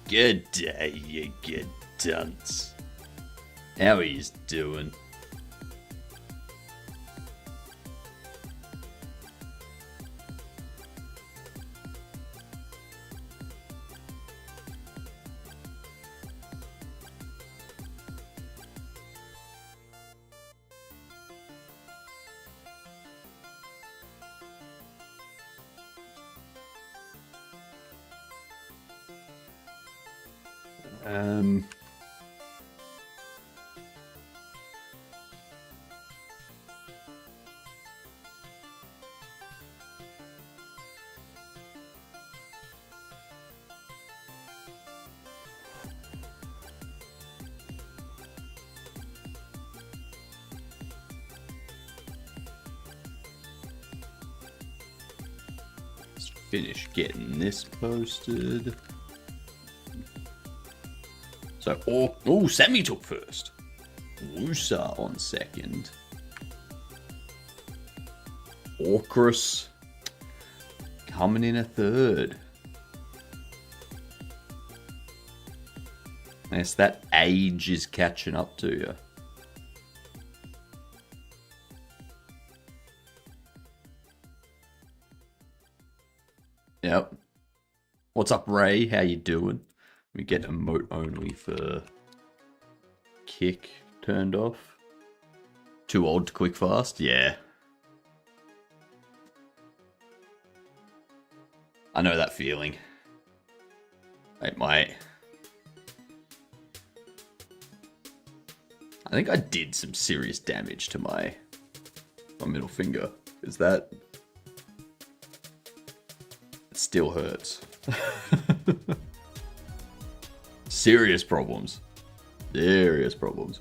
Good day, you good dunce. How he's doing? Um, let's finish getting this posted. So, Sammy took first. Wusa on second. Orcrus coming in a third. Yes, that age is catching up to you. Yep. What's up, Ray? How you doing? We get emote only for kick turned off. Too old to quick fast? Yeah. I know that feeling. Wait, I think I did some serious damage to my middle finger. Is that... It still hurts. Serious problems. Serious problems.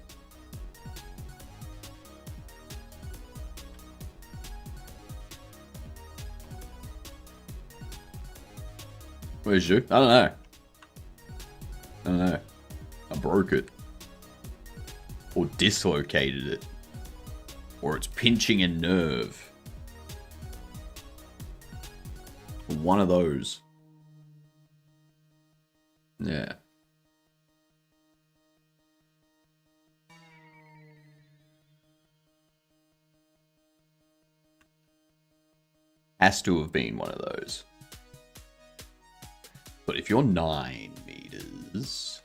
Where's you? I don't know. I don't know. I broke it. Or dislocated it. Or it's pinching a nerve. One of those. Yeah. Has to have been one of those. But if you're 9 meters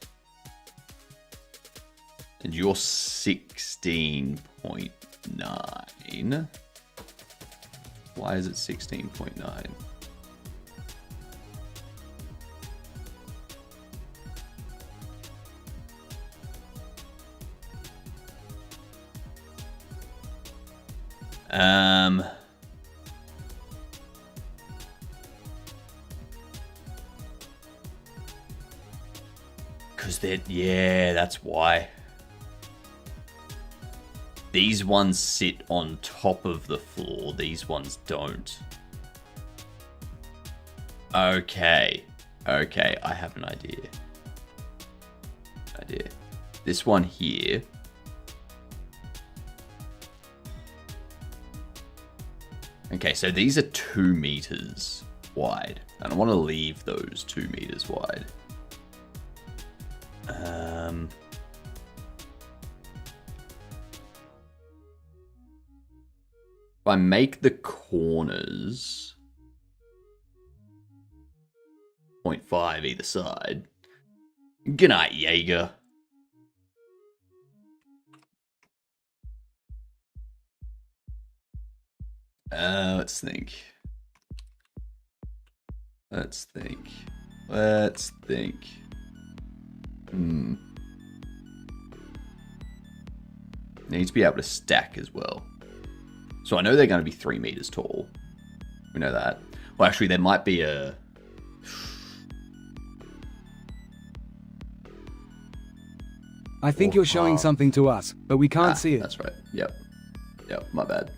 and you're 16.9, why is it 16.9? Yeah, that's why. These ones sit on top of the floor. These ones don't. Okay. Okay, I have an idea. This one here. Okay, so these are 2 meters wide. And I want to leave those 2 meters wide. If I make the corners 0.5 either side. Good night, Jaeger. Let's think. Needs to be able to stack as well. So I know they're going to be 3 meters tall. We know that. Well, actually, there might be a... I think you're showing something to us, but we can't see it. That's right. Yep, my bad.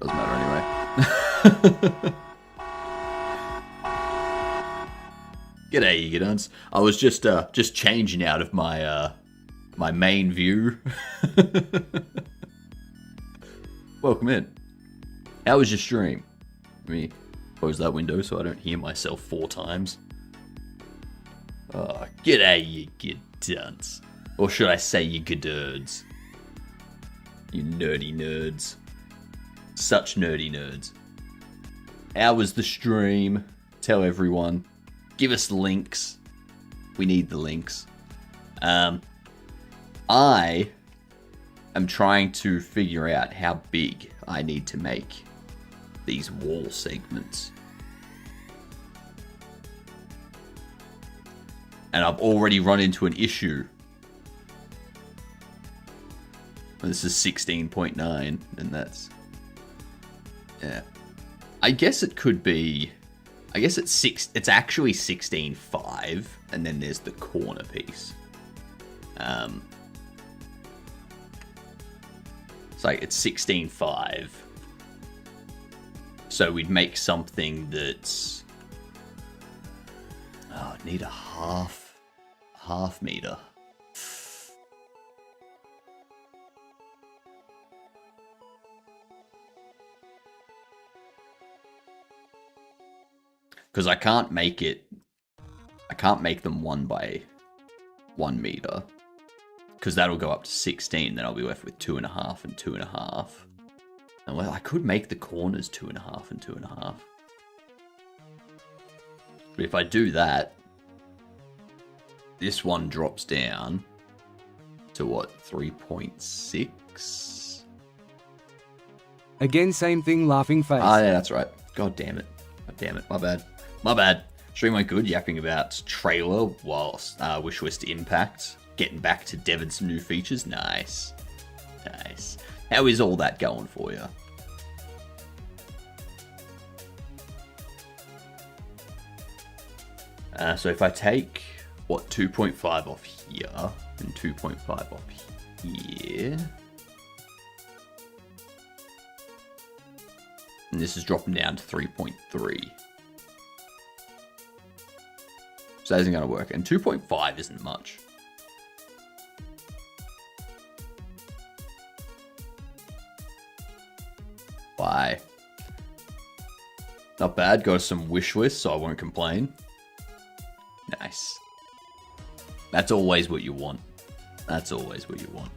Doesn't matter anyway. G'day, you gidunts. I was just changing out of my my main view. Welcome in. How was your stream? Close that window so I don't hear myself 4 times. Oh, g'day, you good dunce. Or should I say you gadurds? You nerdy nerds. Such nerdy nerds. How was the stream? Tell everyone. Give us links. We need the links. I am trying to figure out how big I need to make these wall segments. And I've already run into an issue. This is 16.9, and that's... Yeah. I guess it could be... I guess it's actually 16.5, and then there's the corner piece. It's like, it's 16.5. So we'd make something that's... Oh, I'd need a half meter. Because I can't make them 1 by 1 meter. Because that'll go up to 16, then I'll be left with 2.5 and 2.5. And well, I could make the corners 2.5 and 2.5. But if I do that, this one drops down to what, 3.6? Again, same thing, laughing face. Ah, yeah, that's right. God damn it. God damn it. My bad. My bad. Stream went good, yapping about trailer whilst Wishlist Impact. Getting back to Devon some new features. Nice. Nice. How is all that going for you? So if I take, what, 2.5 off here, and 2.5 off here, and this is dropping down to 3.3. So that isn't going to work, and 2.5 isn't much. Why? Not bad, got some wish lists, so I won't complain. Nice. That's always what you want. That's always what you want.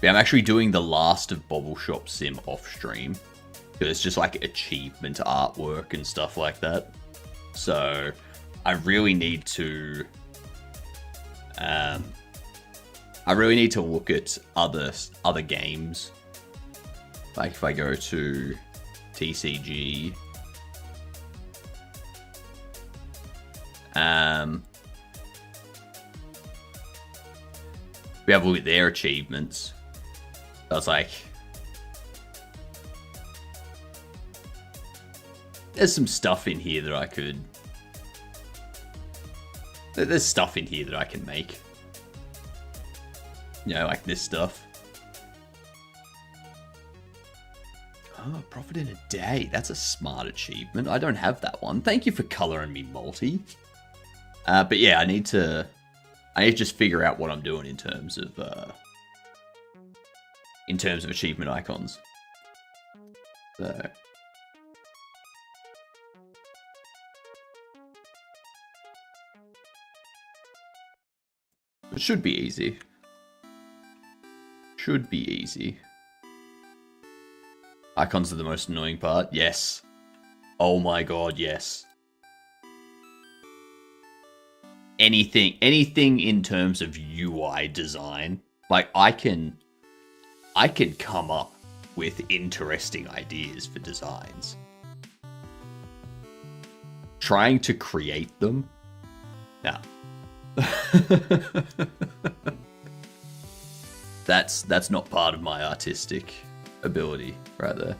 Yeah, I'm actually doing the last of Bobble Shop Sim off stream. Because it's just like achievement artwork and stuff like that. So I really need to look at other games. Like if I go to TCG, we have a look at their achievements. I was like, there's some stuff in here that I could... There's stuff in here that I can make. You know, like this stuff. Oh, profit in a day. That's a smart achievement. I don't have that one. Thank you for colouring me multi. But yeah, I need to just figure out what I'm doing in terms of achievement icons. So it should be easy. Should be easy. Icons are the most annoying part. Yes. Oh my god, yes. Anything in terms of UI design, like I can come up with interesting ideas for designs. Trying to create them, nah. That's not part of my artistic ability, rather.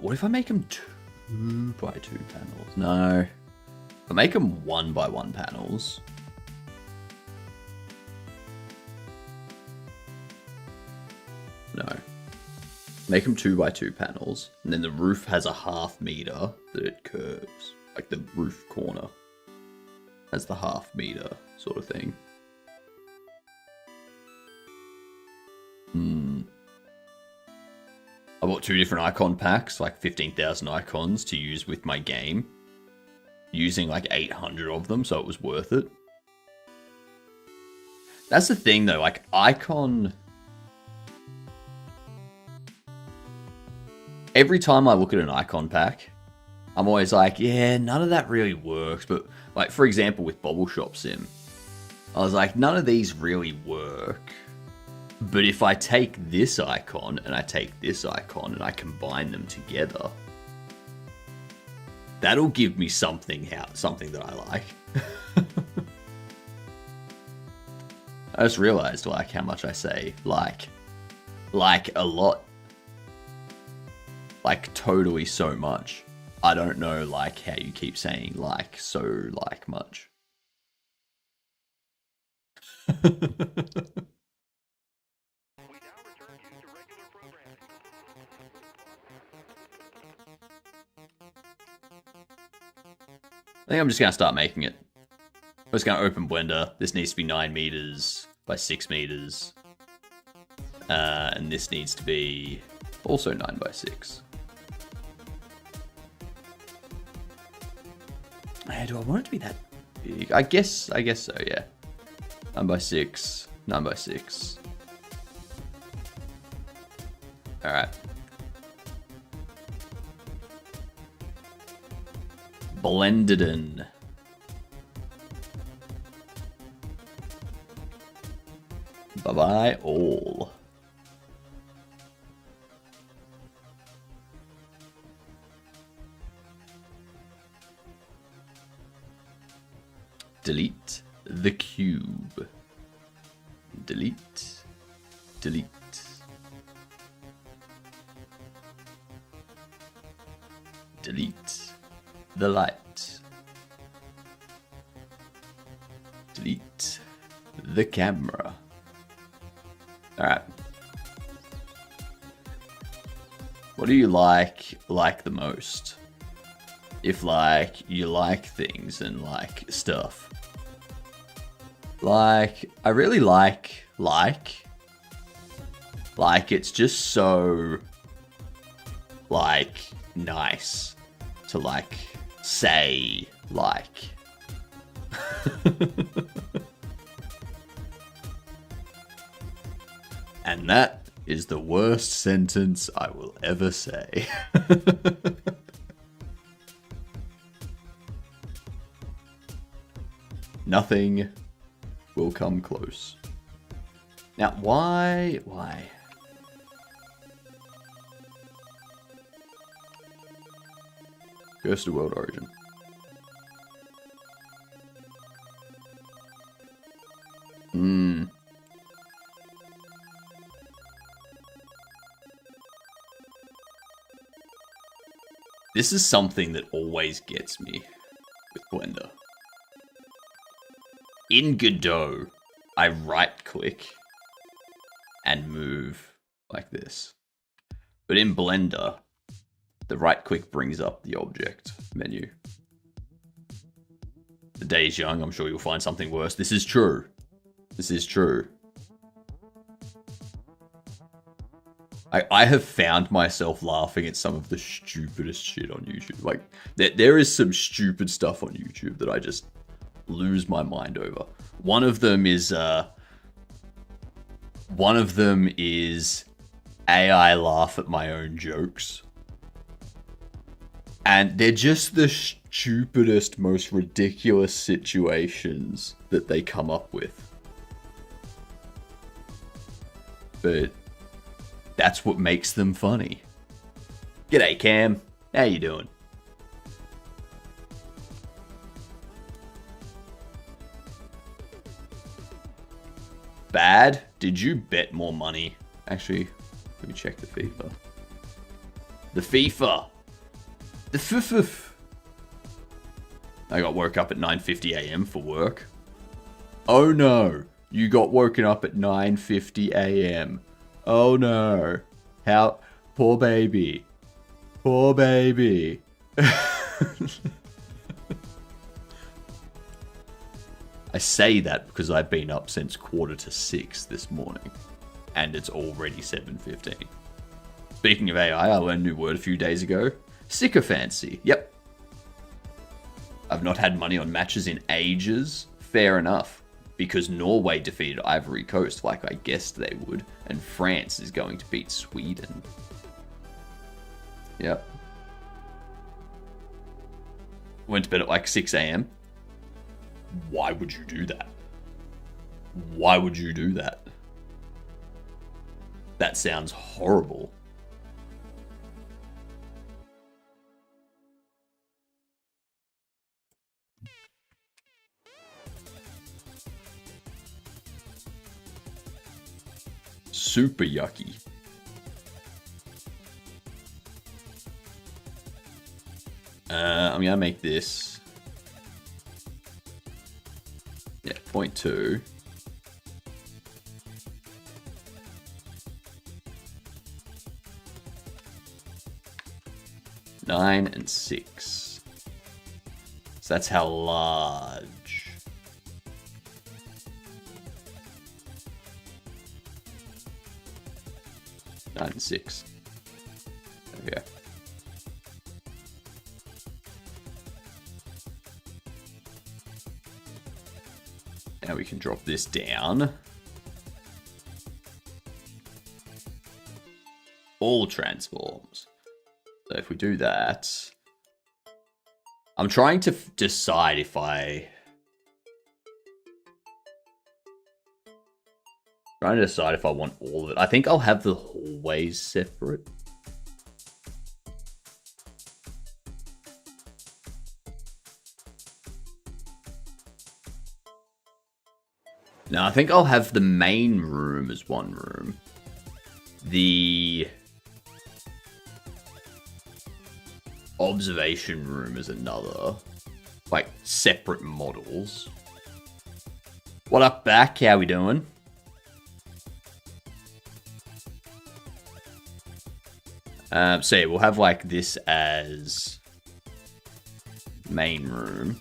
What if I make them 2 by 2 panels? No. If I make them 1 by 1 panels. No. Make them 2 by 2 panels, and then the roof has a half meter that it curves. Like the roof corner has the half meter sort of thing. bought 2 different icon packs, like 15,000 icons to use with my game, using like 800 of them, so it was worth it. That's the thing though, like icon... Every time I look at an icon pack, I'm always like, yeah, none of that really works. But like, for example, with Bobble Shop Sim, I was like, none of these really work. But if I take this icon and I take this icon and I combine them together, that'll give me something out, something that I like. I just realized like how much I say like a lot. Like totally so much. I don't know like how you keep saying like so like much. I think I'm just going to start making it. I'm just going to open Blender. This needs to be 9 meters by 6 meters. And this needs to be also 9 by 6. Do I want it to be that big? I guess so, yeah. 9 by 6, 9 by 6. Alright. Blended in. Bye-bye all. Delete the cube. Delete. Delete. Delete the light. Delete the camera. Alright. What do you like the most? If like you like things and like stuff. Like I really like it's just so like nice to like say like. And that is the worst sentence I will ever say. Nothing will come close. Now, why? Goes to World Origin. This is something that always gets me with Blender. In Godot, I right-click and move like this. But in Blender, the right-click brings up the object menu. The day is young, I'm sure you'll find something worse. This is true. This is true. I have found myself laughing at some of the stupidest shit on YouTube. Like, there is some stupid stuff on YouTube that I just lose my mind over. One of them is AI laugh at my own jokes. And they're just the stupidest, most ridiculous situations that they come up with. But that's what makes them funny. G'day, Cam. How you doing? Bad? Did you bet more money? Actually, let me check the FIFA. The FIFA. The FUFUF. I got woke up at 9:50 a.m. for work. Oh no. You got woken up at 9:50 a.m. Oh no. How? Poor baby. Poor baby. I say that because I've been up since 5:45 this morning. And it's already 7:15. Speaking of AI, I learned a new word a few days ago. Sycophancy. Yep. I've not had money on matches in ages. Fair enough. Because Norway defeated Ivory Coast like I guessed they would. And France is going to beat Sweden. Yep. Went to bed at like 6 a.m. Why would you do that? Why would you do that? That sounds horrible. Super yucky. I'm gonna make this 0.2. Nine and 6. So that's how large. Nine and 6. There we go. Now we can drop this down. All transforms. So if we do that, I'm trying to decide if I want all of it. I think I'll have the hallways separate. No, I think I'll have the main room as one room. The observation room is another. Like, separate models. What up, back? How we doing? So yeah, we'll have like this as main room.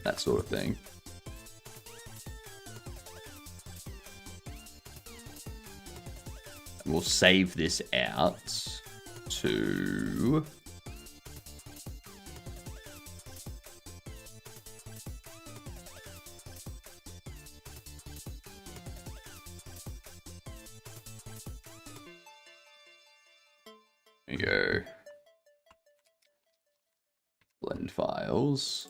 That sort of thing. And we'll save this out to there you go. Blend files.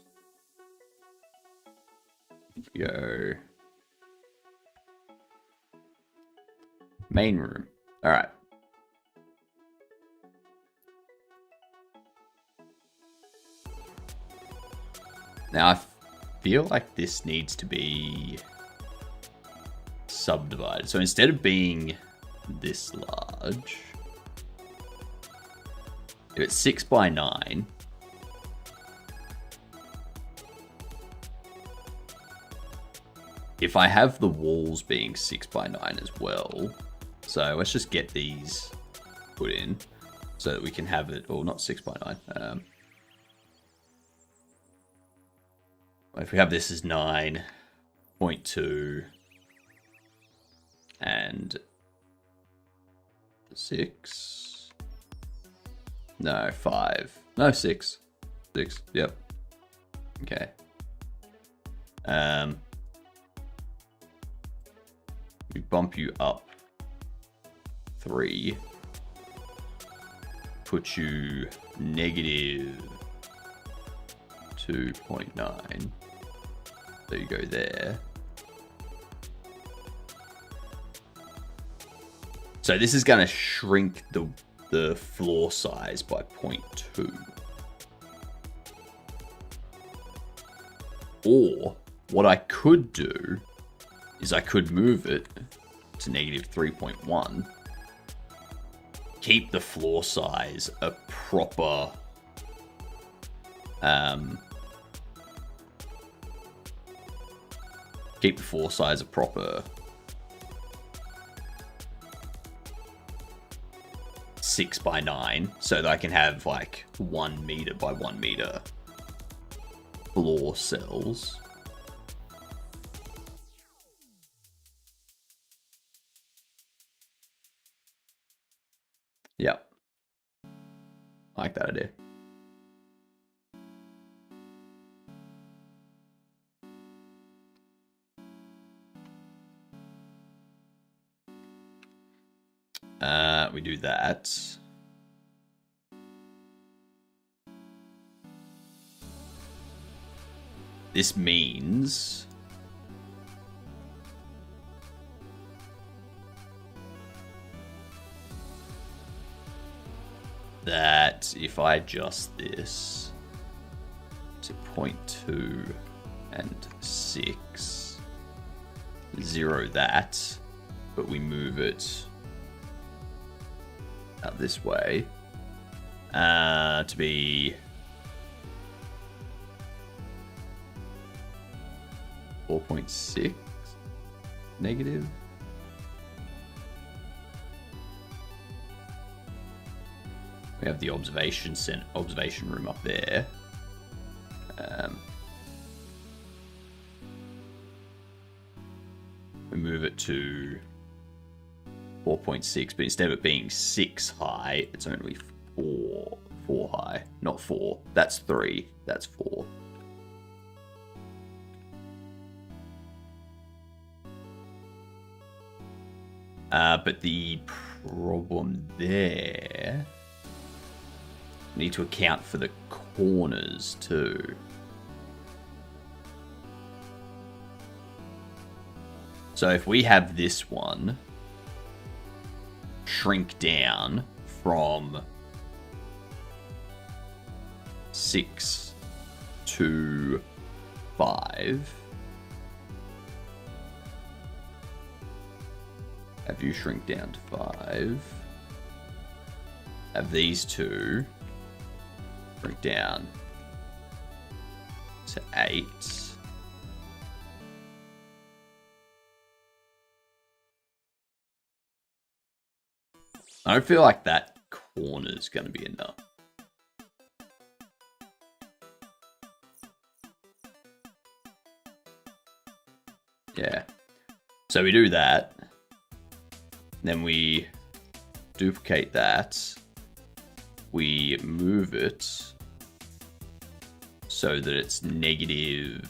Go. Main room. All right. Now I feel like this needs to be subdivided. So instead of being this large, if it's 6 by 9, if I have the walls being 6 by 9 as well, so let's just get these put in so that we can have it, or not 6 by 9. If we have this as 9.2 and 6, no, 5, no, 6, yep, okay. We bump you up 3, put you negative 2.9. So you go there. So this is going to shrink the floor size by 0.2. Or what I could do is I could move it to negative 3.1. Keep the floor size a proper keep the floor size a proper 6 by 9 so that I can have like 1 meter by 1 meter floor cells. Yep. I like that idea. We do that. This means that if I adjust this to 0.2 and 6, 0 that, but we move it out this way to be 4.6 negative. We have the observation room up there. We move it to 4.6, but instead of it being 6 high, it's only 4 high. Not 4. That's 3. That's 4. But the problem there, we need to account for the corners too. So if we have this one shrink down from 6 to 5, have you shrink down to 5, have these two shrink down to 8, I don't feel like that corner is going to be enough. Yeah. So we do that. Then we duplicate that. We move it so that it's negative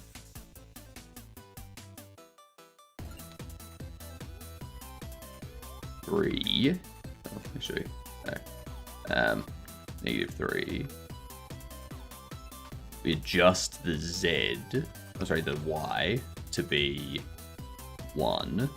3. Let me show you. Negative 3. We adjust the Z, the Y to be 1.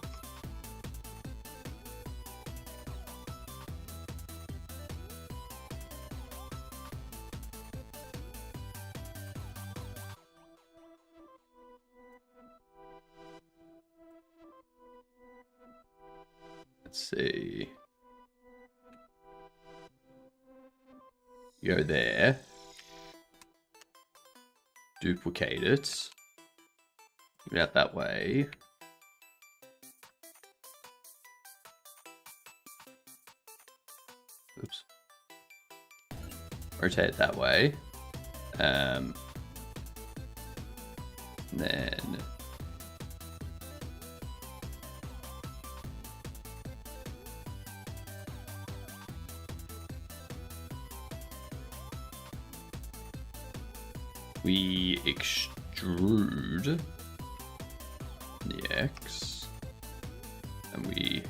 Let's see. Go there. Duplicate it. Move it out that way. Oops. Rotate it that way. Then we extrude the X, and we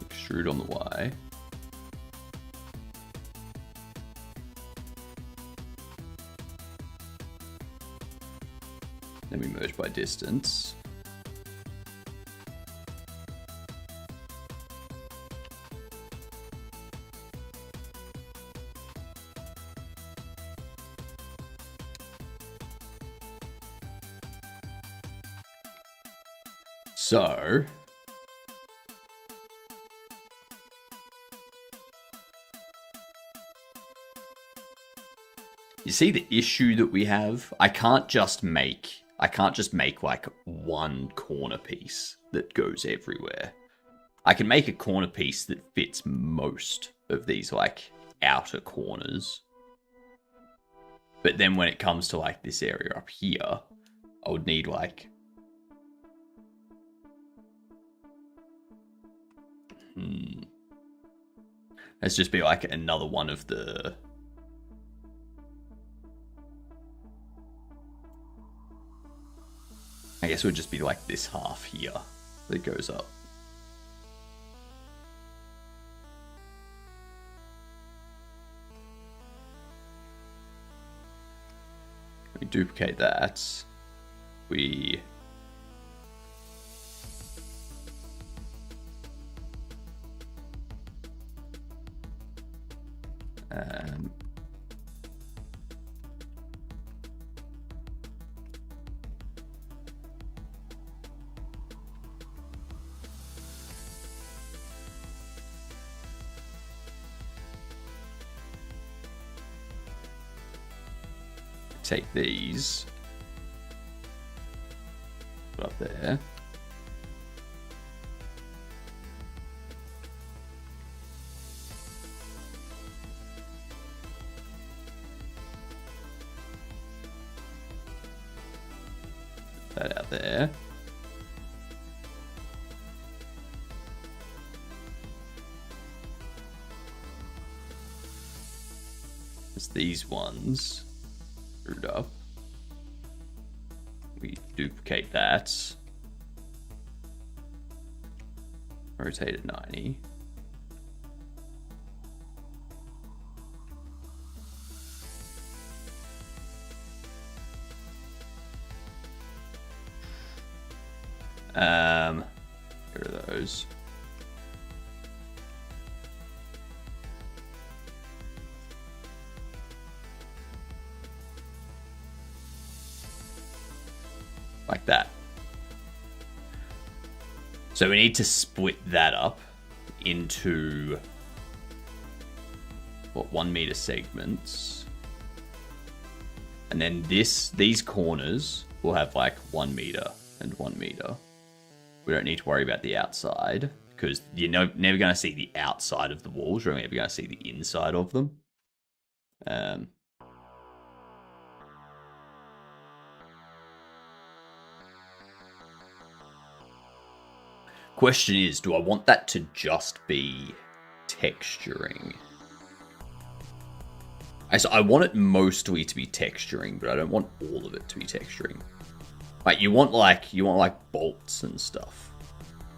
extrude on the Y. Then we merge by distance. So, you see the issue that we have? I can't just make like one corner piece that goes everywhere. I can make a corner piece that fits most of these like outer corners. But then when it comes to like this area up here, I would need like Let's just be like another one of the... I guess it would just be like this half here that goes up. We duplicate that. We... take these, put up there. Put that out there. It's these ones. Up. We duplicate that. Rotate it 90. Get rid of those. Like that. So we need to split that up into, what, 1 meter segments. And then these corners will have like 1 meter and 1 meter. We don't need to worry about the outside because you're never going to see the outside of the walls. You're only ever going to see the inside of them. Question is, do I want that to just be texturing? I want it mostly to be texturing, but I don't want all of it to be texturing. Like you want like bolts and stuff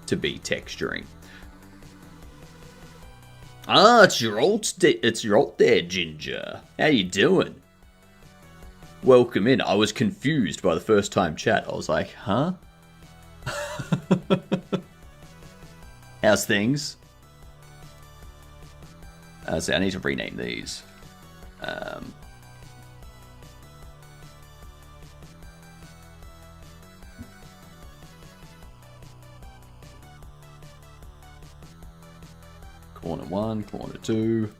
to be texturing. Ah, it's your alt there, Ginger. How you doing? Welcome in. I was confused by the first time chat. I was like, huh? How's things? So I need to rename these. Corner 1, corner 2.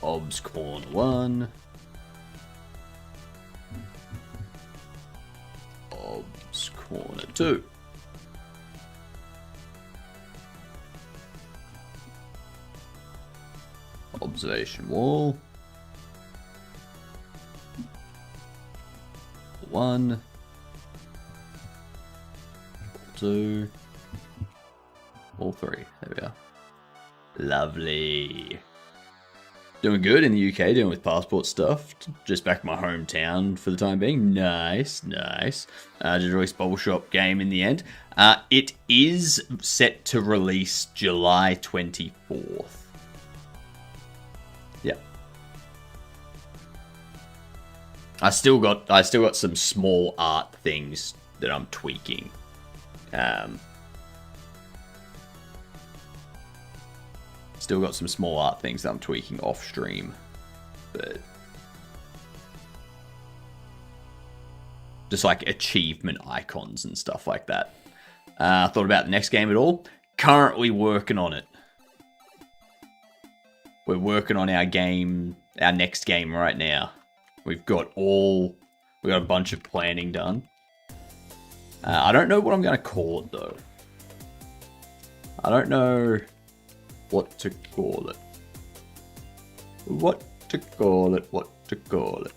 Ob's corner 1. Ob's corner 2. Observation wall. 1. 2. All 3. There we are. Lovely. Doing good in the UK, dealing with passport stuff. Just back to my hometown for the time being. Nice, nice. Did release Bubble Shop game in the end. It is set to release July 24th. Yeah. I still got some small art things that I'm tweaking. Still got some small art things that I'm tweaking off stream, but just like achievement icons and stuff like that. Thought about the next game at all? Currently working on it. We're working on our next game right now. We got a bunch of planning done. I don't know what I'm going to call it though. I don't know what to call it. What to call it.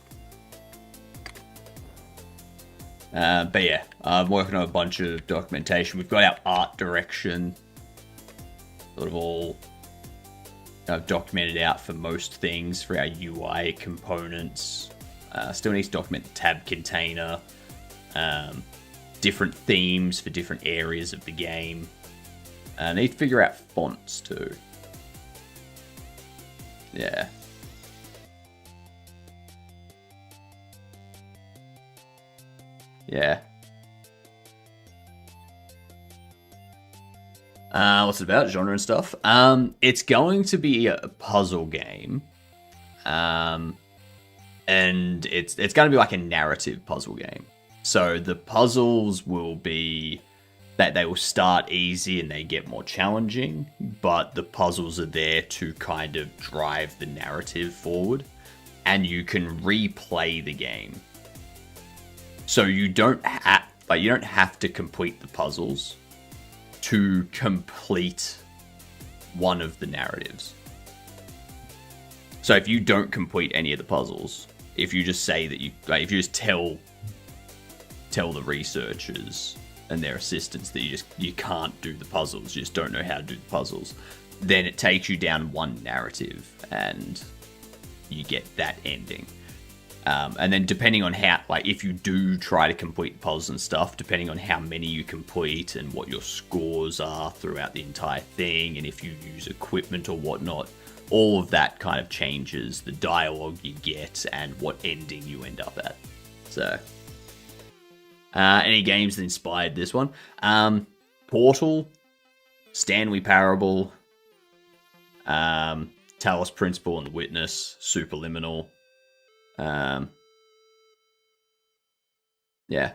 But yeah, I'm working on a bunch of documentation. We've got our art direction sort of all documented out for most things for our UI components. Still needs to document the tab container, different themes for different areas of the game. Need to figure out fonts too. Yeah. Yeah. What's it about? Genre and stuff. It's going to be a puzzle game. And it's going to be like a narrative puzzle game. So the puzzles will be that they will start easy and they get more challenging, but the puzzles are there to kind of drive the narrative forward, and you can replay the game. So you don't have to complete the puzzles to complete one of the narratives. So if you don't complete any of the puzzles, if you just say that if you just tell the researchers and their assistants that you can't do the puzzles, you just don't know how to do the puzzles, then it takes you down one narrative and you get that ending. And then depending on how, if you do try to complete the puzzles and stuff, depending on how many you complete and what your scores are throughout the entire thing, and if you use equipment or whatnot, all of that kind of changes the dialogue you get and what ending you end up at. So, any games that inspired this one? Portal, Stanley Parable, Talos Principle and The Witness, Superliminal. Yeah.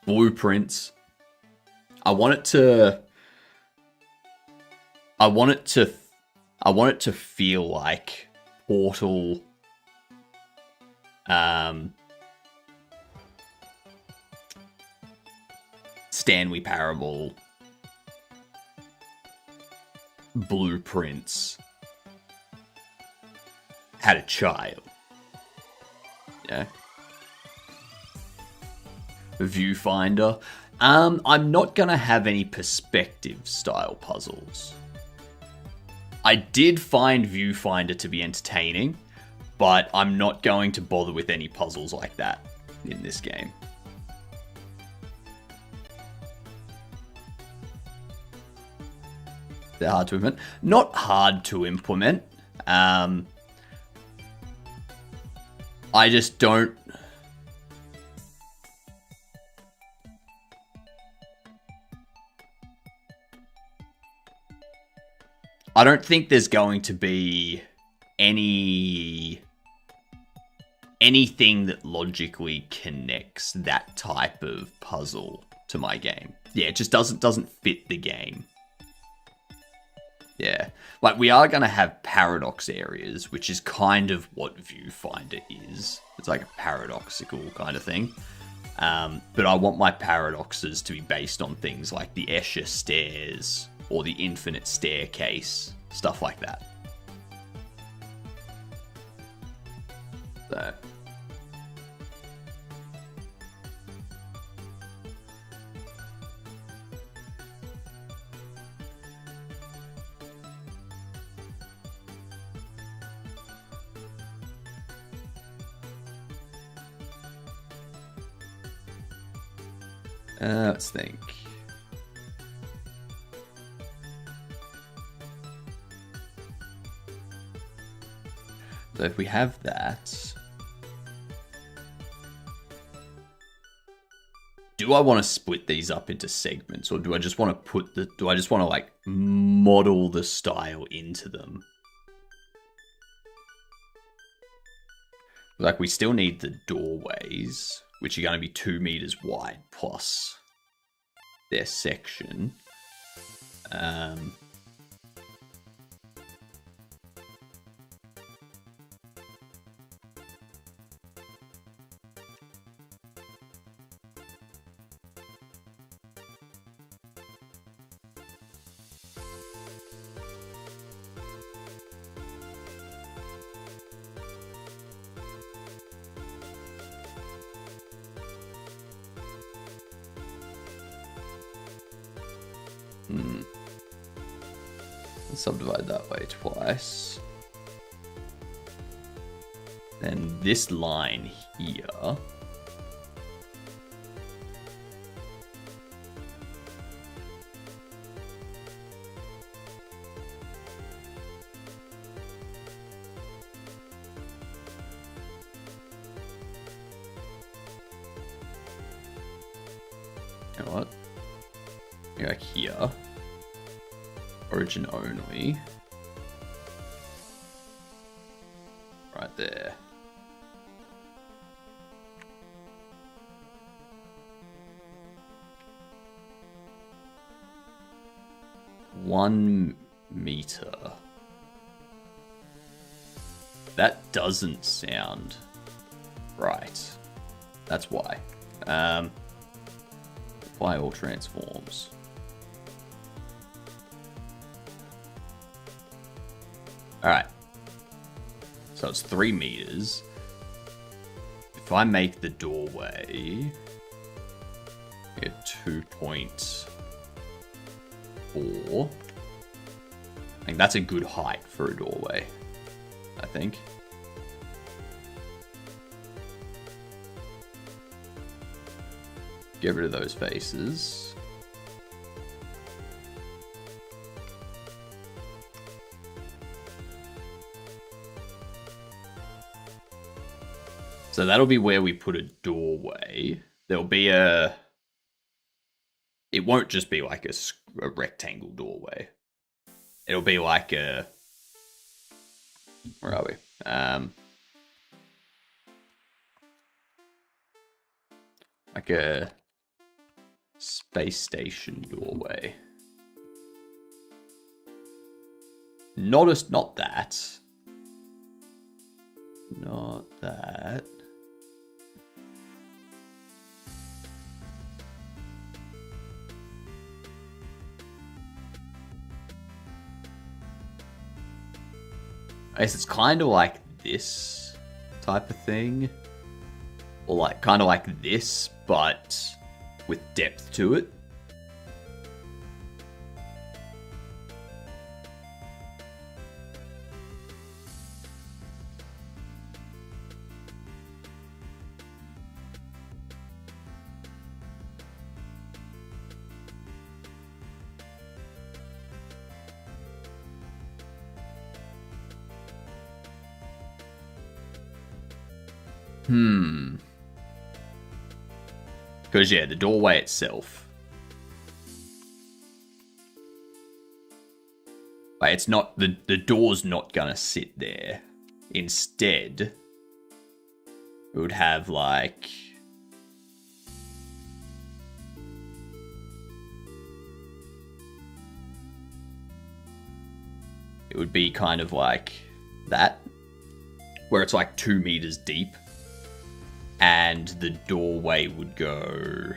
Blueprints. I want it to feel like Portal, Stanley Parable, Blueprints had a child. Yeah. Viewfinder. I'm not gonna have any perspective style puzzles. I did find Viewfinder to be entertaining, but I'm not going to bother with any puzzles like that in this game. They're hard to implement. Not hard to implement. I just don't... I don't think there's going to be anything that logically connects that type of puzzle to my game. Yeah, it just doesn't fit the game. Yeah. We are going to have paradox areas, which is kind of what Viewfinder is. It's like a paradoxical kind of thing. But I want my paradoxes to be based on things like the Escher stairs or the infinite staircase, stuff like that. So... let's think. So if we have that, do I want to split these up into segments, or do I just want to model the style into them? We still need the doorways, which are going to be 2 meters wide plus their section. Let's subdivide that way twice. Then this line here. You know what? You're like here. Origin only. Right there. $1 meter. That doesn't sound right. That's why. Apply all transforms. Alright. So it's 3 meters. If I make the doorway at 2.4, I think that's a good height for a doorway. I think. Get rid of those faces. So that'll be where we put a doorway. There'll be a... It won't just be like a rectangle doorway. It'll be like a... Where are we? Like a space station doorway. Not that. Not that. I guess it's kind of like this type of thing. Or like kind of like this, but with depth to it. Because, yeah, the doorway itself. Like, it's not... The door's not gonna sit there. Instead, it would have, like... It would be kind of like that. Where it's like 2 meters deep. And the doorway would go...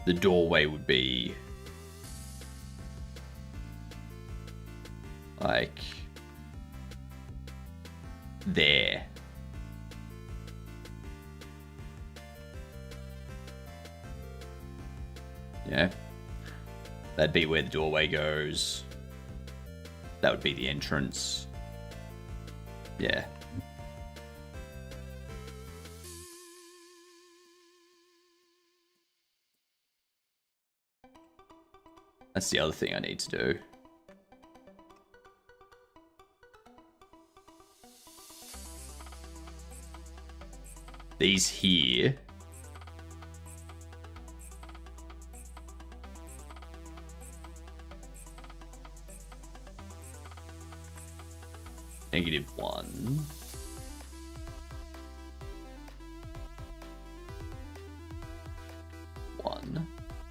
The doorway would be... like... there. Yeah. That'd be where the doorway goes. That would be the entrance. Yeah. That's the other thing I need to do. These here. -1.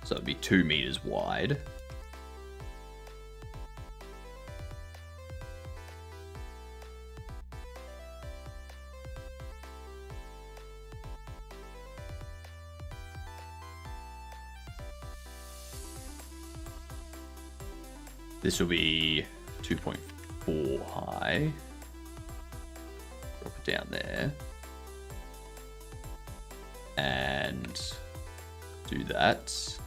So it'd be 2 meters wide. This will be 2.4 high. Drop it down there. And do that.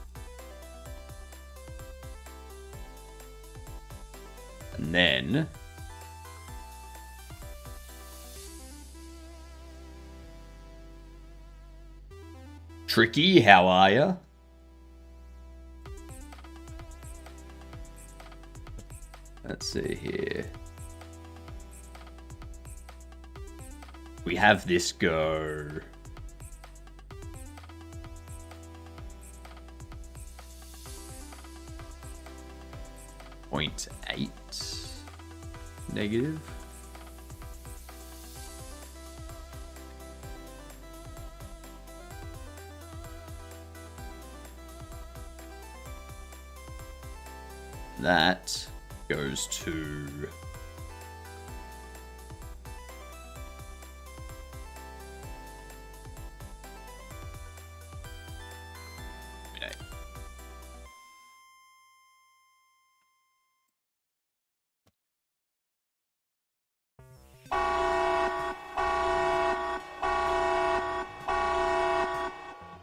And then Tricky, how are ya? Let's see here. We have this go. .8 negative. That goes to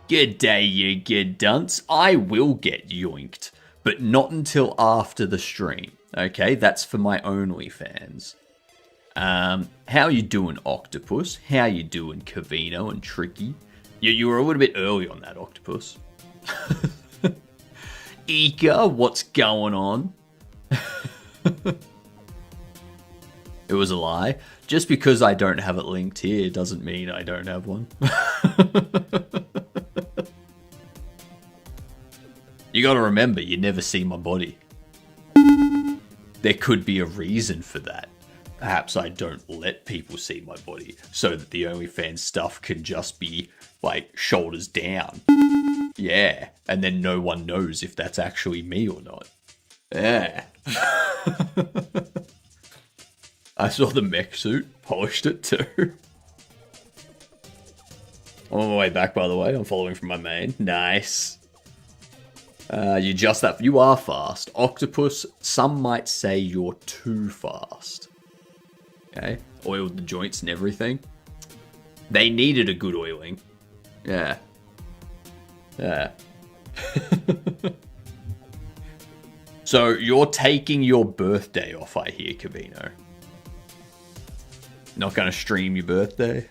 Good day, you good dunce. I will get yoinked, but not until after the stream. Okay, that's for my OnlyFans. How you doing, Octopus? How you doing, Cavino and Tricky? You were a little bit early on that, Octopus. Ika, what's going on? It was a lie. Just because I don't have it linked here doesn't mean I don't have one. You gotta remember, you never see my body. There could be a reason for that. Perhaps I don't let people see my body, so that the OnlyFans stuff can just be, like, shoulders down. Yeah, and then no one knows if that's actually me or not. Yeah. I saw the mech suit, polished it too. I'm on my way back, by the way. I'm following from my main. Nice. You just that. You are fast. Octopus, some might say you're too fast. Okay? Oiled the joints and everything. They needed a good oiling. Yeah. Yeah. So, you're taking your birthday off, I hear, Cavino. Not gonna stream your birthday?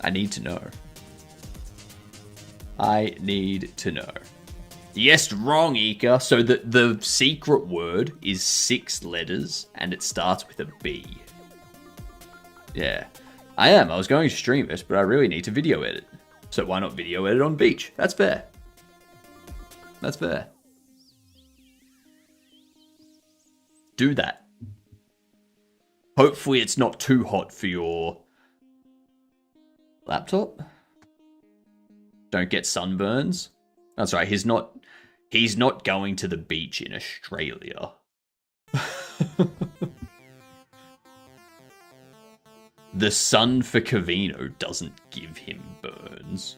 I need to know. I need to know. Yes, wrong, Ika. So the secret word is 6 letters, and it starts with a B. Yeah. I am. I was going to stream it, but I really need to video edit. So why not video edit on beach? That's fair. That's fair. Do that. Hopefully it's not too hot for your laptop. Don't get sunburns. That's right, he's not going to the beach in Australia. The sun for Cavino doesn't give him burns.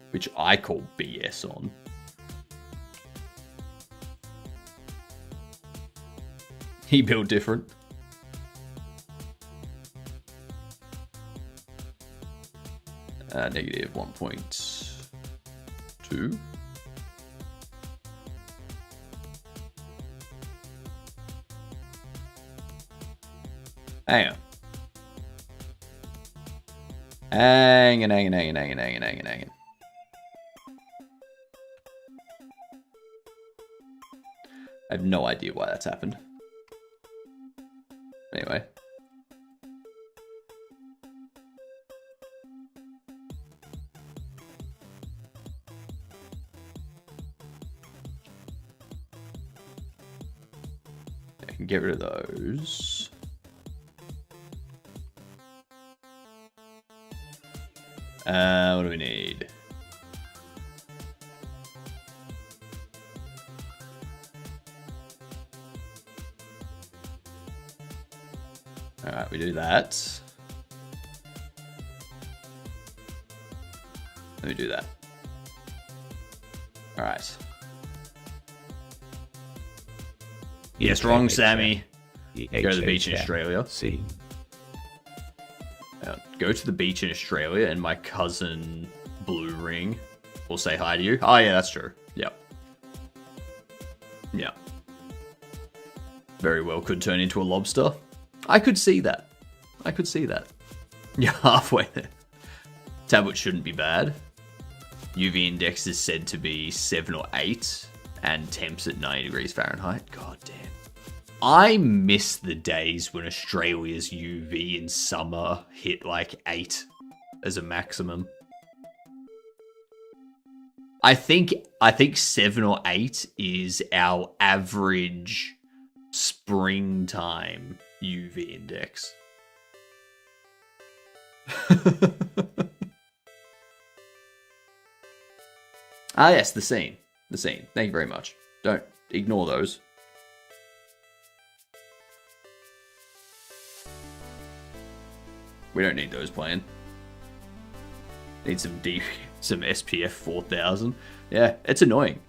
Which I call BS on. He built different. Negative 1.2. Hang on. Hang on. I have no idea why that's happened. Anyway. I can get rid of those. What do we need? Alright, we do that. Let me do that. Alright. Yes, wrong, Sammy. Go to the beach in Australia. C. Go to the beach in Australia, and my cousin Blue Ring will say hi to you. Oh, yeah, that's true. Yep. Yeah. Very well could turn into a lobster. I could see that. I could see that. You're halfway there. Tablet shouldn't be bad. UV index is said to be 7 or 8, and temps at 90 degrees Fahrenheit. God damn. I miss the days when Australia's UV in summer hit like 8 as a maximum. I think 7 or 8 is our average springtime UV index. Ah, yes, the scene. The scene. Thank you very much. Don't ignore those. We don't need those playing. Need some SPF 4000. Yeah, it's annoying.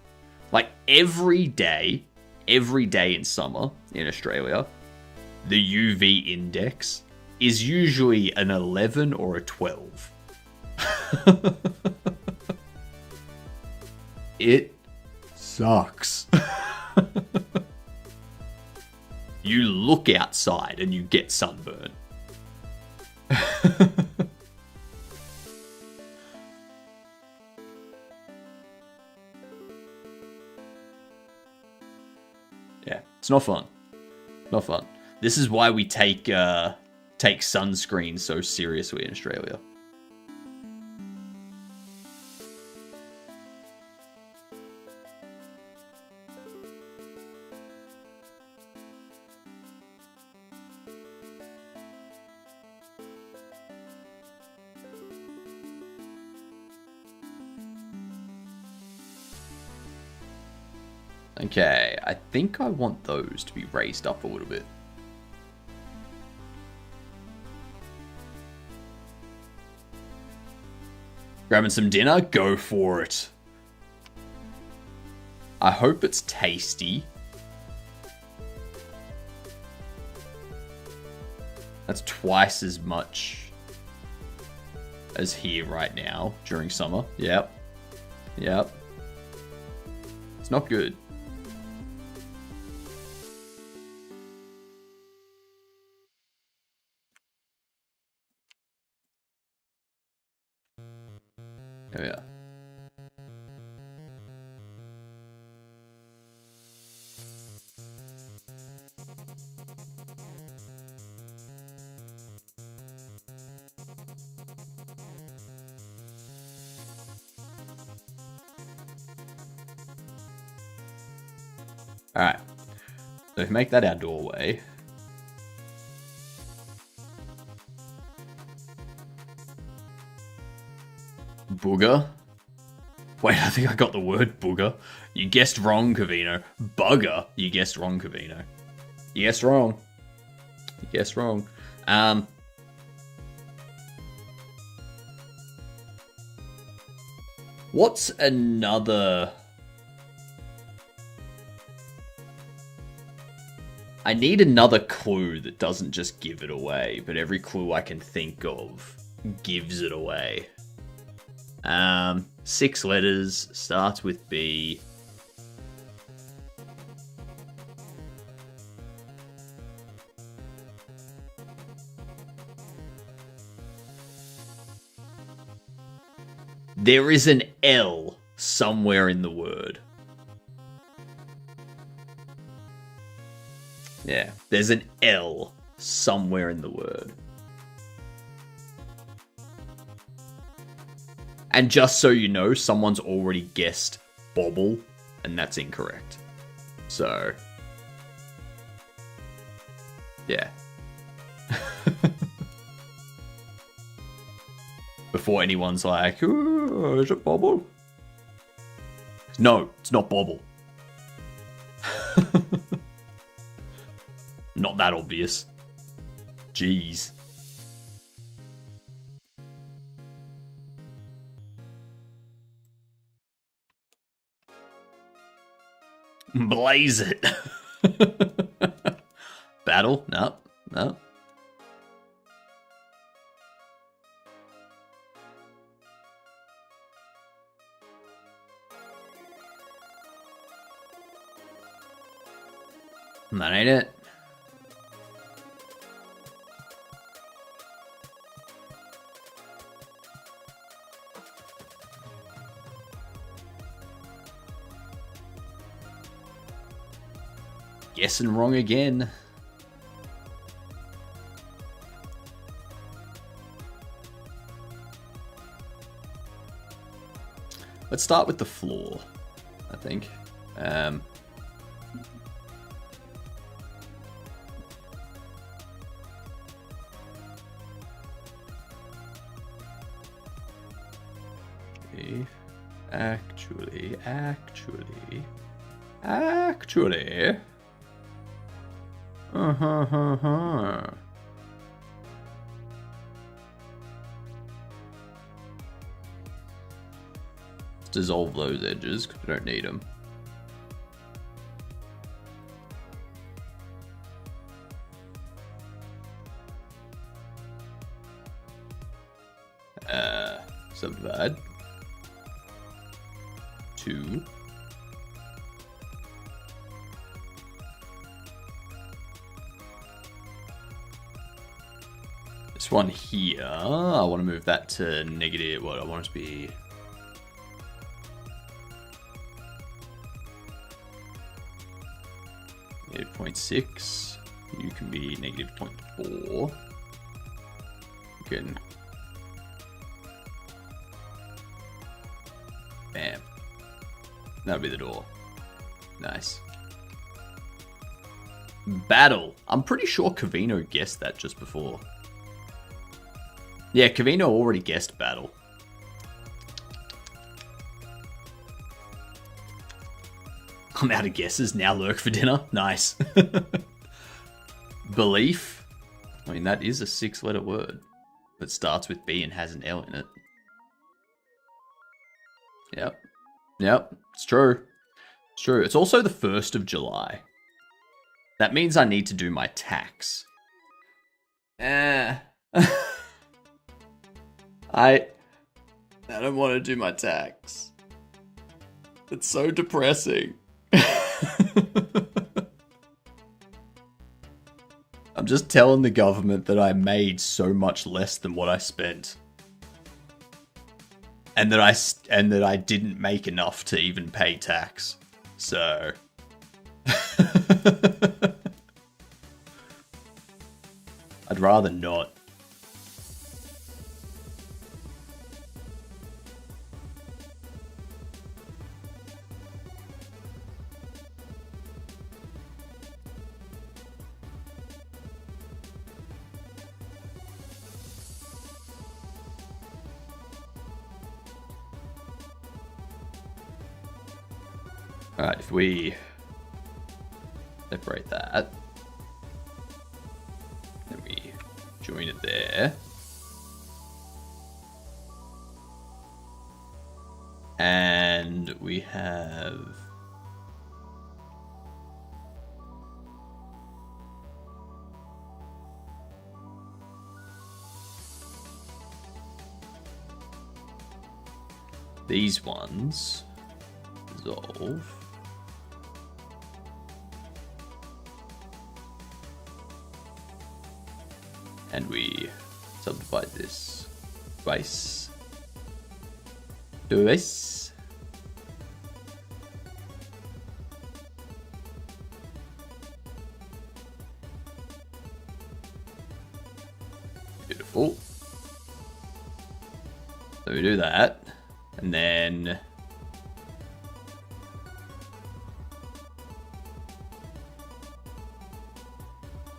Like every day in summer in Australia, the UV index is usually an 11 or a 12. It sucks. You look outside and you get sunburn. Yeah, it's not fun. Not fun. This is why we take sunscreen so seriously in Australia. Okay, I think I want those to be raised up a little bit. Grabbing some dinner? Go for it. I hope it's tasty. That's twice as much as here right now during summer. Yep. Yep. It's not good. Oh, yeah. Alright. So if we make that our doorway. Booger? Wait, I think I got the word booger. You guessed wrong, Cavino. Bugger. You guessed wrong, Cavino. You guessed wrong. You guessed wrong. What's another... I need another clue that doesn't just give it away, but every clue I can think of gives it away. 6 letters, starts with B. There is an L somewhere in the word. Yeah, there's an L somewhere in the word. And just so you know, someone's already guessed bobble, and that's incorrect. So, yeah. Before anyone's like, oh, is it bobble? No, it's not bobble. Not that obvious. Jeez. Blaze it. Battle? No. No. That ain't it. Guessing wrong again. Let's start with the floor, I think. Actually. Let's dissolve those edges because we don't need them. Subdivide. 2. This one here, I want to move that to negative. What I want it to be. Negative 0.6. You can be negative 0.4. You can. Bam. That'll be the door. Nice. Battle. I'm pretty sure Cavino guessed that just before. Yeah, Cavino already guessed battle. I'm out of guesses. Now lurk for dinner. Nice. Belief. I mean, that is a 6-letter word that starts with B and has an L in it. Yep. Yep. It's true. It's true. It's also the 1st of July. That means I need to do my tax. I don't want to do my tax. It's so depressing. I'm just telling the government that I made so much less than what I spent. And that I didn't make enough to even pay tax. So I'd rather not. Alright, if we separate that, then we join it there. And we have these ones dissolve. And we subdivide this twice. Twice. Beautiful. So we do that. And then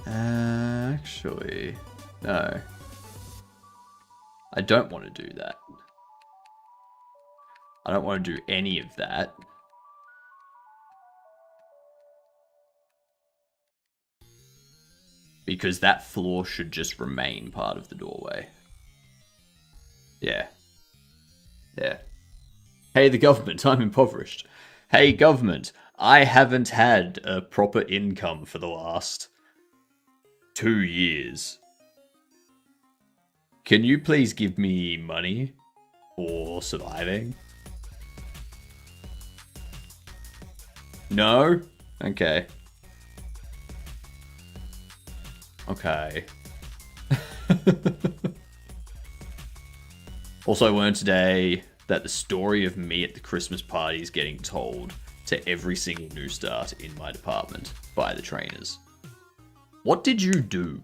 actually, no. I don't want to do that. I don't want to do any of that. Because that floor should just remain part of the doorway. Yeah. Yeah. Hey, the government, I'm impoverished. Hey, government, I haven't had a proper income for the last 2 years. Can you please give me money for surviving? No? Okay. Okay. Also, I learned today that the story of me at the Christmas party is getting told to every single new start in my department by the trainers. What did you do?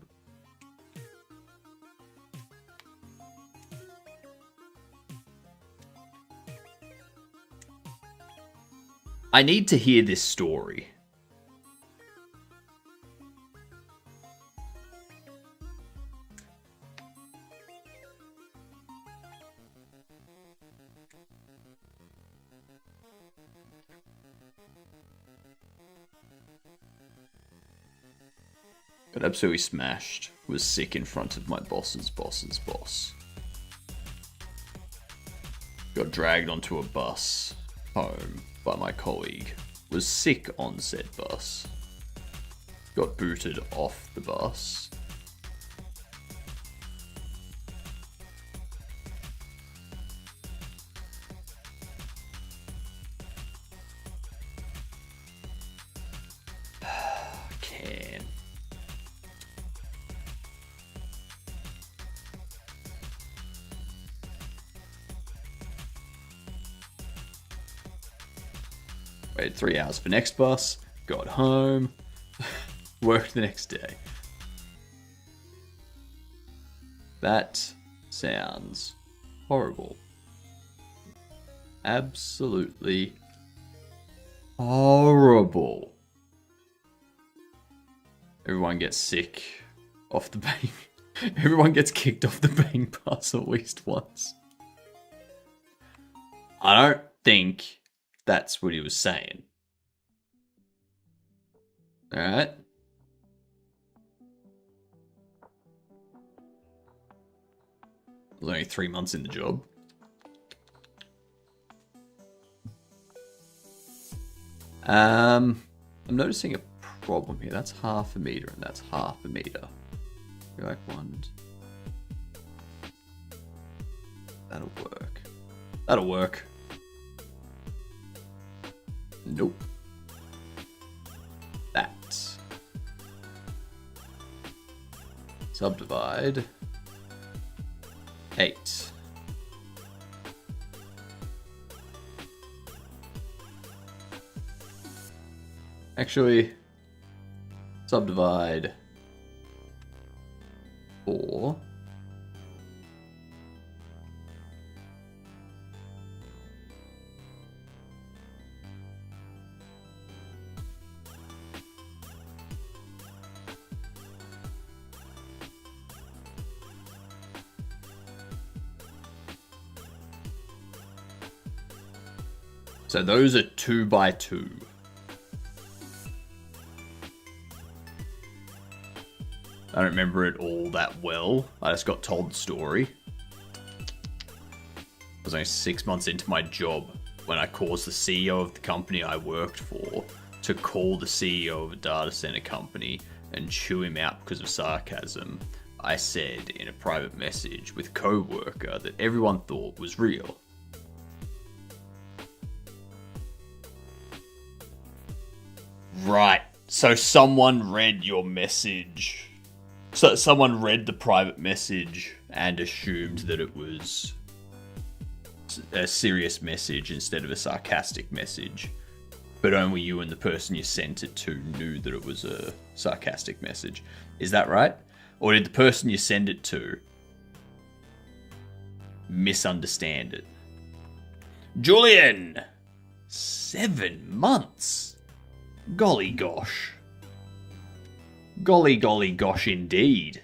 I need to hear this story. Got absolutely smashed. Was sick in front of my boss's boss's boss. Got dragged onto a bus home by my colleague. Was sick on said bus. Got booted off the bus. Can. Waited 3 hours for next bus. Got home. Worked the next day. That sounds horrible. Absolutely horrible. Everyone gets sick off the bang. Everyone gets kicked off the bang bus at least once. I don't think that's what he was saying. Alright. I was only 3 months in the job. I'm noticing a problem here. That's half a meter and that's half a meter. You're like one. That'll work. That'll work. Nope. That. Subdivide. 8. Actually, subdivide 4. So those are 2 by 2. I don't remember it all that well. I just got told the story. I was only 6 months into my job when I caused the CEO of the company I worked for to call the CEO of a data center company and chew him out because of sarcasm. I said in a private message with a co-worker that everyone thought was real. Right, so someone read your message. So someone read the private message and assumed that it was a serious message instead of a sarcastic message. But only you and the person you sent it to knew that it was a sarcastic message. Is that right? Or did the person you send it to misunderstand it? Julian! 7 months? Golly gosh. Golly golly gosh indeed.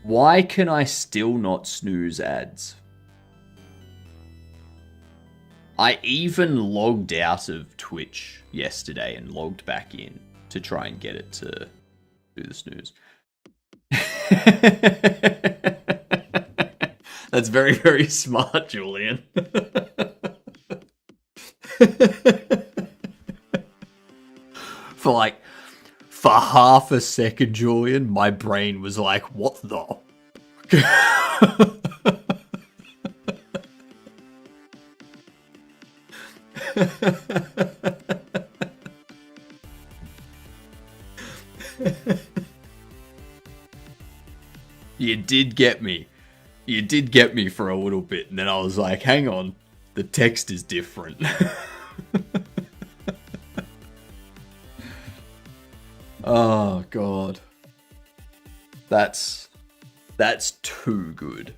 Why can I still not snooze ads? I even logged out of Twitch yesterday and logged back in to try and get it to do the snooze. That's very, very smart, Julian. For For half a second, Julian, my brain was like, what the? You did get me. You did get me for a little bit, and then I was like, hang on, the text is different. Oh, God. That's too good.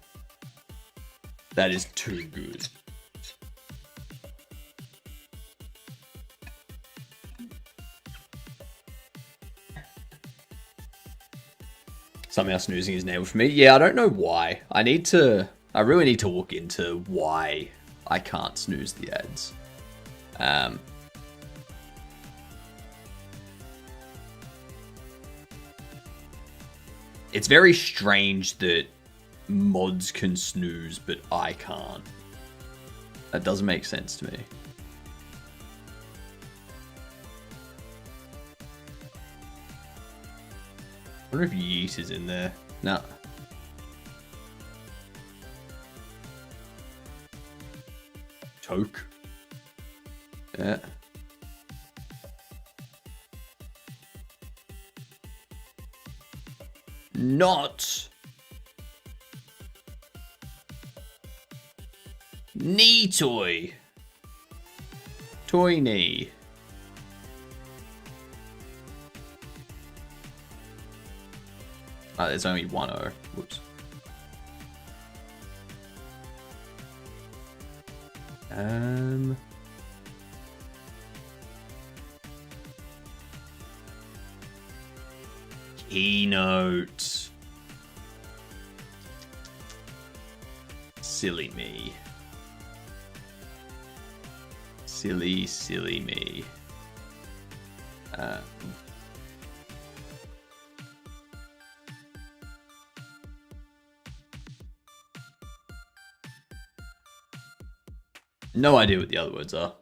That is too good. Somehow snoozing is enabled for me. Yeah, I don't know why. I really need to look into why I can't snooze the ads. It's very strange that mods can snooze, but I can't. That doesn't make sense to me. I wonder if Yeet is in there. Nah. Toke. Yeah. Not knee toy. Toy knee. Oh, there's only one O. Whoops. Keynote. Silly me. Silly me. No idea what the other words are.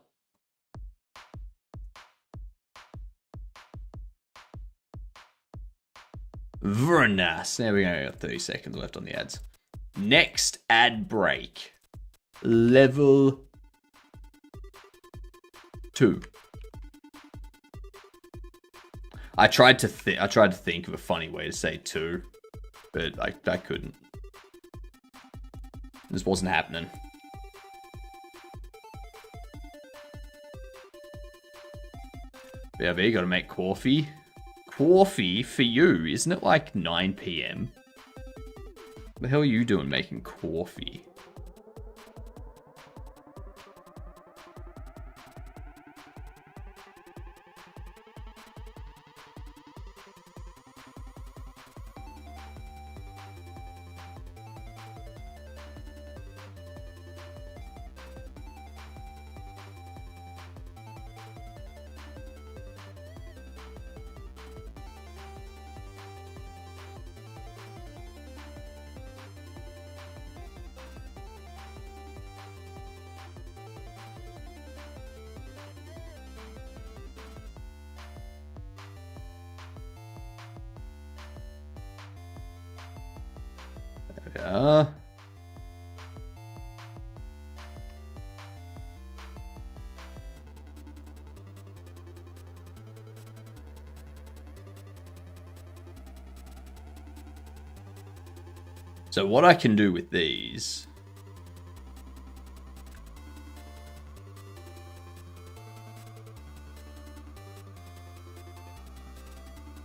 Very nice. There we go. Got 30 seconds left on the ads. Next ad break. Level 2. I tried to think of a funny way to say 2, but I couldn't. This wasn't happening. BRB, gotta make coffee. Coffee for you, isn't it like 9 PM? What the hell are you doing making coffee? Yeah. So what I can do with these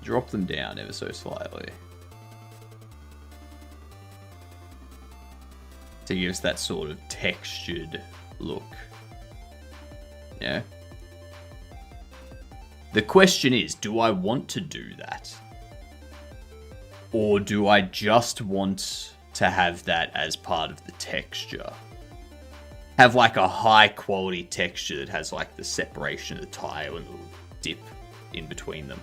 drop them down ever so slightly to give us that sort of textured look. Yeah. The question is, do I want to do that? Or do I just want to have that as part of the texture? Have like a high quality texture that has like the separation of the tile and the little dip in between them.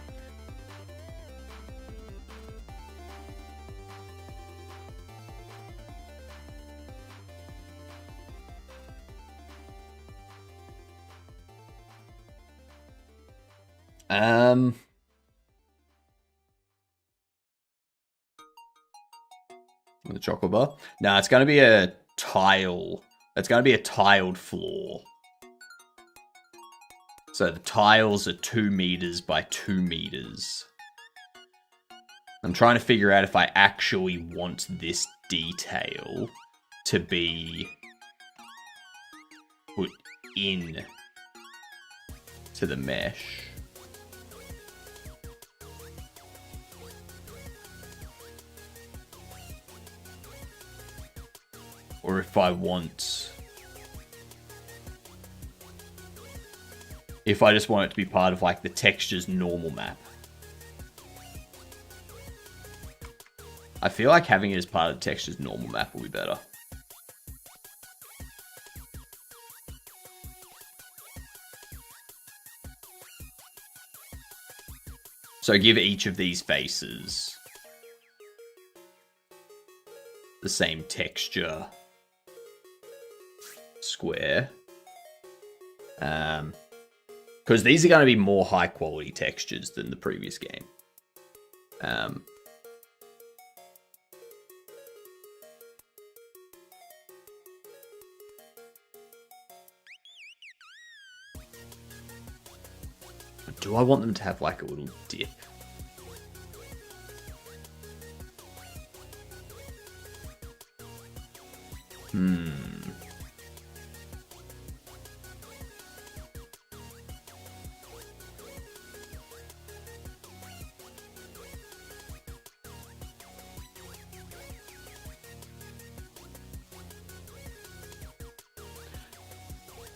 The chocolate bar? No, it's going to be a tile. It's going to be a tiled floor. So the tiles are 2 meters by 2 meters. I'm trying to figure out if I actually want this detail to be put in to the mesh. Or if I want... If I just want it to be part of, like, the texture's normal map. I feel like having it as part of the texture's normal map will be better. So give each of these faces the same texture square. Because these are going to be more high quality textures than the previous game. Do I want them to have like a little dip?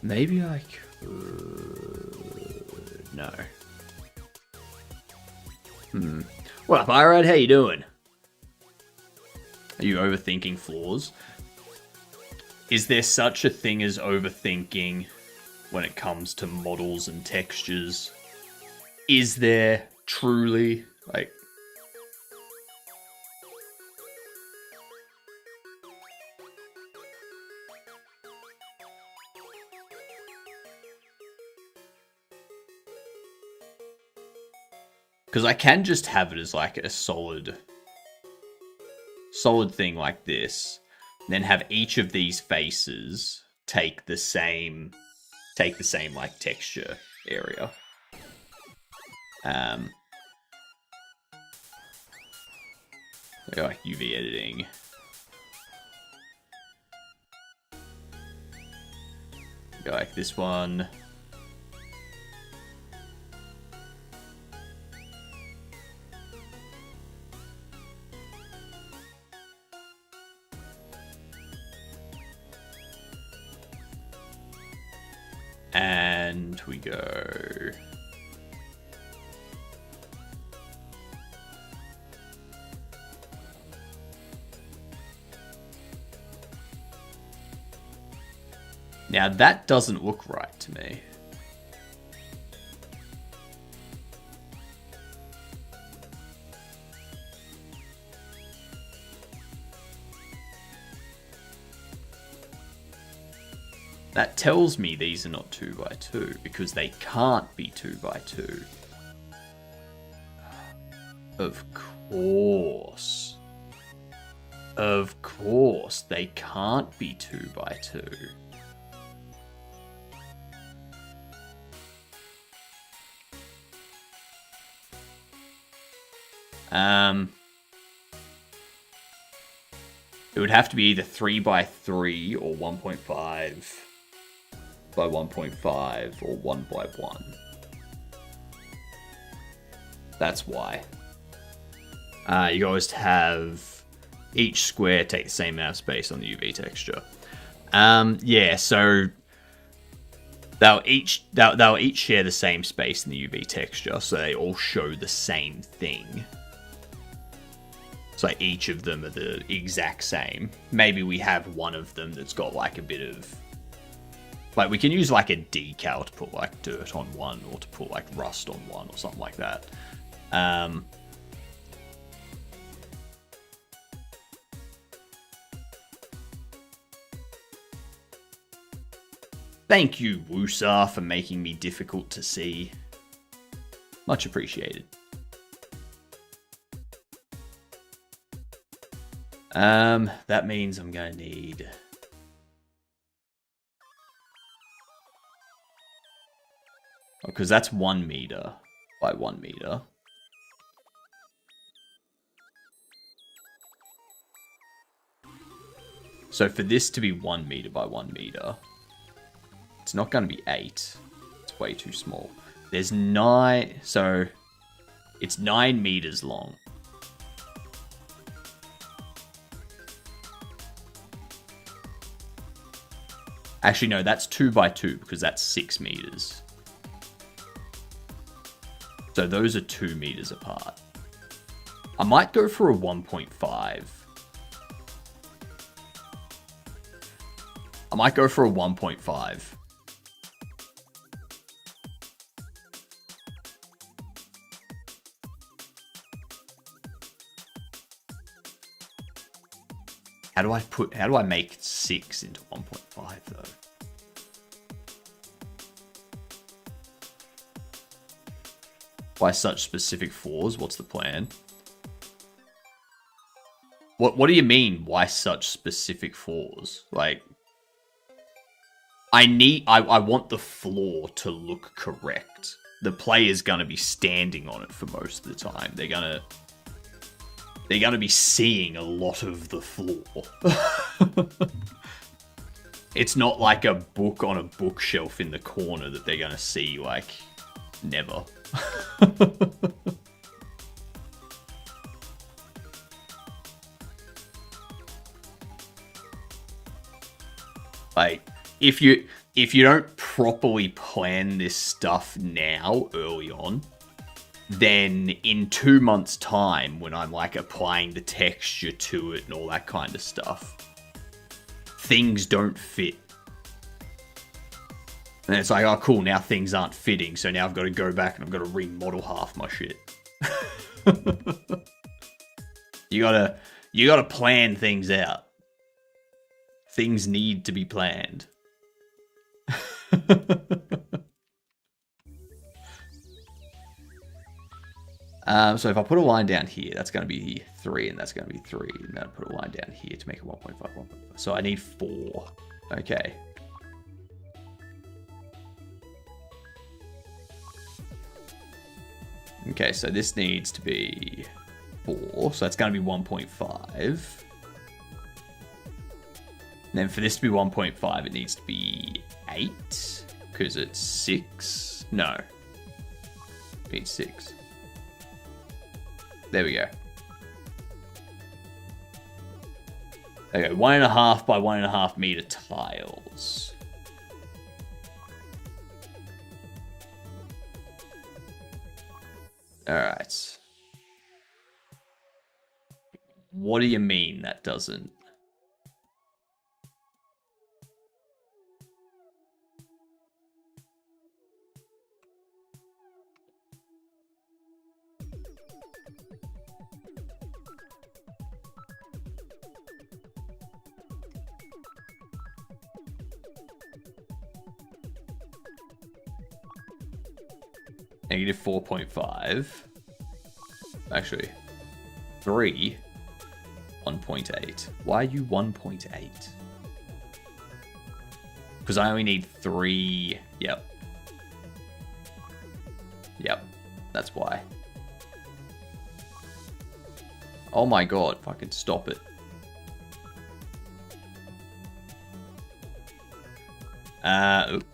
Maybe I could... No. What up, Irad? How you doing? Are you overthinking flaws? Is there such a thing as overthinking when it comes to models and textures? Is there truly? Like... Because I can just have it as like a solid thing like this, and then have each of these faces take the same like texture area. Like UV editing. Go like this one. And we go. Now that doesn't look right to me. That tells me these are not 2x2 because they can't be 2x2. Of course. Of course, they can't be 2x2. It would have to be either 3x3 or 1.5 by 1.5 or 1 by 1. That's why. You always have each square take the same amount of space on the UV texture. Yeah, so they'll each share the same space in the UV texture, so they all show the same thing. So each of them are the exact same. Maybe we have one of them that's got like a bit of... Like, we can use like a decal to put like dirt on one, or to put like rust on one, or something like that. Thank you, Woosar, for making me difficult to see. Much appreciated. That means I'm going to need... Because that's 1 meter by 1 meter. So for this to be 1 meter by 1 meter, it's not going to be 8. It's way too small. There's 9, so it's 9 meters long. Actually, no, that's 2 by 2 because that's 6 meters. So those are 2 meters apart. I might go for a 1.5. I might go for a 1.5. How do I make 6 into 1.5 though? By such specific fours, what's the plan? What do you mean, why such specific fours? Like, I want the floor to look correct. The player's gonna be standing on it for most of the time. They're gonna be seeing a lot of the floor. It's not like a book on a bookshelf in the corner that they're gonna see, like, never. Like, if you don't properly plan this stuff now, early on, then in 2 months' time, when I'm like applying the texture to it and all that kind of stuff, things don't fit. And it's like, oh cool, now things aren't fitting, so now I've got to go back and I've got to remodel half my shit. You gotta plan things out. Things need to be planned. So if I put a line down here, that's going to be 3, and that's going to be 3. And then I put a line down here to make it 1.5, 1.5. So I need 4. Okay. Okay, so this needs to be 4. So that's going to be 1.5. And then for this to be 1.5, it needs to be 8. Because it's 6. No. It needs 6. There we go. Okay, 1.5 by 1.5 meter tiles. Alright. What do you mean that doesn't? Negative 4.5. Actually, 3. 1.8. Why are you 1.8? Because I only need 3. Yep. Yep. That's why. Oh my god. Fucking stop it. Oops.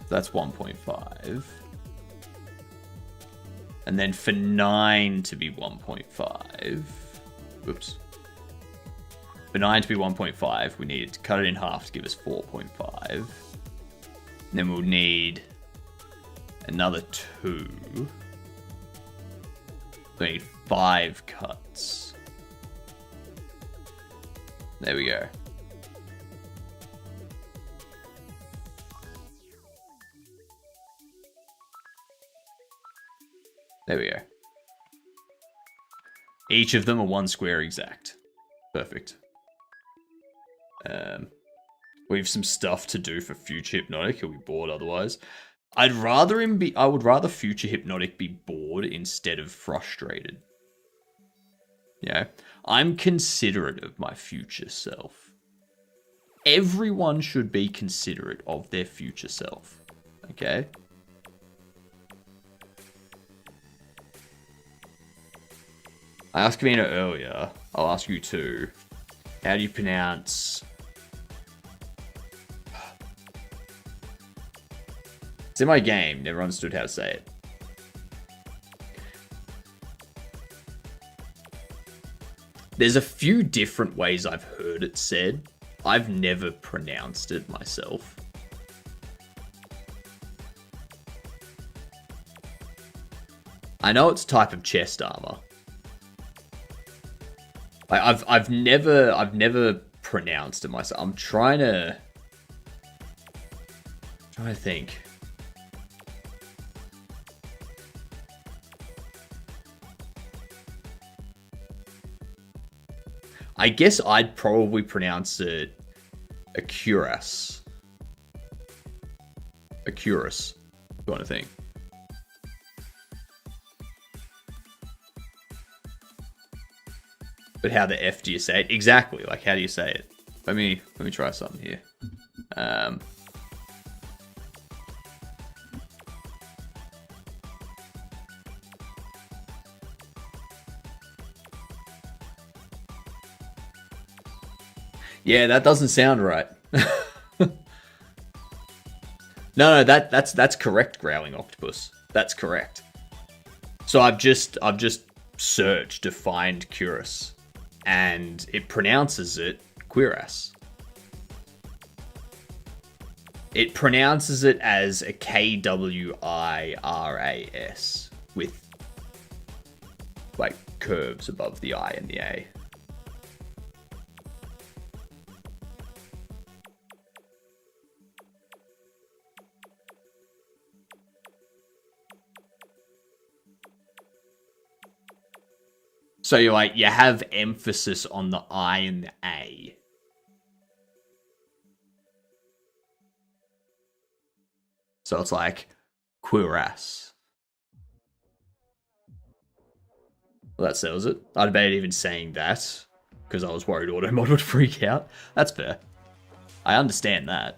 That's 1.5. And then for 9 to be 1.5. Oops. For 9 to be 1.5, we need to cut it in half to give us 4.5. And then we'll need another 2. So we need 5 cuts. There we go. There we go. Each of them are 1 square exact. Perfect. We have some stuff to do for Future Hypnotic. He'll be bored otherwise. I would rather Future Hypnotic be bored instead of frustrated. Yeah. I'm considerate of my future self. Everyone should be considerate of their future self. Okay? I asked Kavina earlier. I'll ask you too. How do you pronounce... It's in my game. Never understood how to say it. There's a few different ways I've heard it said. I've never pronounced it myself. I know it's a type of chest armor. I've never pronounced it myself. I'm trying to think. I guess I'd probably pronounce it a cuirass. A cuirass kind of thing. But how the F do you say it? Exactly, like how do you say it? Let me try something here. Yeah, that doesn't sound right. No, that's correct, Growling Octopus. That's correct. So I've just searched to find cuirass, and it pronounces it cuirass. It pronounces it as a K-W-I-R-A-S with like curves above the I and the A. So you have emphasis on the I and the A. So it's like cuirass. Well, that settles it. I debated even saying that because I was worried Automod would freak out. That's fair. I understand that.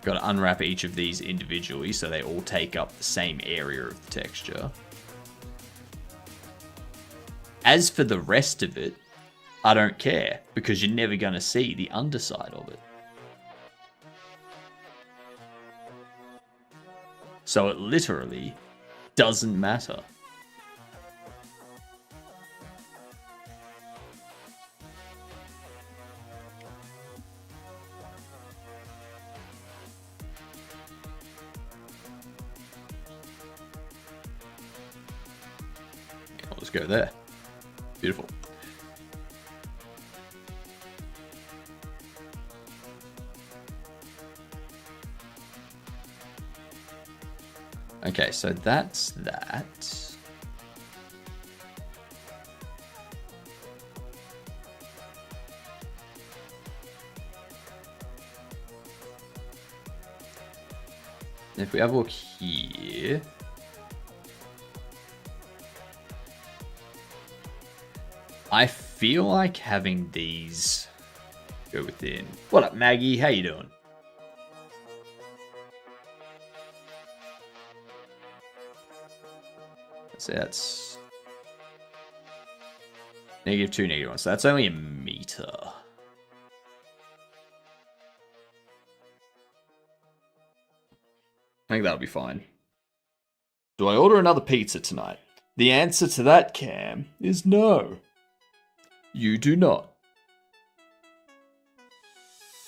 Got to unwrap each of these individually so they all take up the same area of the texture. As for the rest of it, I don't care because you're never going to see the underside of it. So it literally doesn't matter. I'll just go there. Beautiful. Okay, so that's that. If we have a look here, I feel like having these go within. What up, Maggie? How you doing? So that's -2, -1. So that's only a meter. I think that'll be fine. Do I order another pizza tonight? The answer to that, Cam, is no. You do not.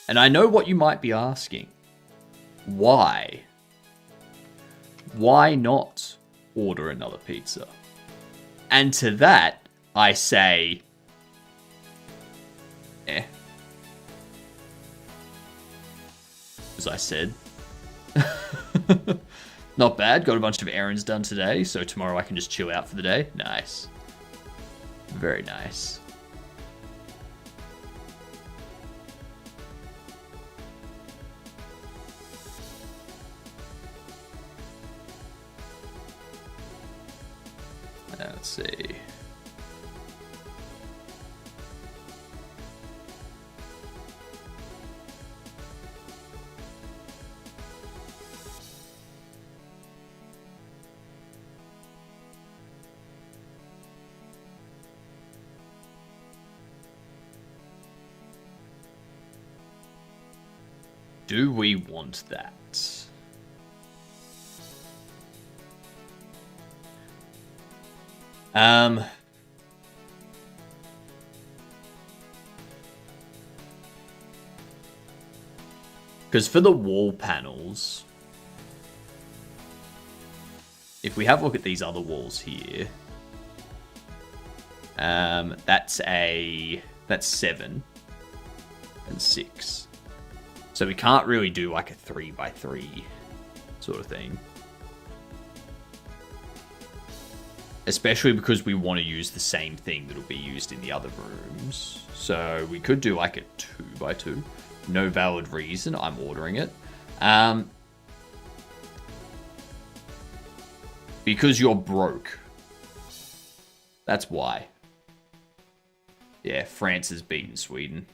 And I know what you might be asking. Why? Why not order another pizza? And to that, I say, As I said, Not bad. Got a bunch of errands done today, so tomorrow I can just chill out for the day. Nice. Very nice. Let's see. Do we want that? Because for the wall panels, if we have a look at these other walls here, that's 7 and 6. So we can't really do like a 3x3 sort of thing. Especially because we want to use the same thing that'll be used in the other rooms. So we could do like a 2x2. No valid reason. I'm ordering it. Because you're broke. That's why. Yeah, France has beaten Sweden.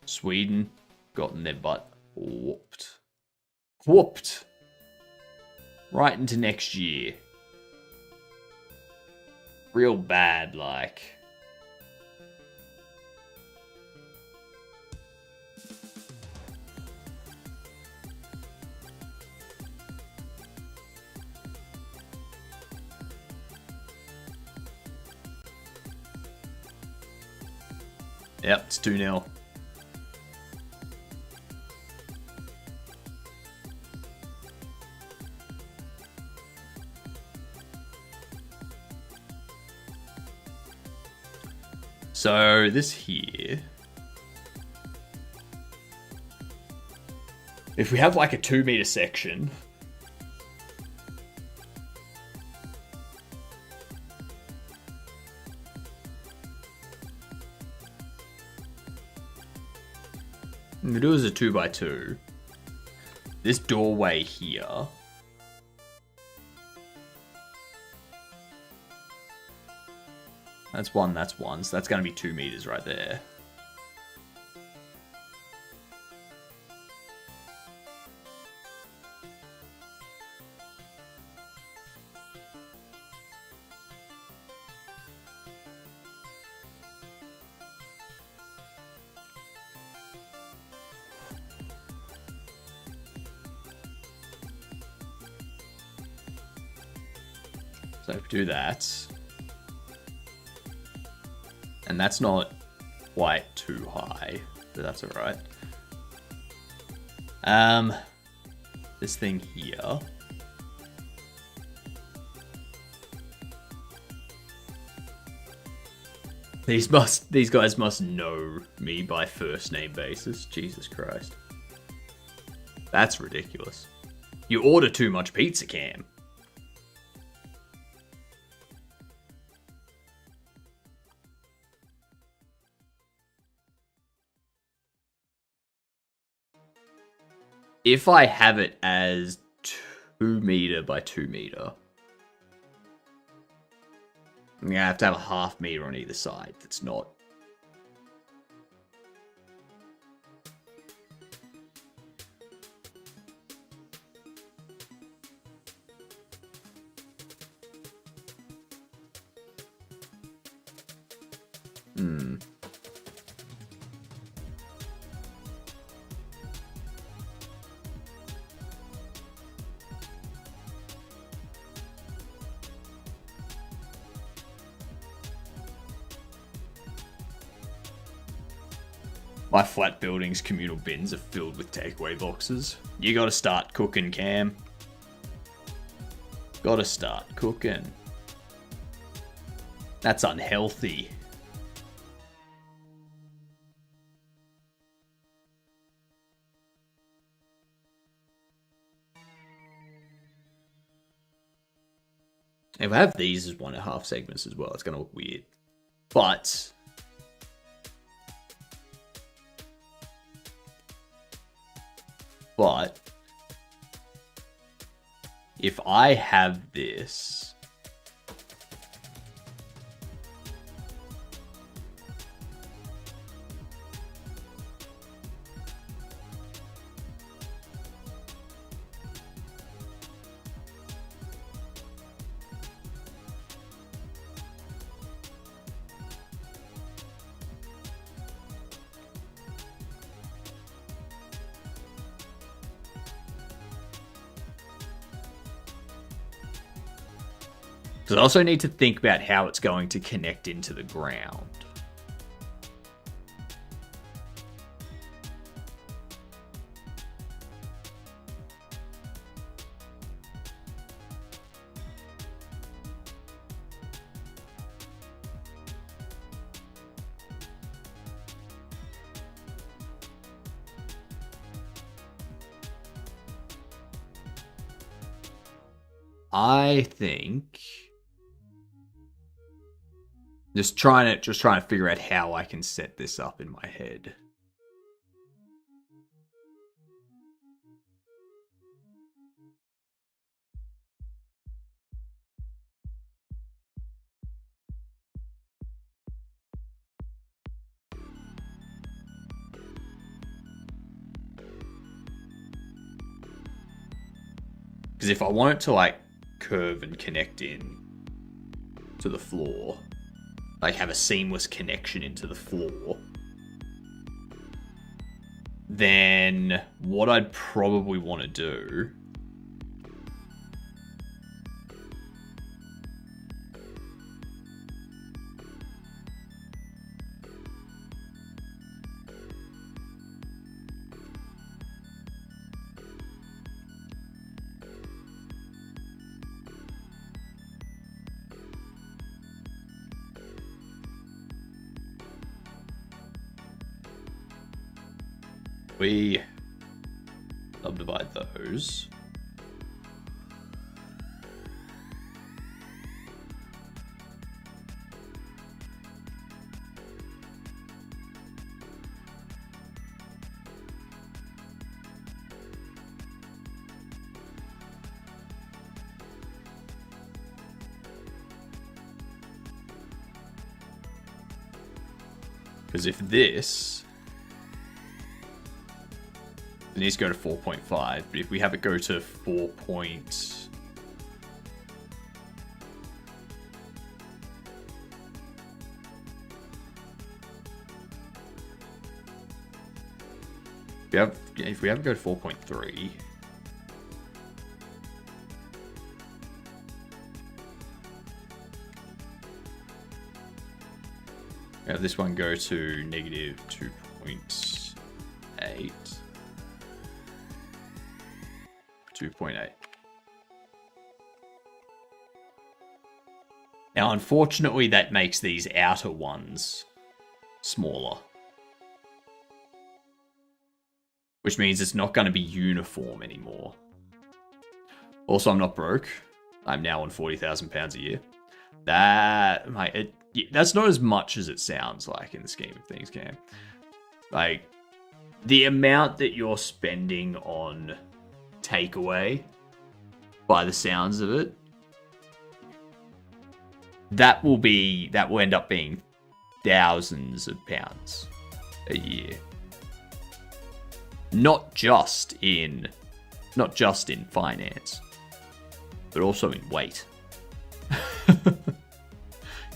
Sweden gotten their butt whooped. Whooped. Right into next year. Real bad, like. Yep, it's 2-0. So this here, if we have like a 2-meter section, we do as a 2x2. This doorway here. That's one, so that's going to be 2 meters right there. So if we do that, and that's not quite too high, but that's alright. This thing here. These guys must know me by first name basis. Jesus Christ. That's ridiculous. You order too much pizza, Cam. If I have it as 2 meter by 2 meter, I'm going to have a half meter on either side. That's not. My flat building's communal bins are filled with takeaway boxes. You gotta start cooking, Cam. Gotta start cooking. That's unhealthy. If I have these as 1.5 segments as well, it's going to look weird. But if I have this, because I also need to think about how it's going to connect into the ground. I think just trying to figure out how I can set this up in my head. Because if I want it to like curve and connect in to the floor, like have a seamless connection into the floor, then what I'd probably want to do we subdivide those. Because if this, it needs to go to 4.5, but if we have it go to 4 point... If we have it go to 4.3... have this one go to negative 2.8. 2.8. Now, unfortunately, that makes these outer ones smaller. Which means it's not going to be uniform anymore. Also, I'm not broke. I'm now on £40,000 a year. That's not as much as it sounds like in the scheme of things, Cam. Like, the amount that you're spending on takeaway, by the sounds of it, that will end up being thousands of pounds a year. Not just in finance, but also in weight.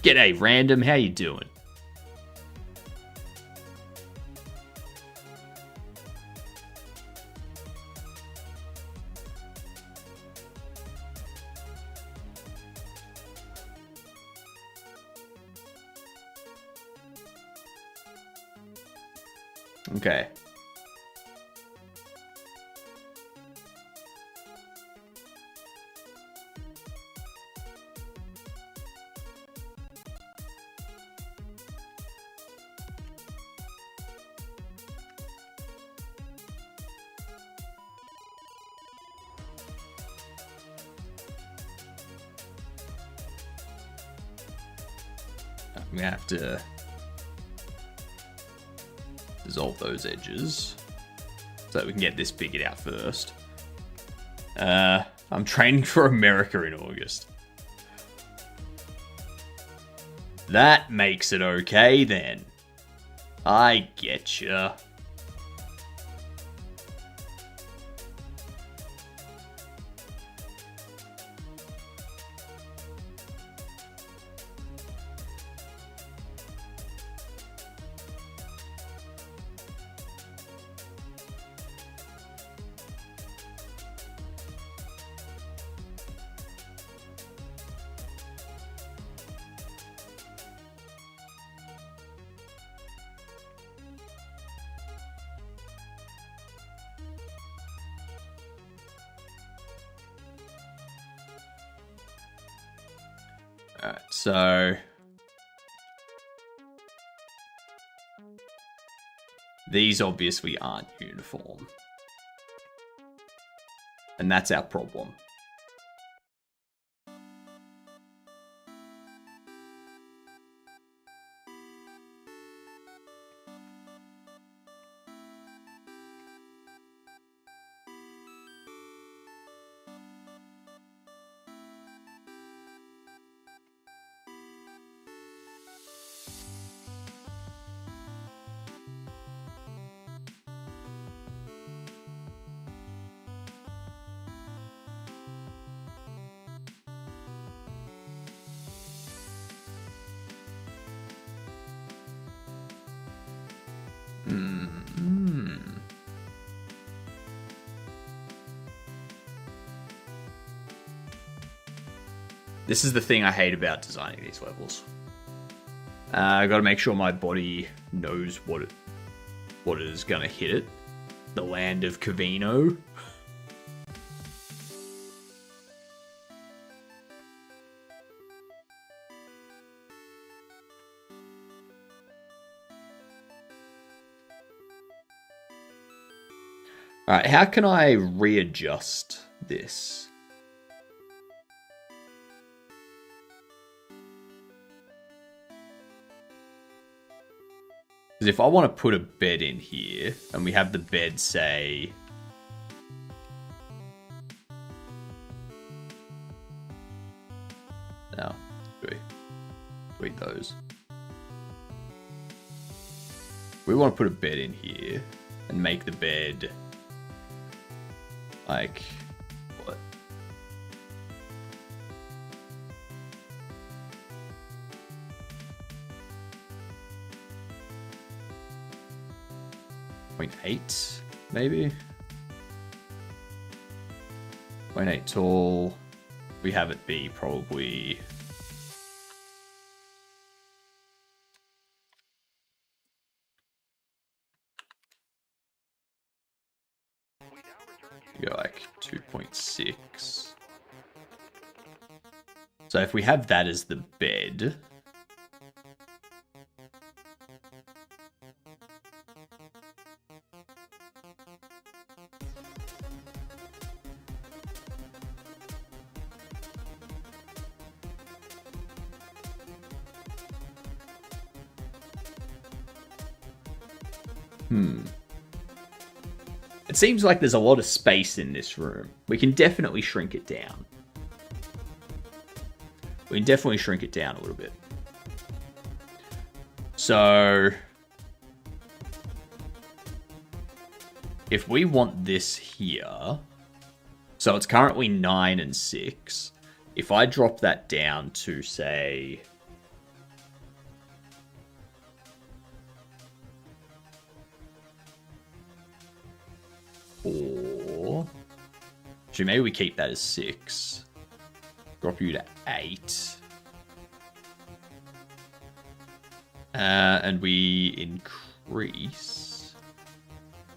G'day, random. How you doing? Okay. I'm going to have to dissolve those edges so that we can get this figured out first. I'm training for America in August. That makes it okay then. I getcha. Alright, so these obviously aren't uniform. And that's our problem. This is the thing I hate about designing these levels. I got to make sure my body knows what is gonna hit it. The land of Cavino. Alright, how can I readjust this? Because if I want to put a bed in here, and we have the bed say... No, tweak those. We want to put a bed in here, and make the bed... like... what? .8, maybe? 0.8 tall. We have it be probably... go like 2.6. So if we have that as the bed... It seems like there's a lot of space in this room. We can definitely shrink it down. We can definitely shrink it down a little bit. So... if we want this here... so it's currently 9 and 6. If I drop that down to, say... or... actually, maybe we keep that as 6. Drop you to 8. And we increase...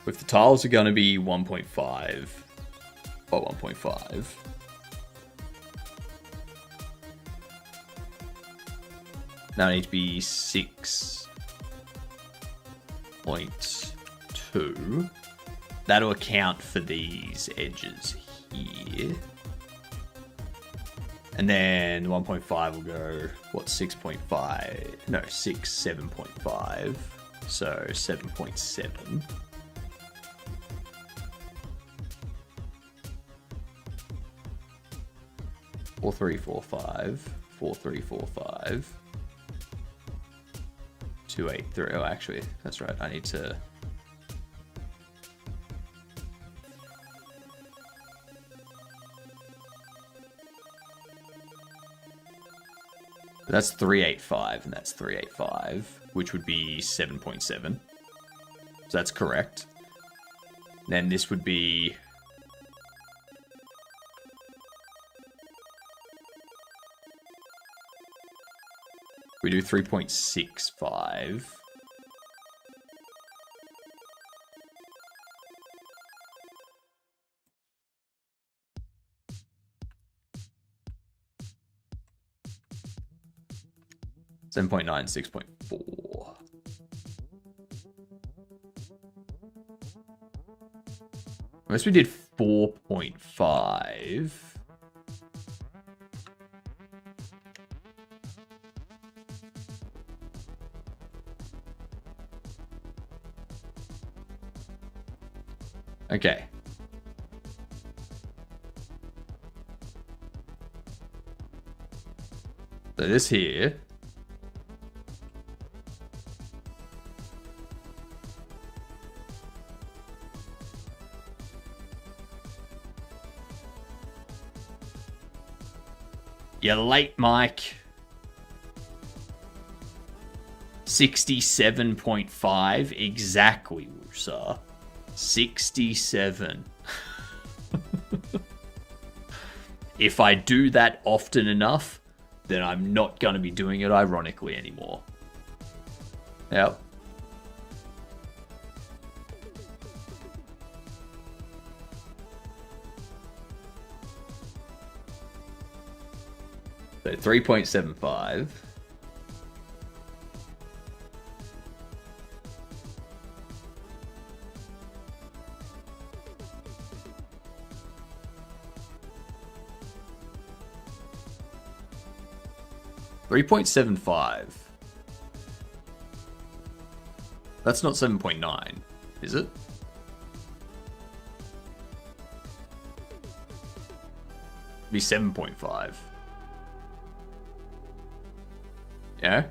if the tiles are going to be 1.5 by 1.5... now I need to be 6.2. That'll account for these edges here. And then 1.5 will go, what, 6.5? No, 6, 7.5. So 7.7. Four, 3, 4, 5. 4, 3, 4, 5. 2, 8, 3. Oh, actually, that's right. I need to... That's 385, and that's 385, which would be 7.7. So that's correct. Then this would be... We do 3.65. Seven point nine, 6.4. Unless we did 4.5. Okay. So this here. You're late, Mike. 67.5 exactly, Wusa. 67. If I do that often enough, then I'm not going to be doing it ironically anymore. Yep. So 3.75. $3.75. That's not 7.9, is it? It'd be 7.5. Yeah?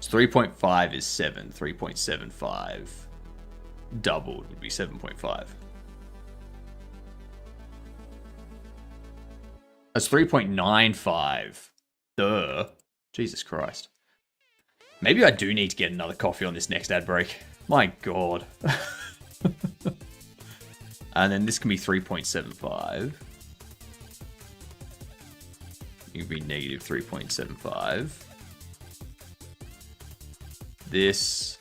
So 3.5 is 7. 3.75 doubled would be 7.5. That's 3.95. Duh. Jesus Christ. Maybe I do need to get another coffee on this next ad break. My God. And then this can be 3.75. It can be negative 3.75. This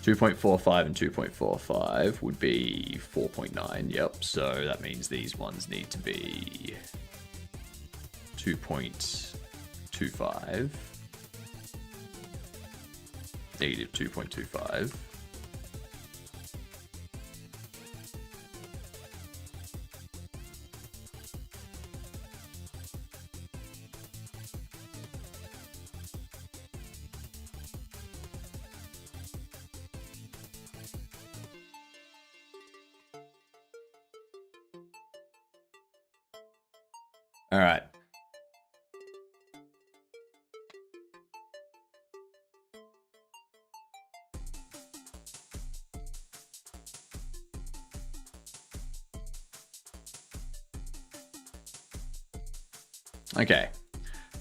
2.45 and 2.45 would be 4.9. Yep. So that means these ones need to be 2.25. Negative 2.25. All right. Okay.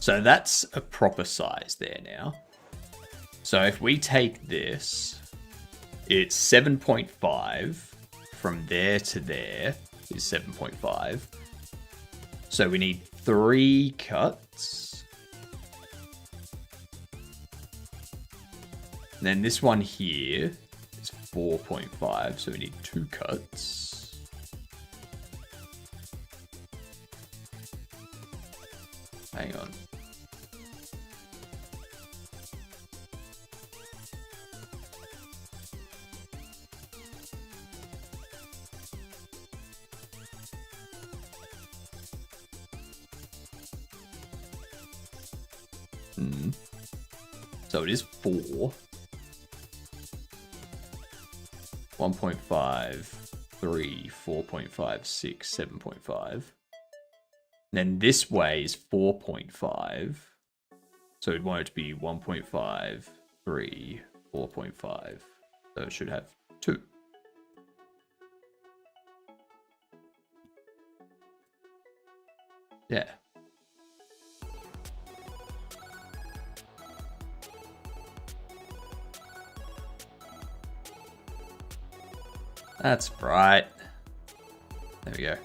So that's a proper size there now. So if we take this, it's 7.5 from there to there is 7.5. So we need 3 cuts. And then this one here is 4.5, so we need 2 cuts. Hang on. So it is 4. 1.5, 3, 4.5, 6, 7.5. Then this way is 4.5. So we'd want it to be 1.5, 3, 4.5. So it should have 2. Yeah. That's right. There we go.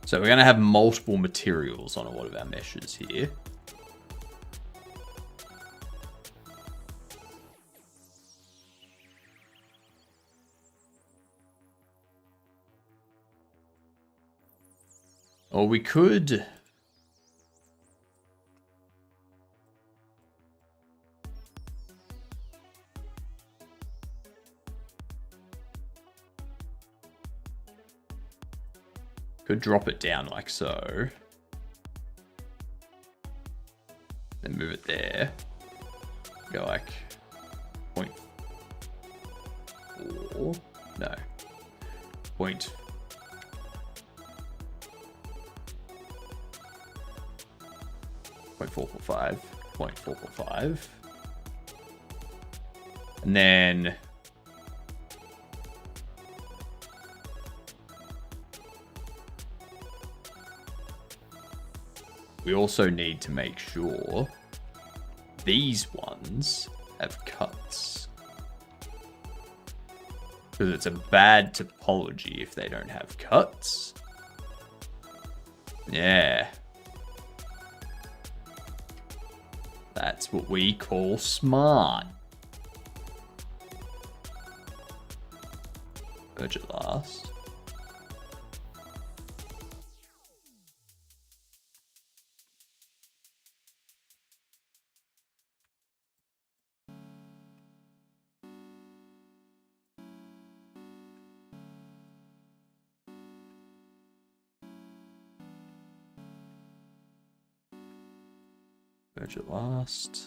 So we're going to have multiple materials on a lot of our meshes here. Or we could... Could drop it down like so. Then move it there. Go like 0.4. No. 0.445. 0.445. And then we also need to make sure these ones have cuts. Because it's a bad topology if they don't have cuts. Yeah. That's what we call smart. Merge it last. Merge it last.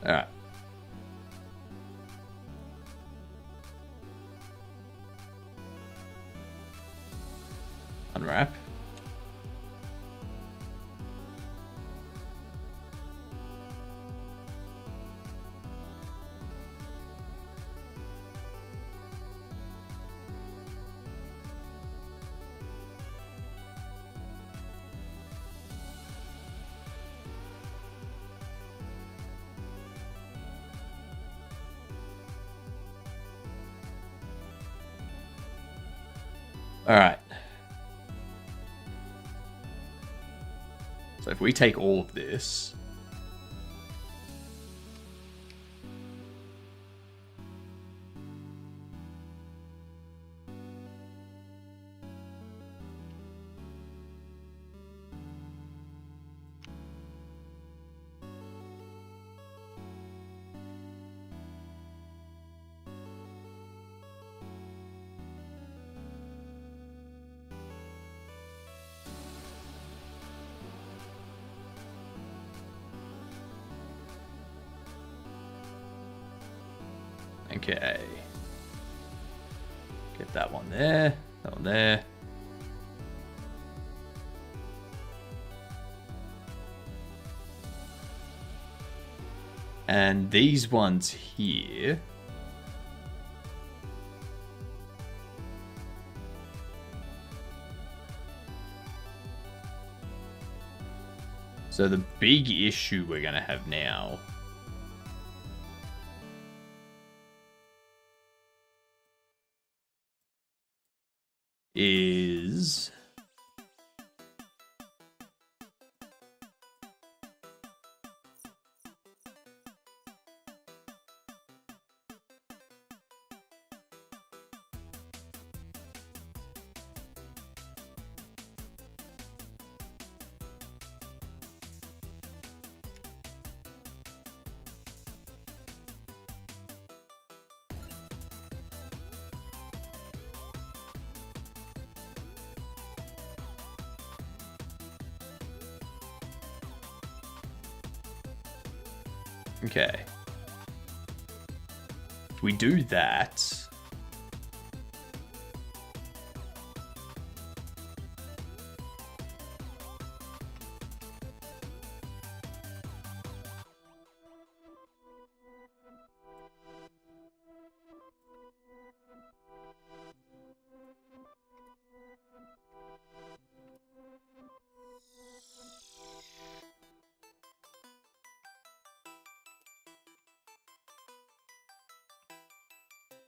Alright. Unwrap. All right. So if we take all of this, okay. Get that one there, that one there. And these ones here. So the big issue we're going to have now is Okay. We do that.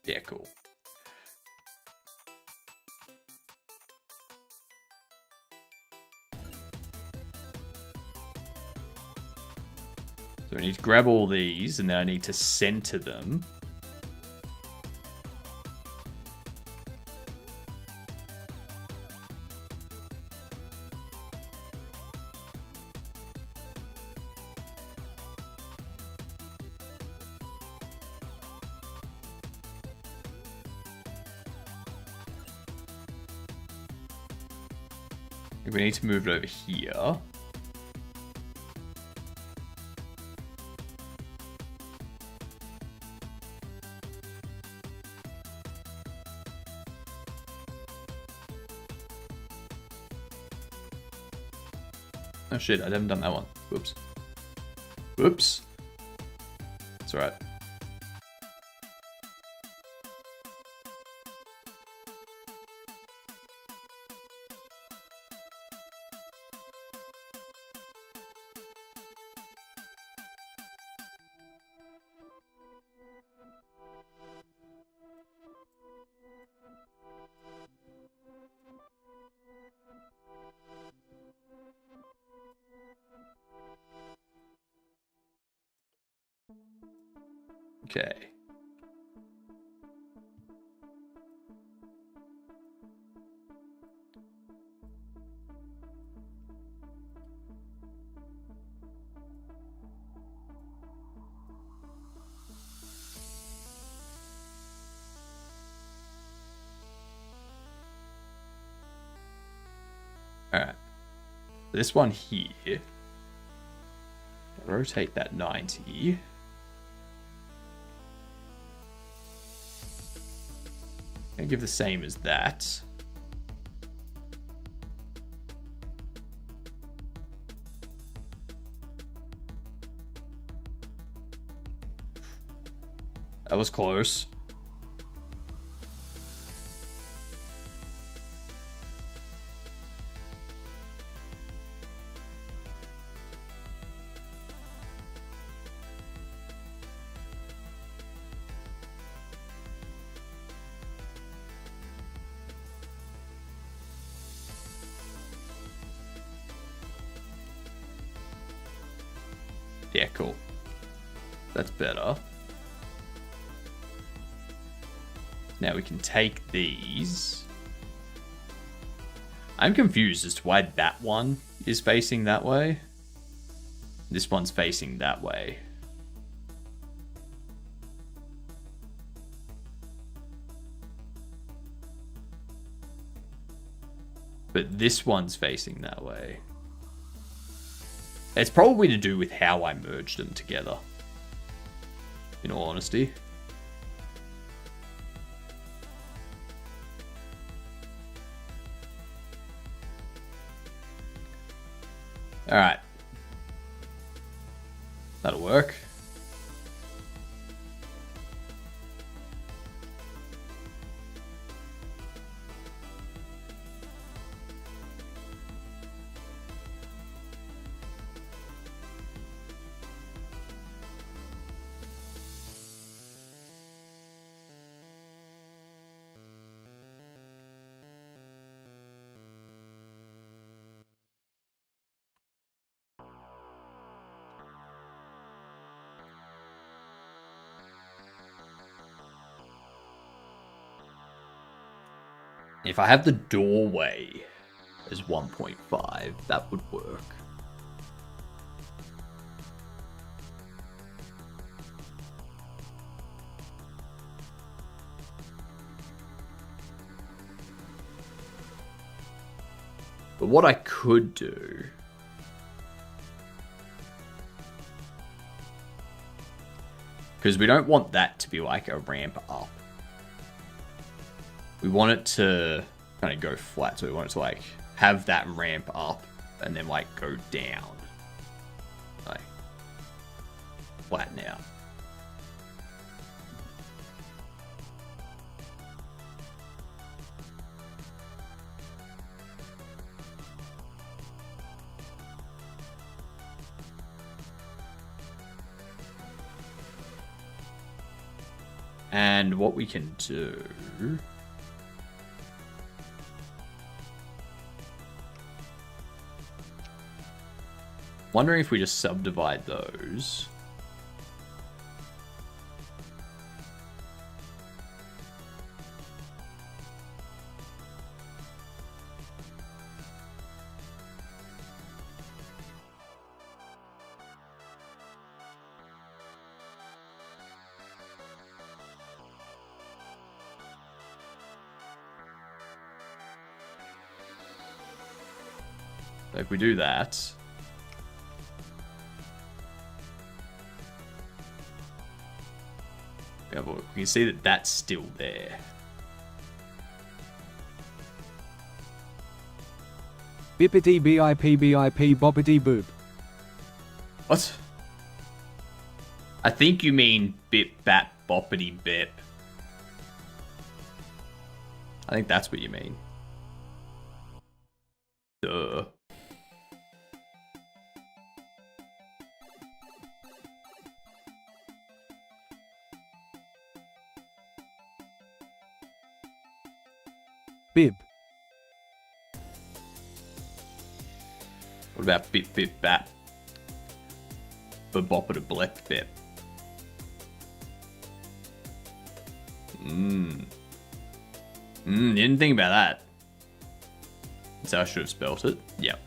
Yeah, cool. So I need to grab all these, and then I need to center them. We need to move it over here. Oh shit, I haven't done that one. Whoops. Whoops. That's alright. Okay. Alright. This one here. Rotate that 90. And give the same as that. That was close. Yeah, cool. That's better. Now we can take these. I'm confused as to why that one is facing that way. This one's facing that way. But this one's facing that way. It's probably to do with how I merged them together, in all honesty. Alright. That'll work. If I have the doorway as 1.5, that would work. But what I could do Because we don't want that to be like a ramp up. We want it to kind of go flat. So we want it to like have that ramp up and then like go down. Like flatten out. And what we can do... Wondering if we just subdivide those. So if we do that, we can see that that's still there. Bippity bip bip boppity boop. What? I think you mean bip bap boppity bip. I think that's what you mean. Duh. Bib. What about bip bip bap? Bopita blep bip. Didn't think about that. So I should have spelt it. Yep.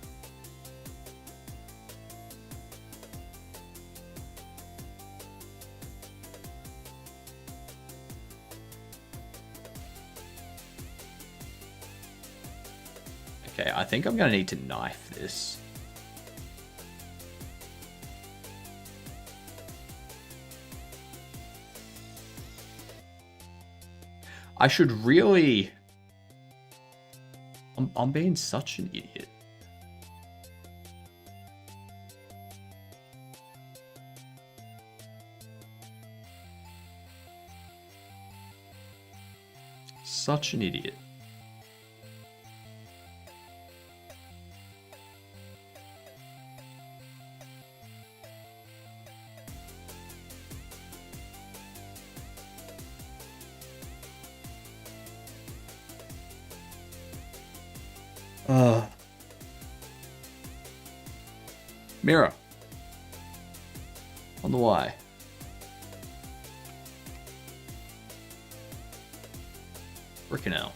Okay, I think I'm going to need to knife this. I should really... I'm being such an idiot. Such an idiot. Mirror. On the Y. Frickin' hell.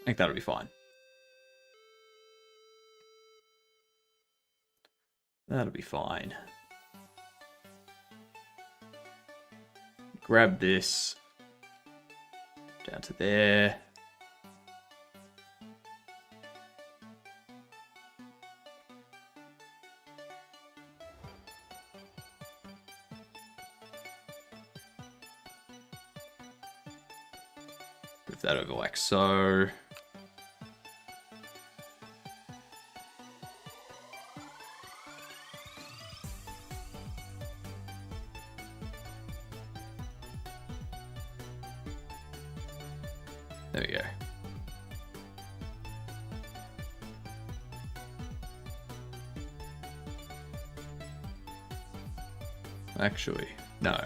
I think that'll be fine. That'll be fine. Grab this. Down to there. Move that over like so. There we go. Actually, no.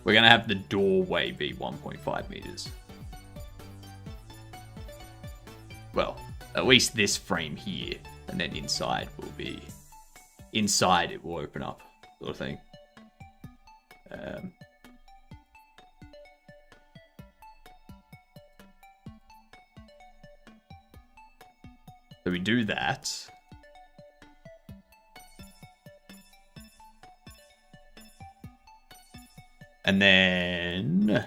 We're going to have the doorway be 1.5 meters. Well, at least this frame here. And then inside will be... Inside it will open up, sort of thing. So we do that. And then...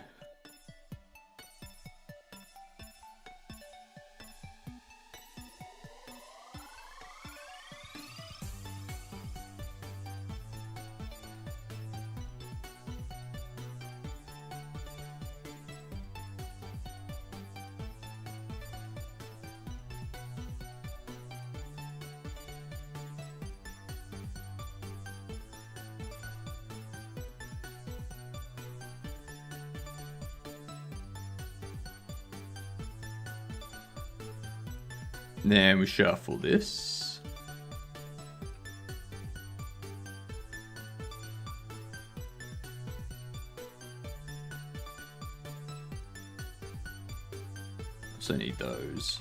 Then we shuffle this. Also need those.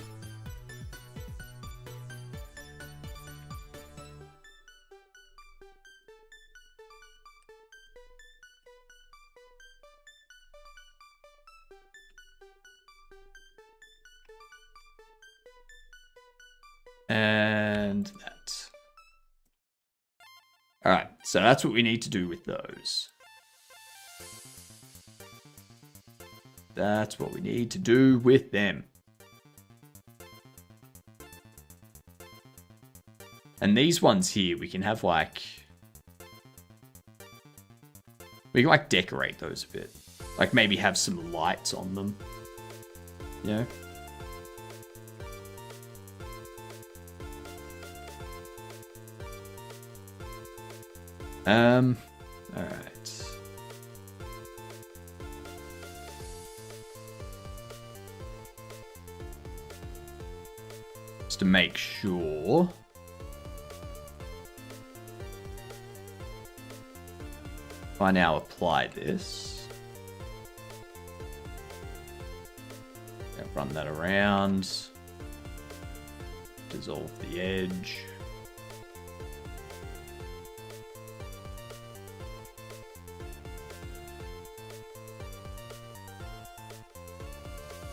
And that. Alright, so that's what we need to do with those. That's what we need to do with them. And these ones here, we can have like... We can like decorate those a bit. Like maybe have some lights on them. You know? Alright. Just to make sure. If I now apply this. Run that around. Dissolve the edge.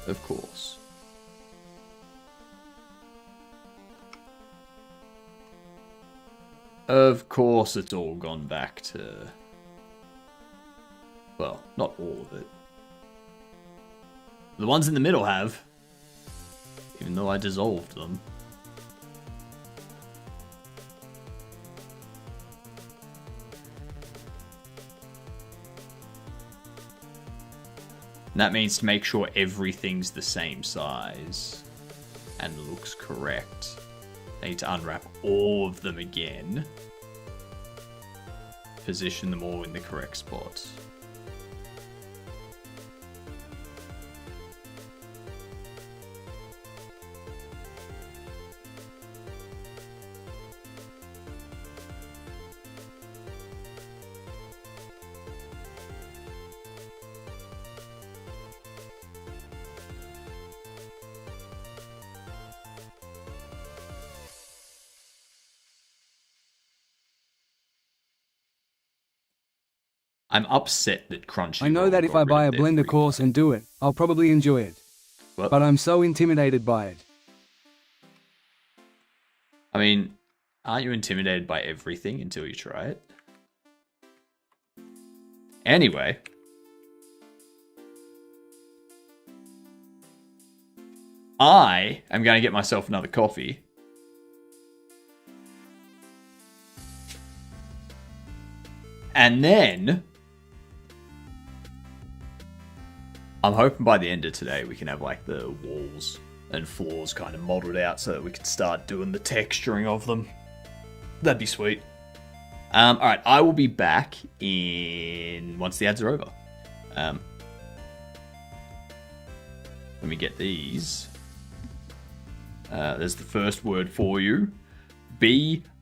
Of course. Of course it's all gone back to... Well, not all of it. The ones in the middle have. Even though I dissolved them. And that means to make sure everything's the same size and looks correct. I need to unwrap all of them again. Position them all in the correct spot. I'm upset that Crunchy. I know that if I buy a Blender course and do it, I'll probably enjoy it. What? But I'm so intimidated by it. I mean, aren't you intimidated by everything until you try it? Anyway. I am going to get myself another coffee. And then... I'm hoping by the end of today we can have like the walls and floors kind of modeled out so that we can start doing the texturing of them. That'd be sweet. Alright, I will be back in once the ads are over. Let me get these. There's the first word for you. B-R-burb.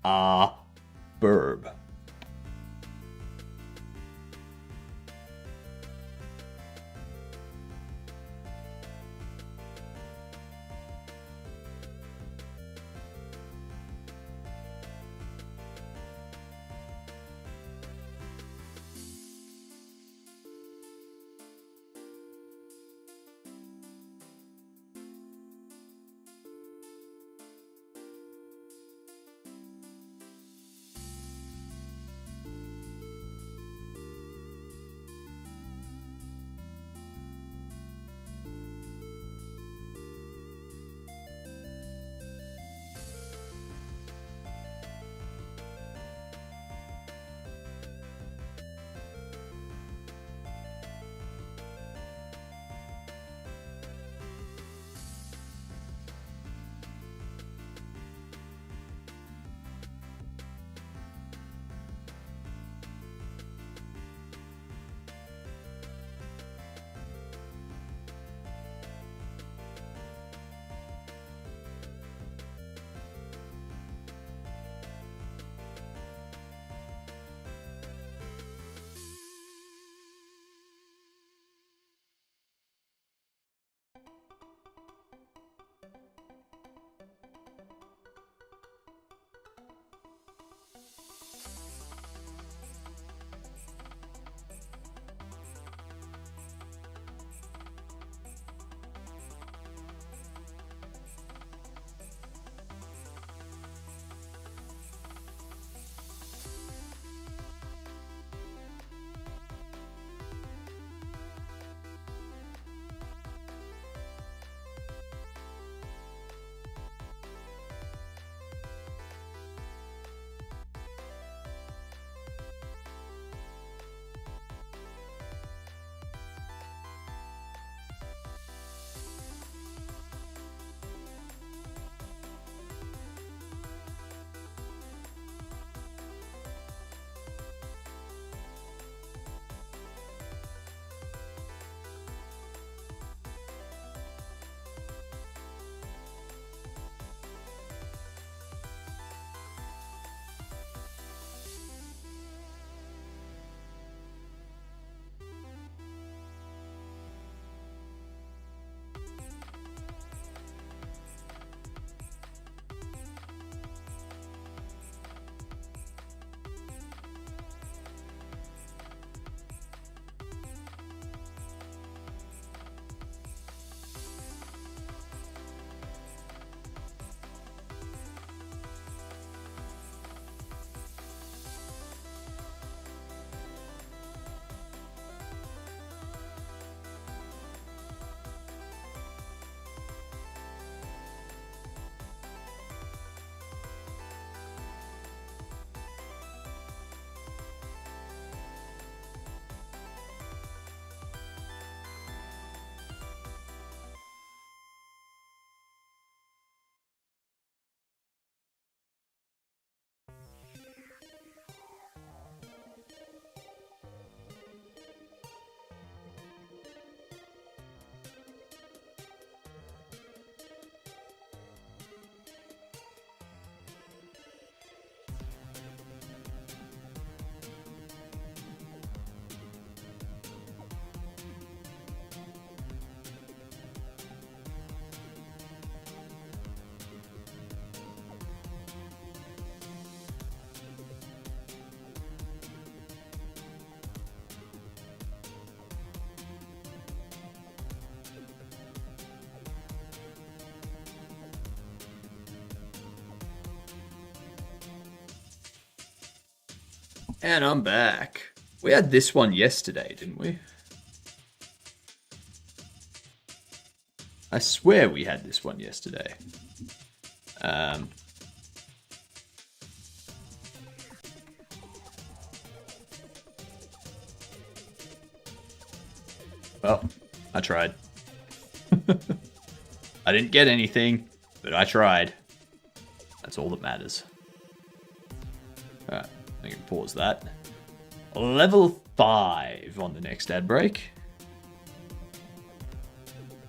And I'm back. We had this one yesterday, didn't we? I swear we had this one yesterday. Well, I tried. I didn't get anything, but I tried. That's all that matters. Alright, I can pause that. Level 5 on the next ad break.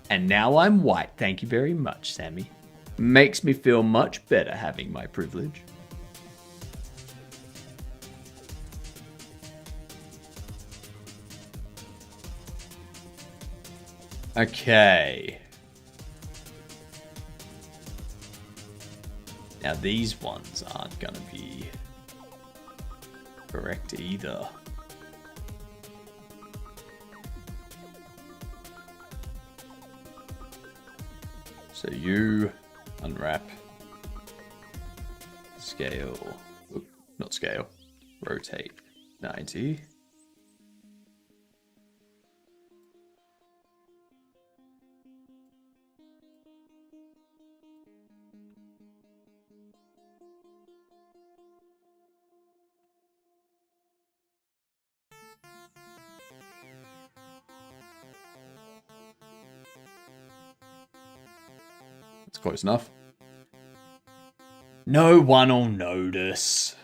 And now I'm white. Thank you very much, Sammy. Makes me feel much better having my privilege. Okay. Now these ones aren't gonna be correct either. So you unwrap, scale, not scale, rotate 90. It's close enough. No one will notice.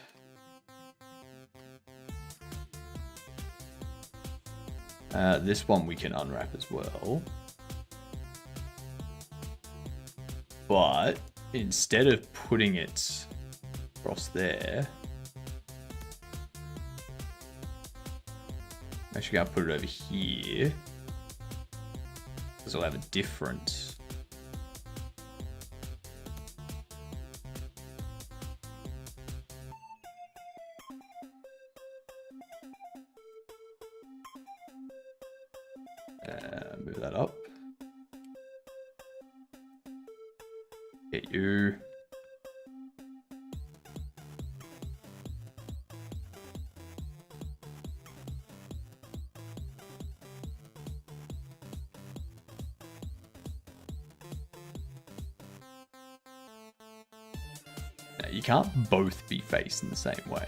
This one we can unwrap as well. But instead of putting it across there, I'm actually going to put it over here. Because it'll have a different... move that up. Get you. Now, you can't both be facing the same way.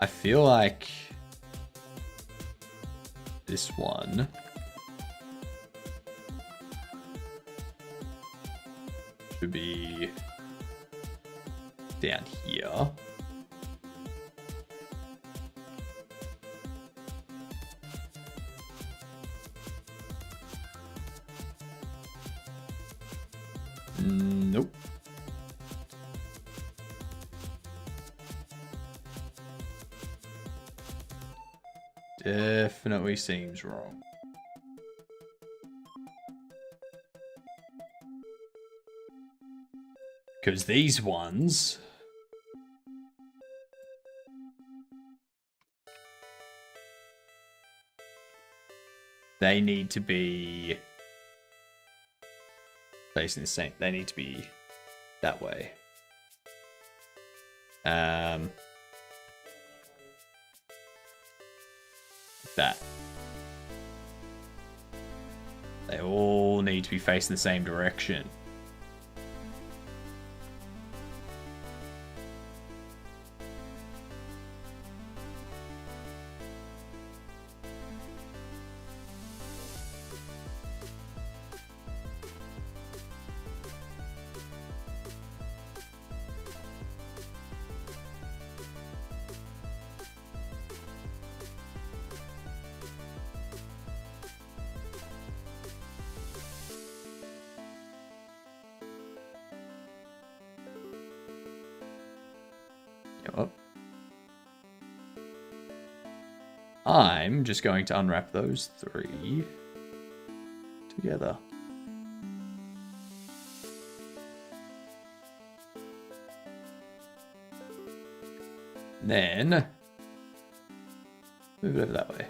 I feel like this one should be down here. Nope. Definitely seems wrong. Because these ones... they need to be... facing the same. They need to be that way. That. They all need to be facing the same direction. Yep. I'm just going to unwrap those three together. Then move it over that way.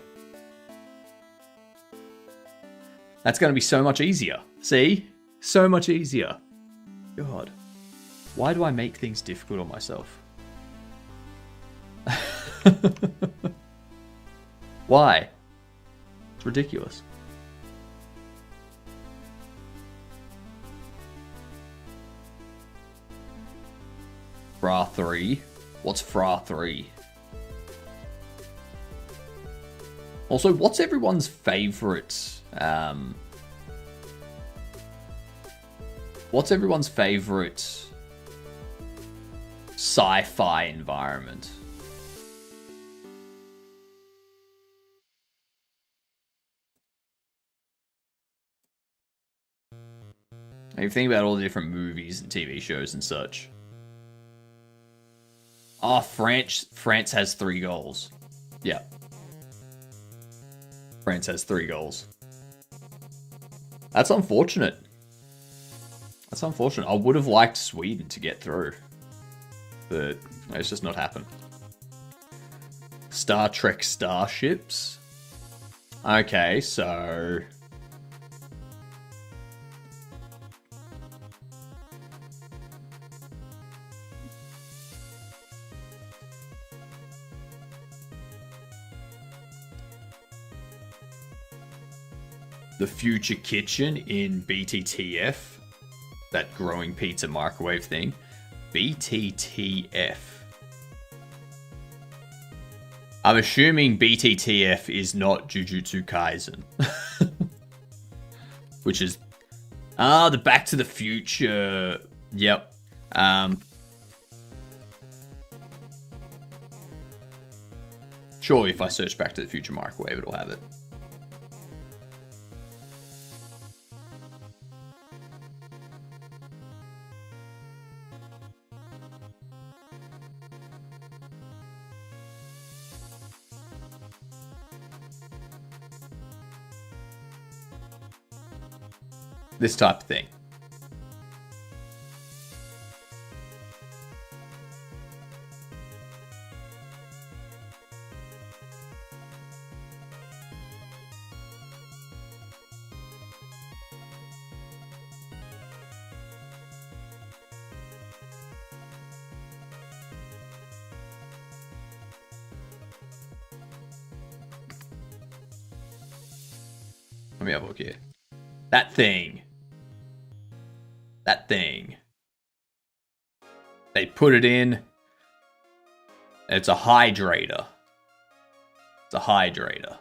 That's going to be so much easier. See? So much easier. God. Why do I make things difficult on myself? Why? It's ridiculous. Fra 3. What's Fra 3? Also, what's everyone's favorite? What's everyone's favorite sci-fi environment? I think about all the different movies and TV shows and such. Oh, France has 3 goals. Yeah. France has 3 goals. That's unfortunate. That's unfortunate. I would have liked Sweden to get through. But it's just not happened. Star Trek starships. Okay, so... the future kitchen in BTTF, that growing pizza microwave thing. BTTF. I'm assuming BTTF is not Jujutsu Kaisen. Which is... the Back to the Future... Yep. Sure, if I search Back to the Future microwave, it'll have it. This type of thing. Let me have a look here. That thing. That thing. They put it in. It's a hydrator. It's a hydrator.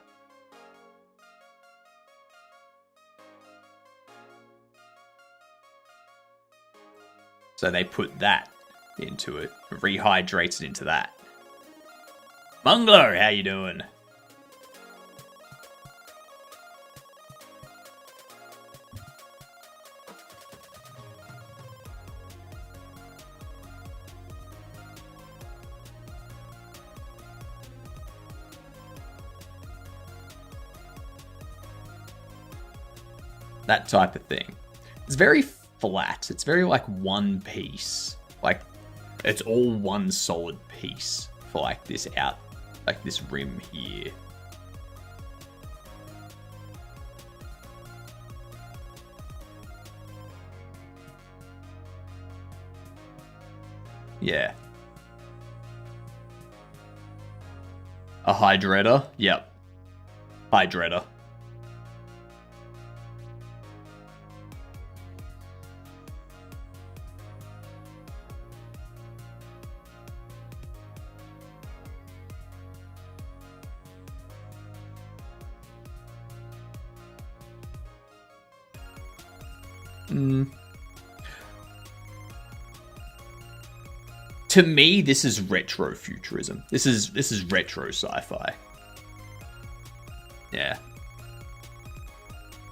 So they put that into it. Rehydrates it into that. Mungler, how you doing? That type of thing. It's very flat. It's very like one piece. Like it's all one solid piece for like this out, like this rim here. Yeah. A hydrator? Yep. Hydrator. To me, this is retro futurism. This is retro sci-fi. Yeah.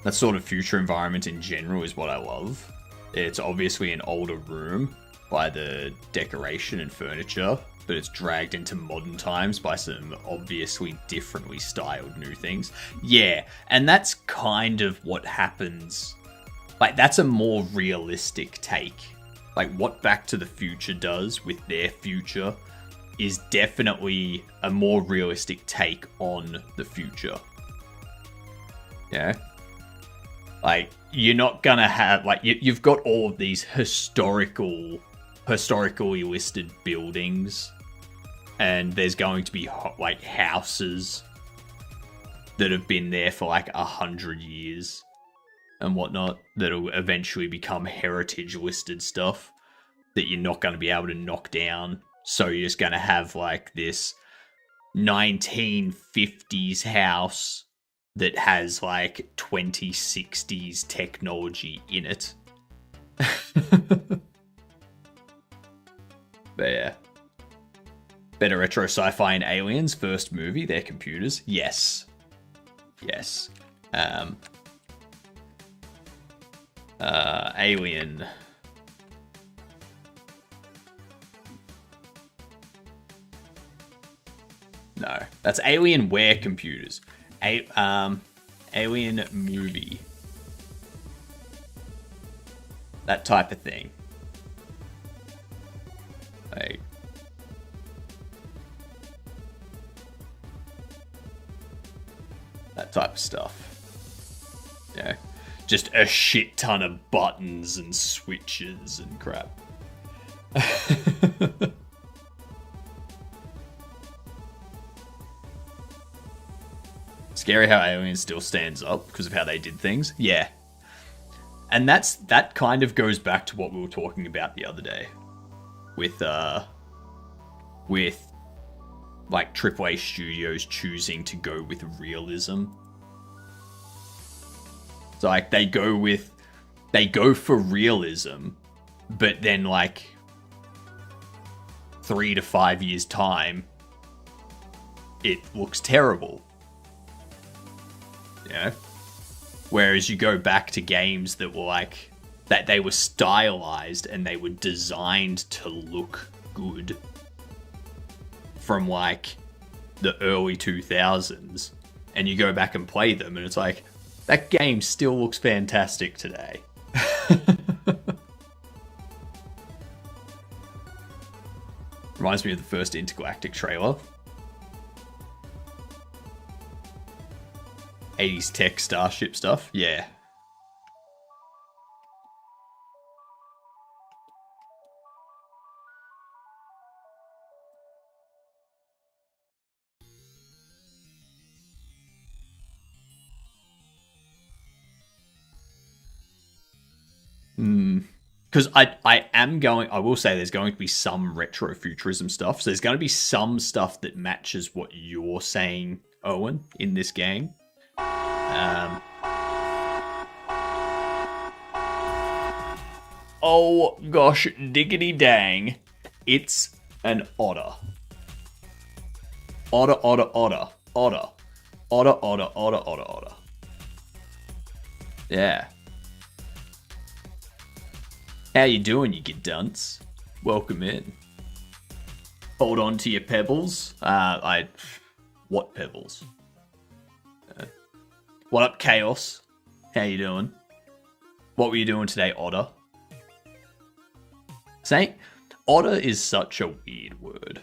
That sort of future environment in general is what I love. It's obviously an older room by the decoration and furniture, but it's dragged into modern times by some obviously differently styled new things. Yeah, and that's kind of what happens. Like, that's a more realistic take. Like, what Back to the Future does with their future is definitely a more realistic take on the future. Yeah. Like, you're not gonna have, like, you've got all of these historically listed buildings, and there's going to be, like, houses that have been there for, like, 100 years and whatnot, that'll eventually become heritage listed stuff that you're not going to be able to knock down. So you're just going to have, like, this 1950s house that has, like, 2060s technology in it. But yeah. Better retro sci-fi and Aliens, first movie, their computers. Yes. Yes. Alien. No, that's Alienware computers. Alien movie. That type of thing. Like, that type of stuff. Yeah. Just a shit ton of buttons and switches and crap. Scary how Alien still stands up because of how they did things. Yeah. And that kind of goes back to what we were talking about the other day. With like AAA studios choosing to go with realism. So like they go for realism, but then like 3 to 5 years time, it looks terrible. Yeah. Whereas you go back to games that were like that they were stylized and they were designed to look good from like the early 2000s, and you go back and play them and it's like, that game still looks fantastic today. Reminds me of the first Intergalactic trailer. 80s tech starship stuff. Yeah. Because I will say there's going to be some retro futurism stuff. So there's going to be some stuff that matches what you're saying, Owen, in this game. Oh gosh, diggity dang. It's an otter. Otter, otter, otter, otter. Otter, otter, otter, otter, otter. Yeah. How you doing, you good dunce? Welcome in. Hold on to your pebbles. What pebbles? What up, Chaos? How you doing? What were you doing today, Otter? Otter is such a weird word.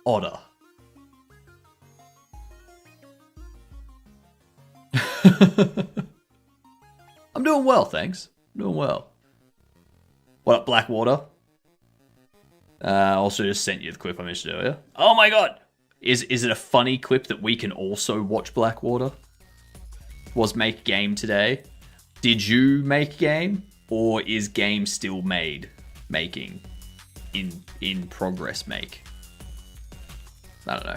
Otter. I'm doing well, thanks. I'm doing well. What up, Blackwater? Also just sent you the clip I mentioned earlier. Oh my god! Is it a funny clip that we can also watch Blackwater? Was make game today? Did you make game? Or is game still making? In progress make? I don't know.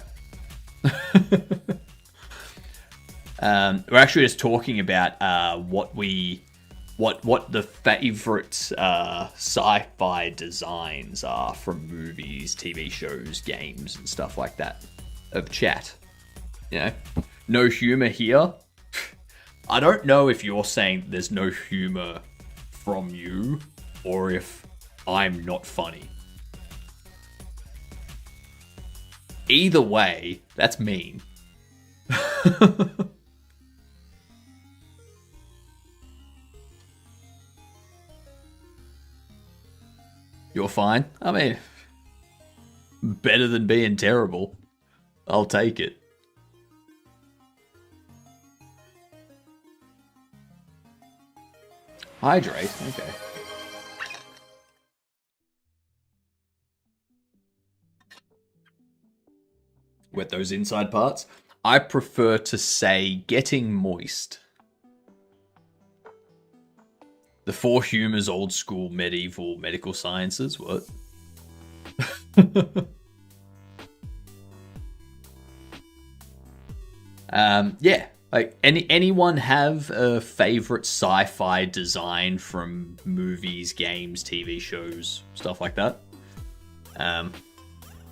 We're actually just talking about what the favorite sci-fi designs are from movies, TV shows, games, and stuff like that of chat. You know, no humor here. I don't know if you're saying there's no humor from you or if I'm not funny. Either way, that's mean. You're fine. I mean, Better than being terrible. I'll take it. Hydrate, okay. Wet those inside parts. I prefer to say getting moist. The four humors, old school, medieval, medical sciences, what? Yeah. Like anyone have a favorite sci-fi design from movies, games, TV shows, stuff like that?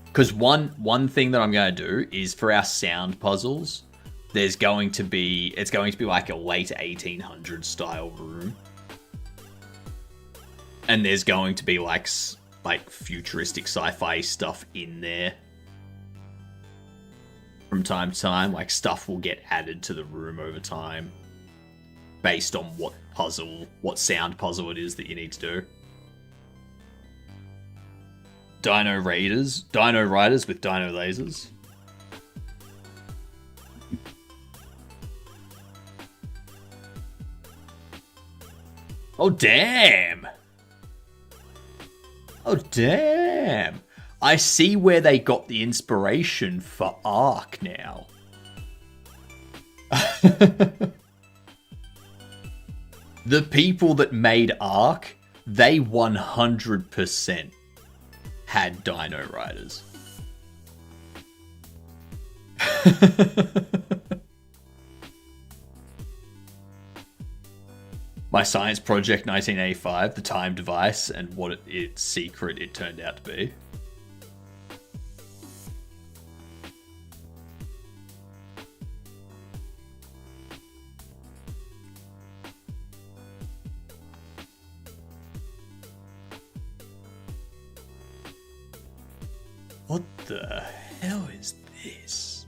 Because one thing that I'm going to do is for our sound puzzles, it's going to be like a late 1800s style room, and there's going to be like futuristic sci-fi stuff in there. From time to time, like stuff will get added to the room over time, based on what sound puzzle it is that you need to do. Dino Riders with Dino Lasers. Oh, damn! Oh, damn! I see where they got the inspiration for Ark now. The people that made Ark, they 100% had Dino Riders. My science project 1985, the time device, and what its secret it turned out to be. What the hell is this?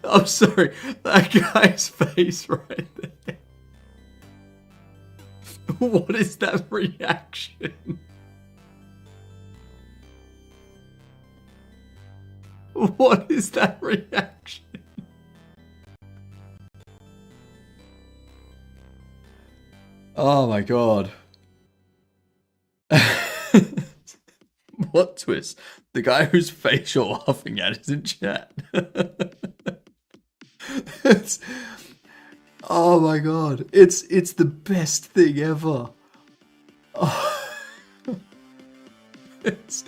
I'm sorry, that guy's face right there. What is that reaction? What is that reaction? Oh my god. What twist? The guy whose face you're laughing at is in chat. Oh my god. It's the best thing ever. Oh. It's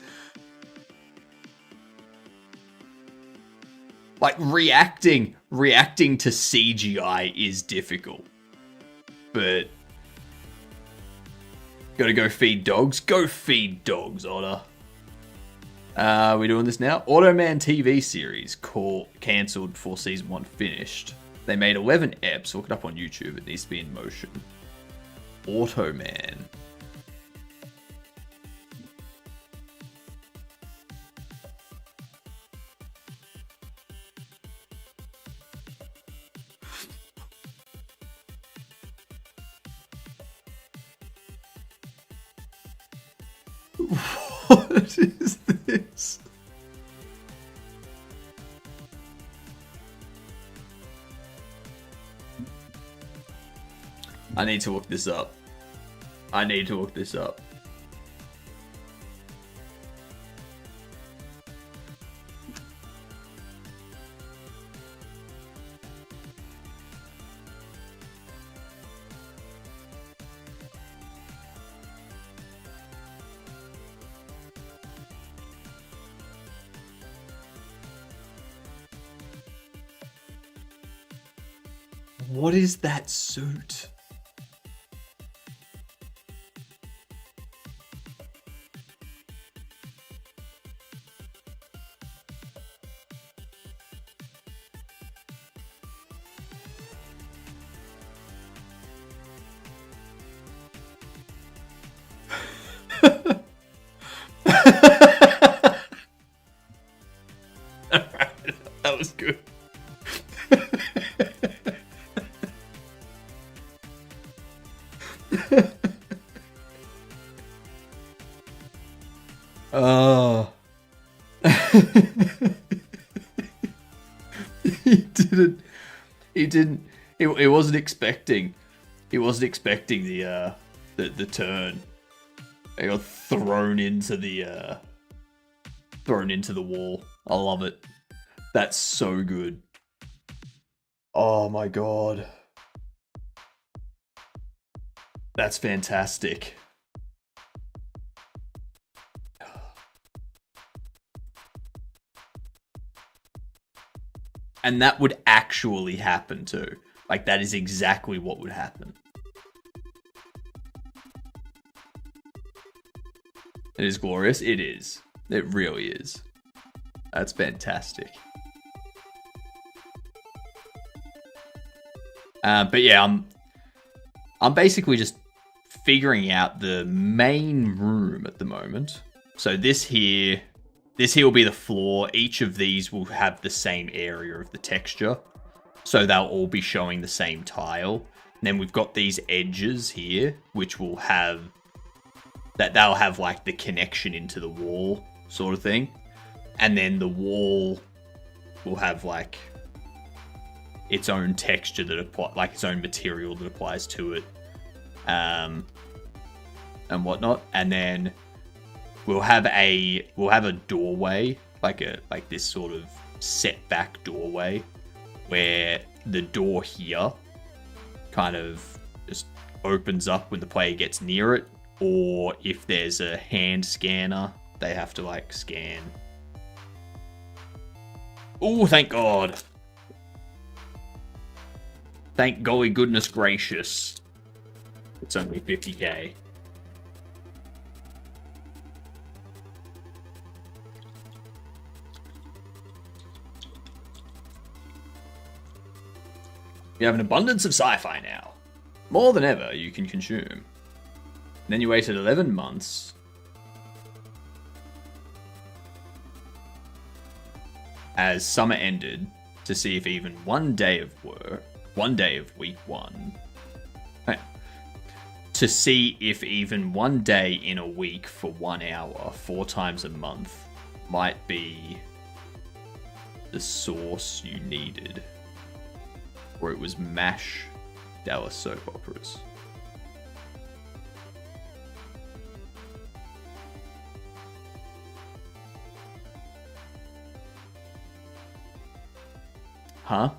like reacting to CGI is difficult. But gotta go feed dogs. Go feed dogs, Otter. We doing this now? Automan TV series cancelled before season 1 finished. They made 11 eps. Look it up on YouTube. It needs to be in motion. Automan. What is this? I need to look this up. What is that suit? That was good. Oh. He didn't. He didn't. He wasn't expecting. He wasn't expecting the turn. He got thrown into the wall. I love it. That's so good. Oh my god. That's fantastic. And that would actually happen too. Like, that is exactly what would happen. It is glorious. It is. It really is. That's fantastic. But yeah, I'm basically just figuring out the main room at the moment. So this here will be the floor. Each of these will have the same area of the texture. So they'll all be showing the same tile. And then we've got these edges here, which will have they'll have like the connection into the wall sort of thing. And then the wall will have like its own texture that like its own material that applies to it, and whatnot. And then we'll have a doorway, like this sort of setback doorway, where the door here kind of just opens up when the player gets near it, or if there's a hand scanner, they have to like scan. Oh, thank God. Thank golly goodness gracious. It's only 50k. You have an abundance of sci-fi now. More than ever you can consume. Then you waited 11 months. As summer ended, to see if even one day of week one, to see if even one day in a week for 1 hour, 4 times a month, might be the source you needed. Or it was MASH Dallas soap operas. Huh?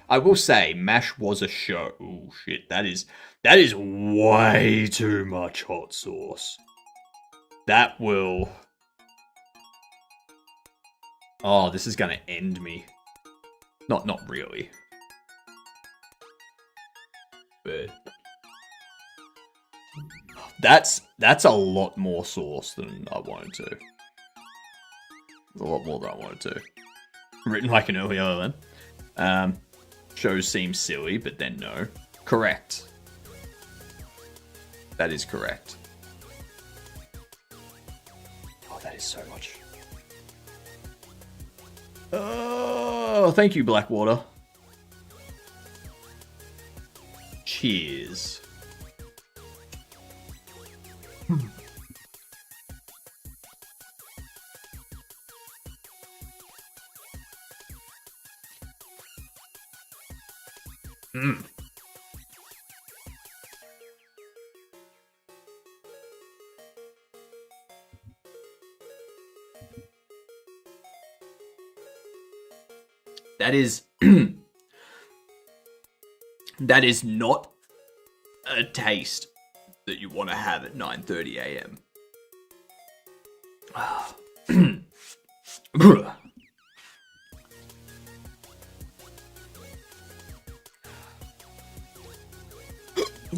I will say, MASH was a show. Oh shit, that is way too much hot sauce. That will... Oh, this is gonna end me. Not really. But... That's a lot more sauce than I wanted to. A lot more than I wanted to. Written like an early other then. Shows seem silly, but then no. Correct. That is correct. Oh, that is so much. Oh, thank you, Blackwater. Cheers. Mm. That is that is not a taste that you want to have at 9:30 a.m.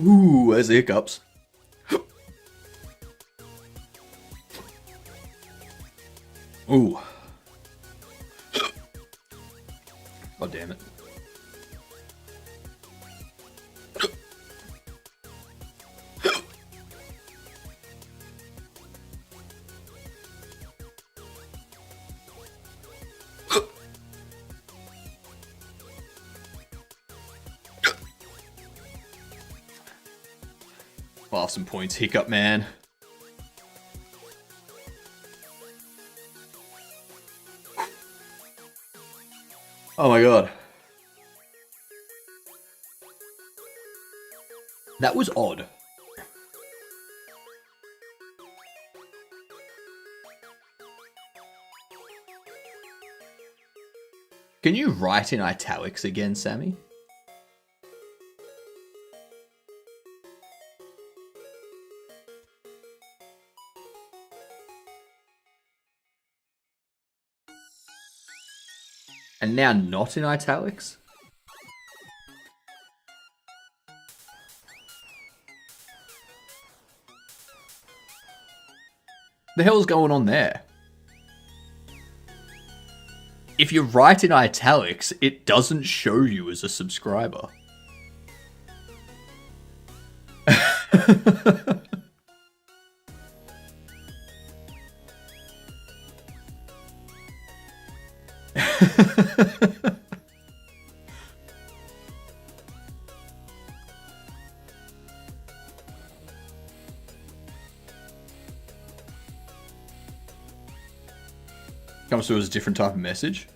Ooh, there's the hiccups. Ooh. God damn it. off some points, Hiccup Man. Oh my god. That was odd. Can you write in italics again, Sammy? And now not in italics? The hell's going on there? If you write in italics, it doesn't show you as a subscriber. Comes through as a different type of message.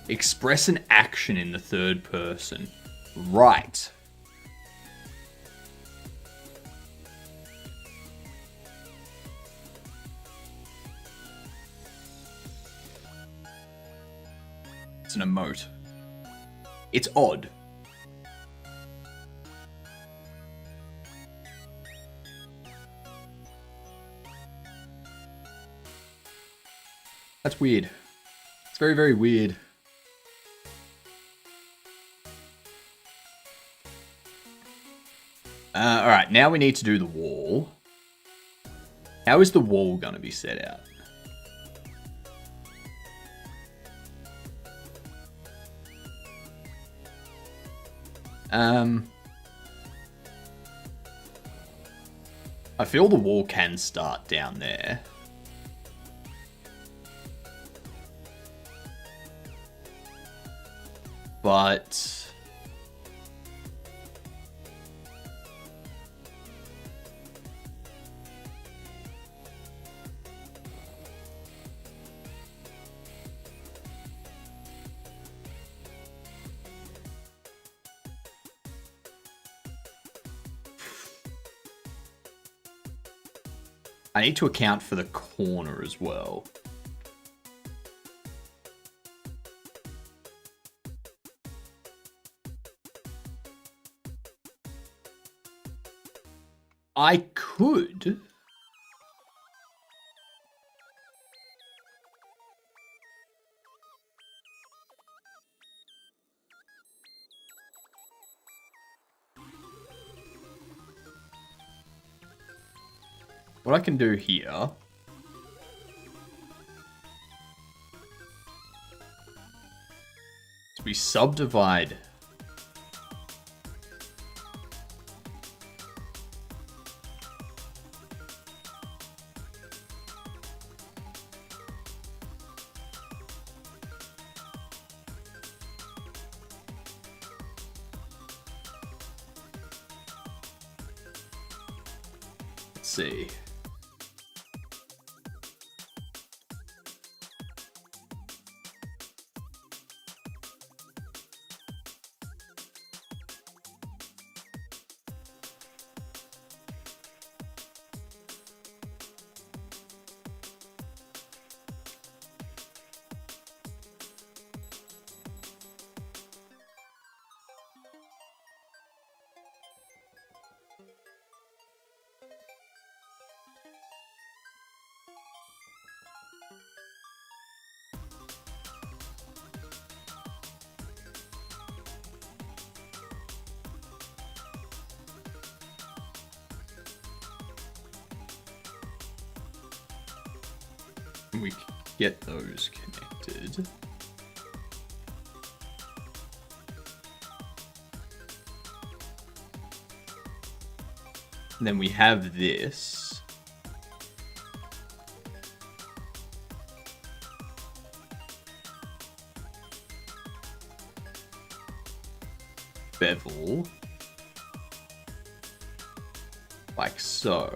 Express an action in the third person. Right. It's an emote. It's odd. That's weird. It's very, very weird. Alright, now we need to do the wall. How is the wall going to be set out? I feel the wall can start down there. But I need to account for the corner as well. I could. What I can do here is we subdivide see. We get those connected. And then we have this. bevel. Like so.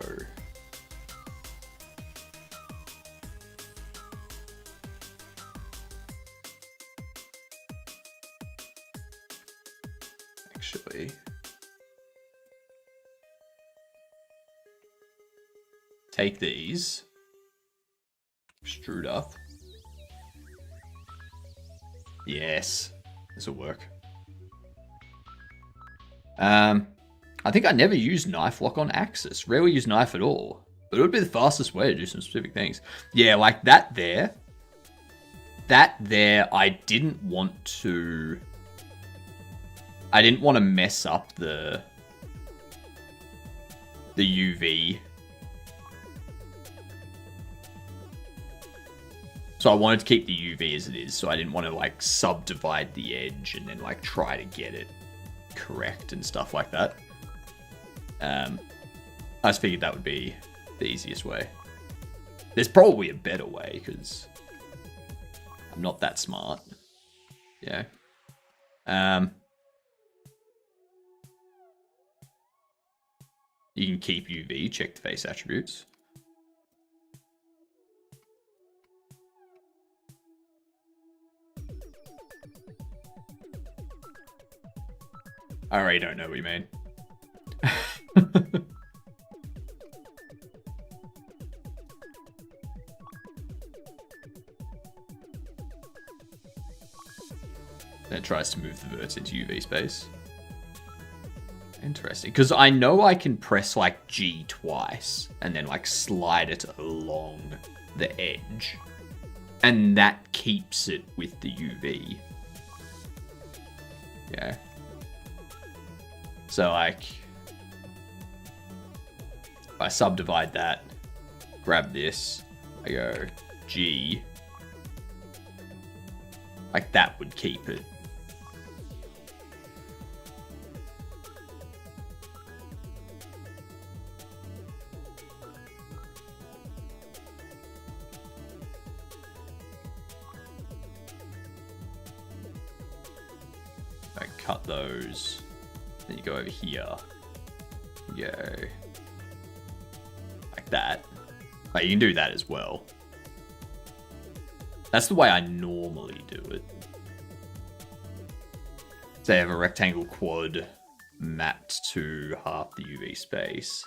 Actually. Take these. Extrude up. Yes. This will work. I think I never used knife lock on Axis. Rarely use knife at all. But it would be the fastest way to do some specific things. Yeah, like that there. That there, I didn't want to mess up the UV. So I wanted to keep the UV as it is, so I didn't want to like subdivide the edge and then like try to get it correct and stuff like that. I just figured that would be the easiest way. There's probably a better way because I'm not that smart. Yeah. You can keep UV, check the face attributes. I already don't know what you mean. Then it tries to move the verts into UV space. Interesting. Because I know I can press like G twice and then like slide it along the edge. And that keeps it with the UV. Yeah. So like, if I subdivide that, grab this, I go G, like that would keep it. I cut those. Then you go over here. You go like that. Like you can do that as well. That's the way I normally do it. So I have a rectangle quad mapped to half the UV space.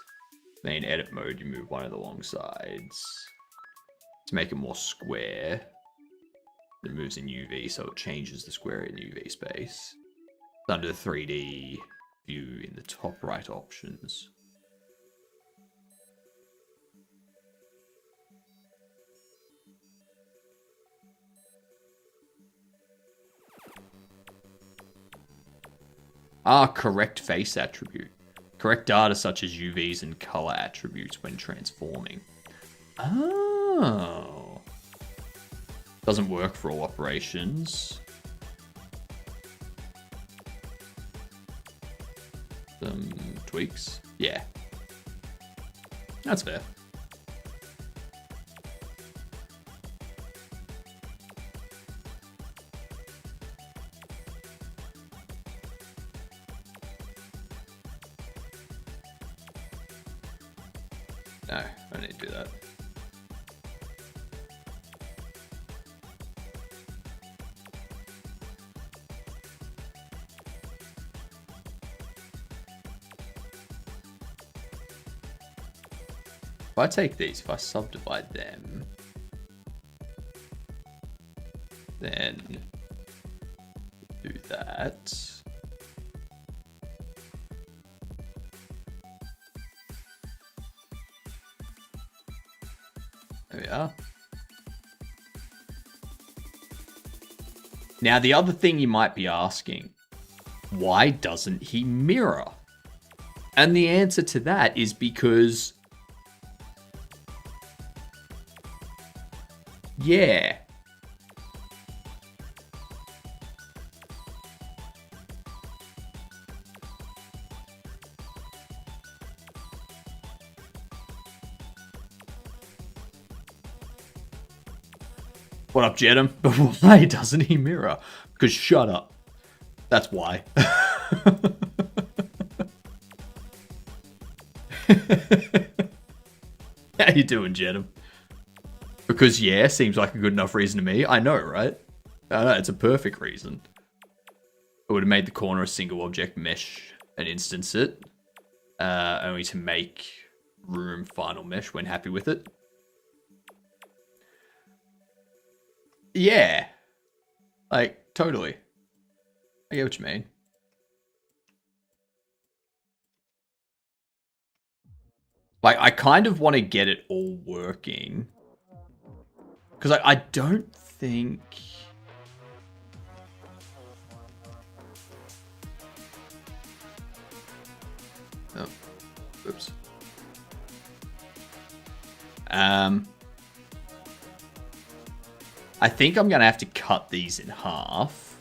Then in edit mode, you move one of the long sides to make it more square. It moves in UV, so it changes the square in UV space. It's under the 3D view in the top right options. Correct face attribute. Correct data such as UVs and color attributes when transforming. Oh. Doesn't work for all operations. Some tweaks. Yeah. That's fair. No, I don't need to do that. If I take these, if I subdivide them, then do that. There we are. Now, the other thing you might be asking, why doesn't he mirror? And the answer to that is because, yeah. What up, Jedam? But why doesn't he mirror? Because shut up. That's why. How you doing, Jedham? Because yeah, seems like a good enough reason to me. I know, right? I know, it's a perfect reason. I would have made the corner a single object mesh and instance it. Only to make room final mesh when happy with it. Yeah. Like, totally. I get what you mean. Like, I kind of want to get it all working. Because I don't think... Oh, oops. I think I'm going to have to cut these in half.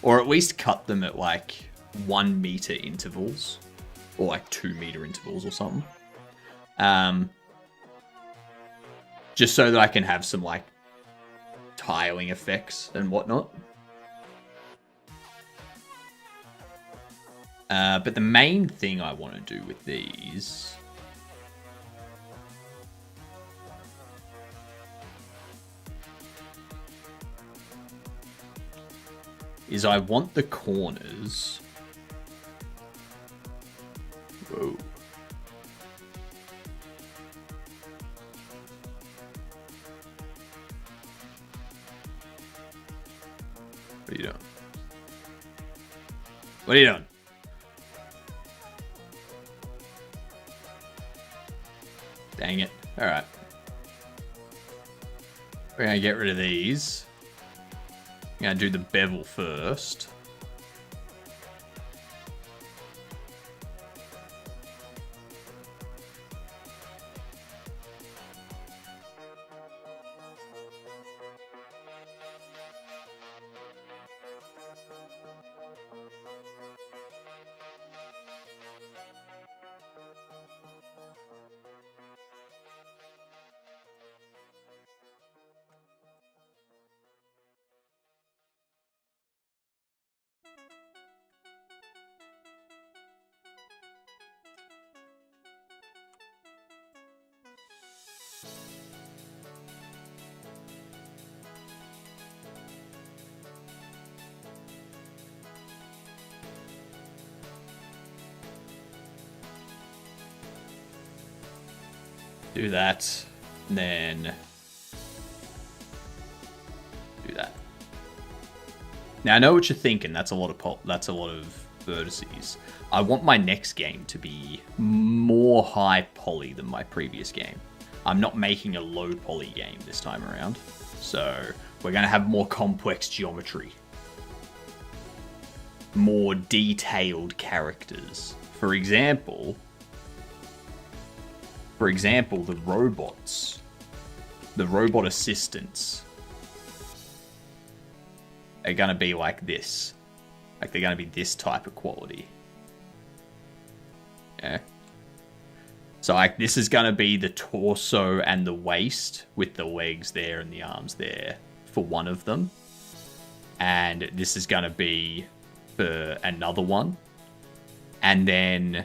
Or at least cut them at like 1 meter intervals. Or like 2 meter intervals or something. Just so that I can have some like tiling effects and whatnot. But the main thing I want to do with these is I want the corners. Whoa. What are you doing? What are you doing? Dang it. Alright. We're going to get rid of these. I'm going to do the bevel first. Do that, and then do that. Now I know what you're thinking. That's a lot of vertices. I want my next game to be more high poly than my previous game. I'm not making a low poly game this time around, so we're gonna have more complex geometry, more detailed characters. For example, the robots, the robot assistants are going to be like this. Like, they're going to be this type of quality. Yeah. So, like, this is going to be the torso and the waist with the legs there and the arms there for one of them. And this is going to be for another one. And then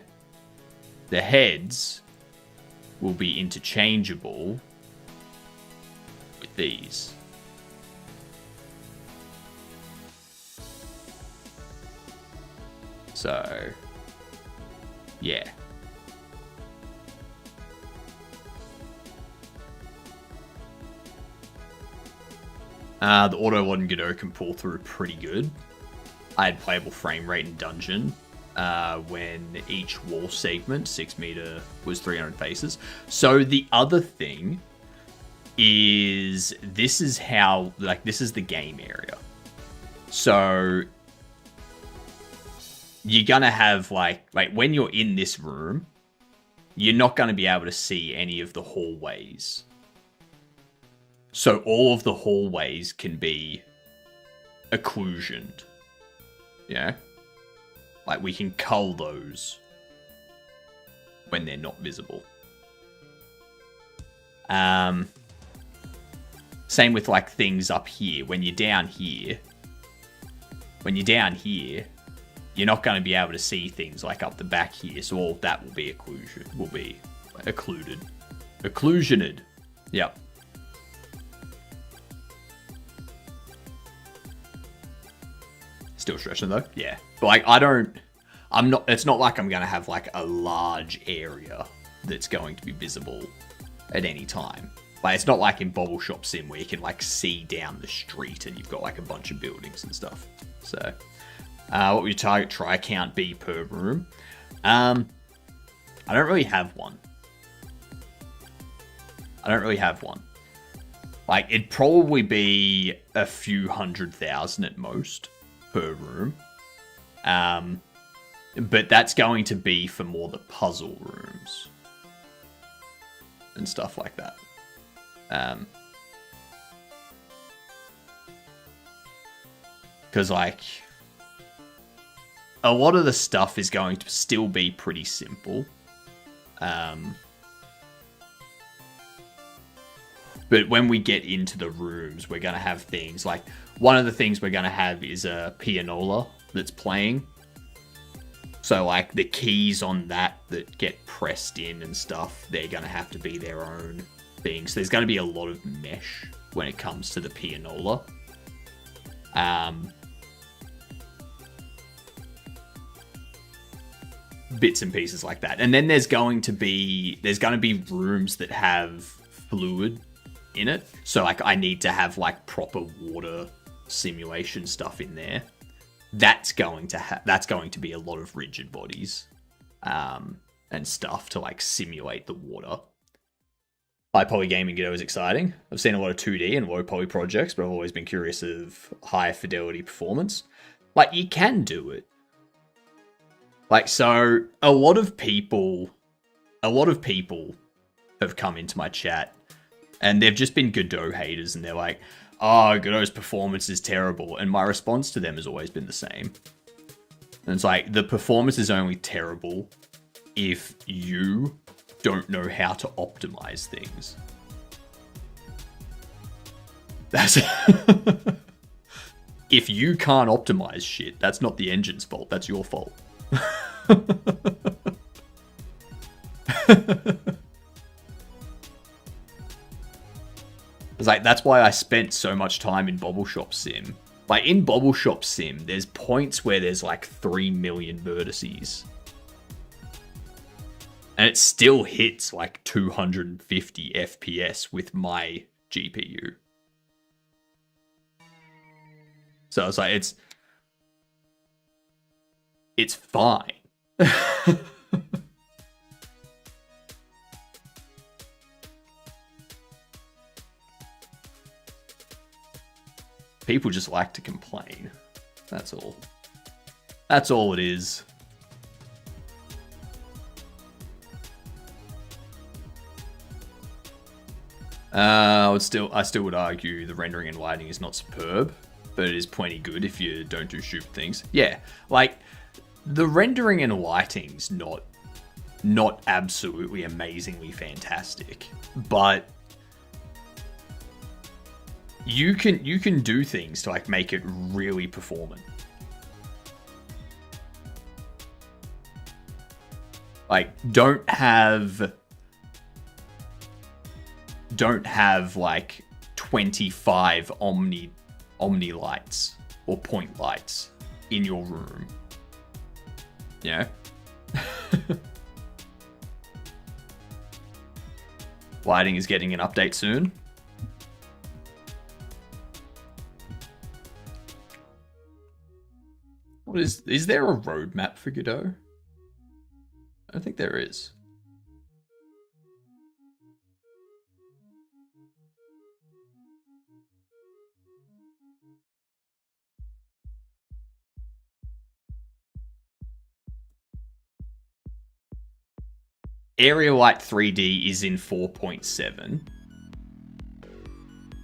the heads will be interchangeable with these. So, yeah. The auto load Godot can pull through pretty good. I had playable frame rate in Dungeon when each wall segment, 6 meter, was 300 faces. So the other thing is, this is how, like, this is the game area. So you're gonna have like when you're in this room, you're not gonna be able to see any of the hallways. So all of the hallways can be occlusioned. Yeah. Like, we can cull those when they're not visible. Same with like things up here. When you're down here, you're not going to be able to see things like up the back here. So all of that will be occluded. Occlusioned. Yep. Still stretching though. Yeah. But like, it's not like I'm going to have like a large area that's going to be visible at any time. Like, it's not like in Bobble Shop Sim where you can like see down the street and you've got like a bunch of buildings and stuff. So, what would your target try count be per room? I don't really have one. Like, it'd probably be a few 100,000 at most per room. But that's going to be for more the puzzle rooms and stuff like that. Because like a lot of the stuff is going to still be pretty simple. But when we get into the rooms, we're going to have things like, one of the things we're going to have is a pianola that's playing. So like the keys on that get pressed in and stuff, they're going to have to be their own things. So there's going to be a lot of mesh when it comes to the pianola. Bits and pieces like that. And then there's going to be rooms that have fluid in it. So like I need to have like proper water simulation stuff in there. That's going to be a lot of rigid bodies and stuff to like simulate the water. High poly gaming is exciting. I've seen a lot of 2D and low poly projects, but I've always been curious of high fidelity performance. Like, you can do it. Like, so a lot of people have come into my chat and they've just been Godot haters and they're like, oh, Godot's performance is terrible. And my response to them has always been the same. And it's like, the performance is only terrible if you don't know how to optimize things. That's if you can't optimize shit, that's not the engine's fault, that's your fault. It's like, that's why I spent so much time in Bobble Shop Sim. Like, in Bobble Shop Sim, there's points where there's like 3 million vertices. And it still hits like 250 FPS with my GPU. So it's like, it's fine. People just like to complain. That's all. That's all it is. I still would argue the rendering and lighting is not superb, but it is plenty good if you don't do stupid things. Yeah, like, the rendering and lighting's not absolutely amazingly fantastic, but you can do things to like make it really performant. Like, don't have like 25 omni lights or point lights in your room. You know? Lighting is getting an update soon. What is there a roadmap for Godot? I don't think there is. Area Light 3D is in 4.7.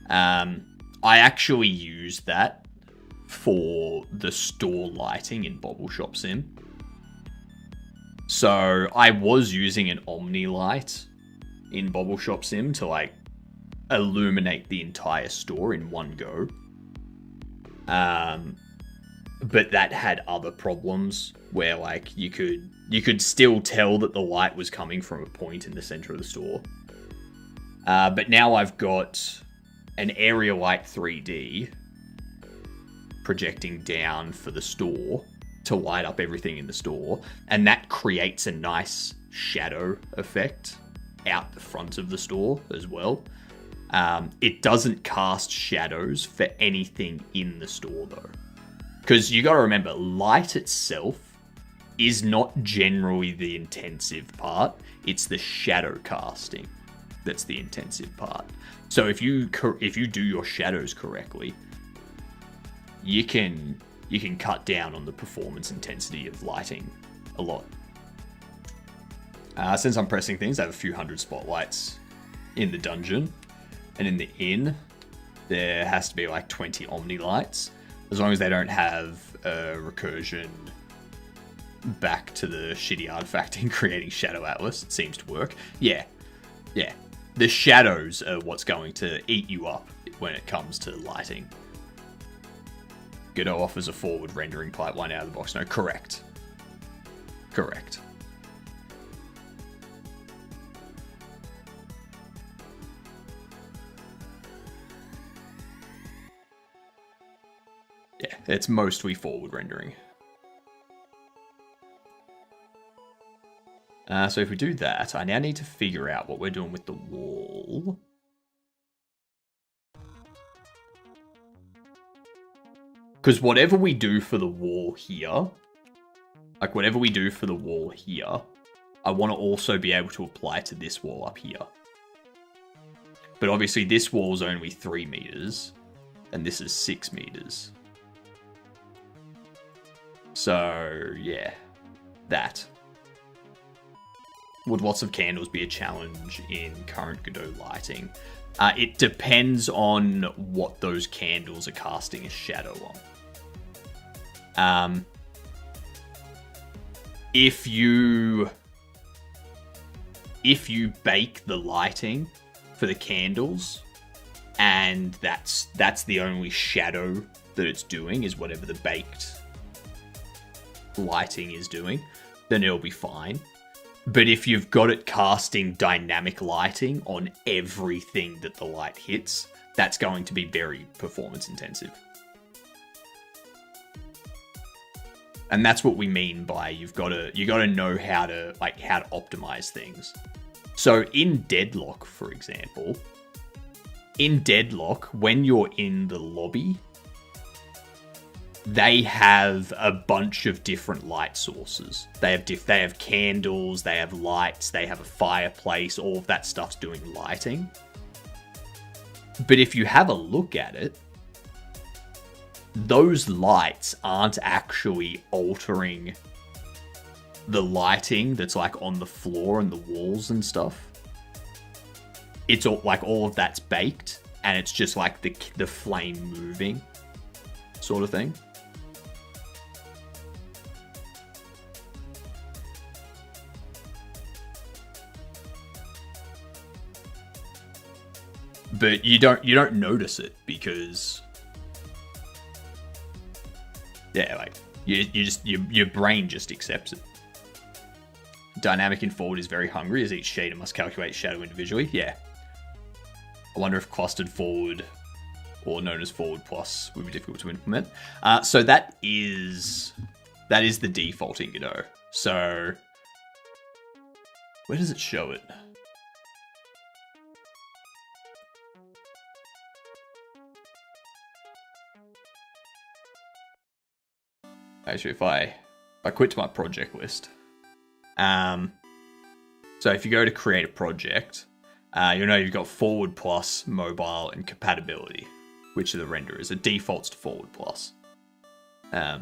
I actually used that for the store lighting in Bobble Shop Sim. So I was using an Omni light in Bobble Shop Sim to like illuminate the entire store in one go. But that had other problems where like you could still tell that the light was coming from a point in the center of the store. But now I've got an area light 3D projecting down for the store to light up everything in the store, and that creates a nice shadow effect out the front of the store as well. It doesn't cast shadows for anything in the store though, because you got to remember, light itself is not generally the intensive part. It's the shadow casting that's the intensive part. So if you do your shadows correctly, you can cut down on the performance intensity of lighting a lot. Since I'm pressing things, I have a few hundred spotlights in the dungeon, and in the inn there has to be like 20 Omni lights, as long as they don't have a recursion back to the shitty artifacting creating Shadow Atlas. It seems to work. Yeah. The shadows are what's going to eat you up when it comes to lighting. Godot offers a forward rendering pipeline out of the box. No, correct. Yeah, it's mostly forward rendering. So if we do that, I now need to figure out what we're doing with the wall. Because whatever we do for the wall here, I want to also be able to apply to this wall up here. But obviously this wall's only 3 meters, and this is 6 meters. So, yeah, that. Would lots of candles be a challenge in current Godot lighting? It depends on what those candles are casting a shadow on. If you bake the lighting for the candles, and that's the only shadow that it's doing, is whatever the baked lighting is doing, then it'll be fine. But if you've got it casting dynamic lighting on everything that the light hits, that's going to be very performance intensive. And that's what we mean by you got to know how to optimize things. So in Deadlock, for example, when you're in the lobby, they have a bunch of different light sources. They have candles, they have lights, they have a fireplace, all of that stuff's doing lighting. But if you have a look at it, those lights aren't actually altering the lighting that's like on the floor and the walls and stuff. It's all of that's baked, and it's just like the flame moving sort of thing. But you don't notice it because, yeah, like your brain just accepts it. Dynamic in forward is very hungry, as each shader must calculate shadow individually. Yeah. I wonder if clustered forward, or known as forward plus, would be difficult to implement. So that is the default in Godot. So where does it show it? Actually, if I quit to my project list, so if you go to create a project, you'll know you've got forward plus, mobile, and compatibility, which are the renderers. It defaults to forward plus. Yeah.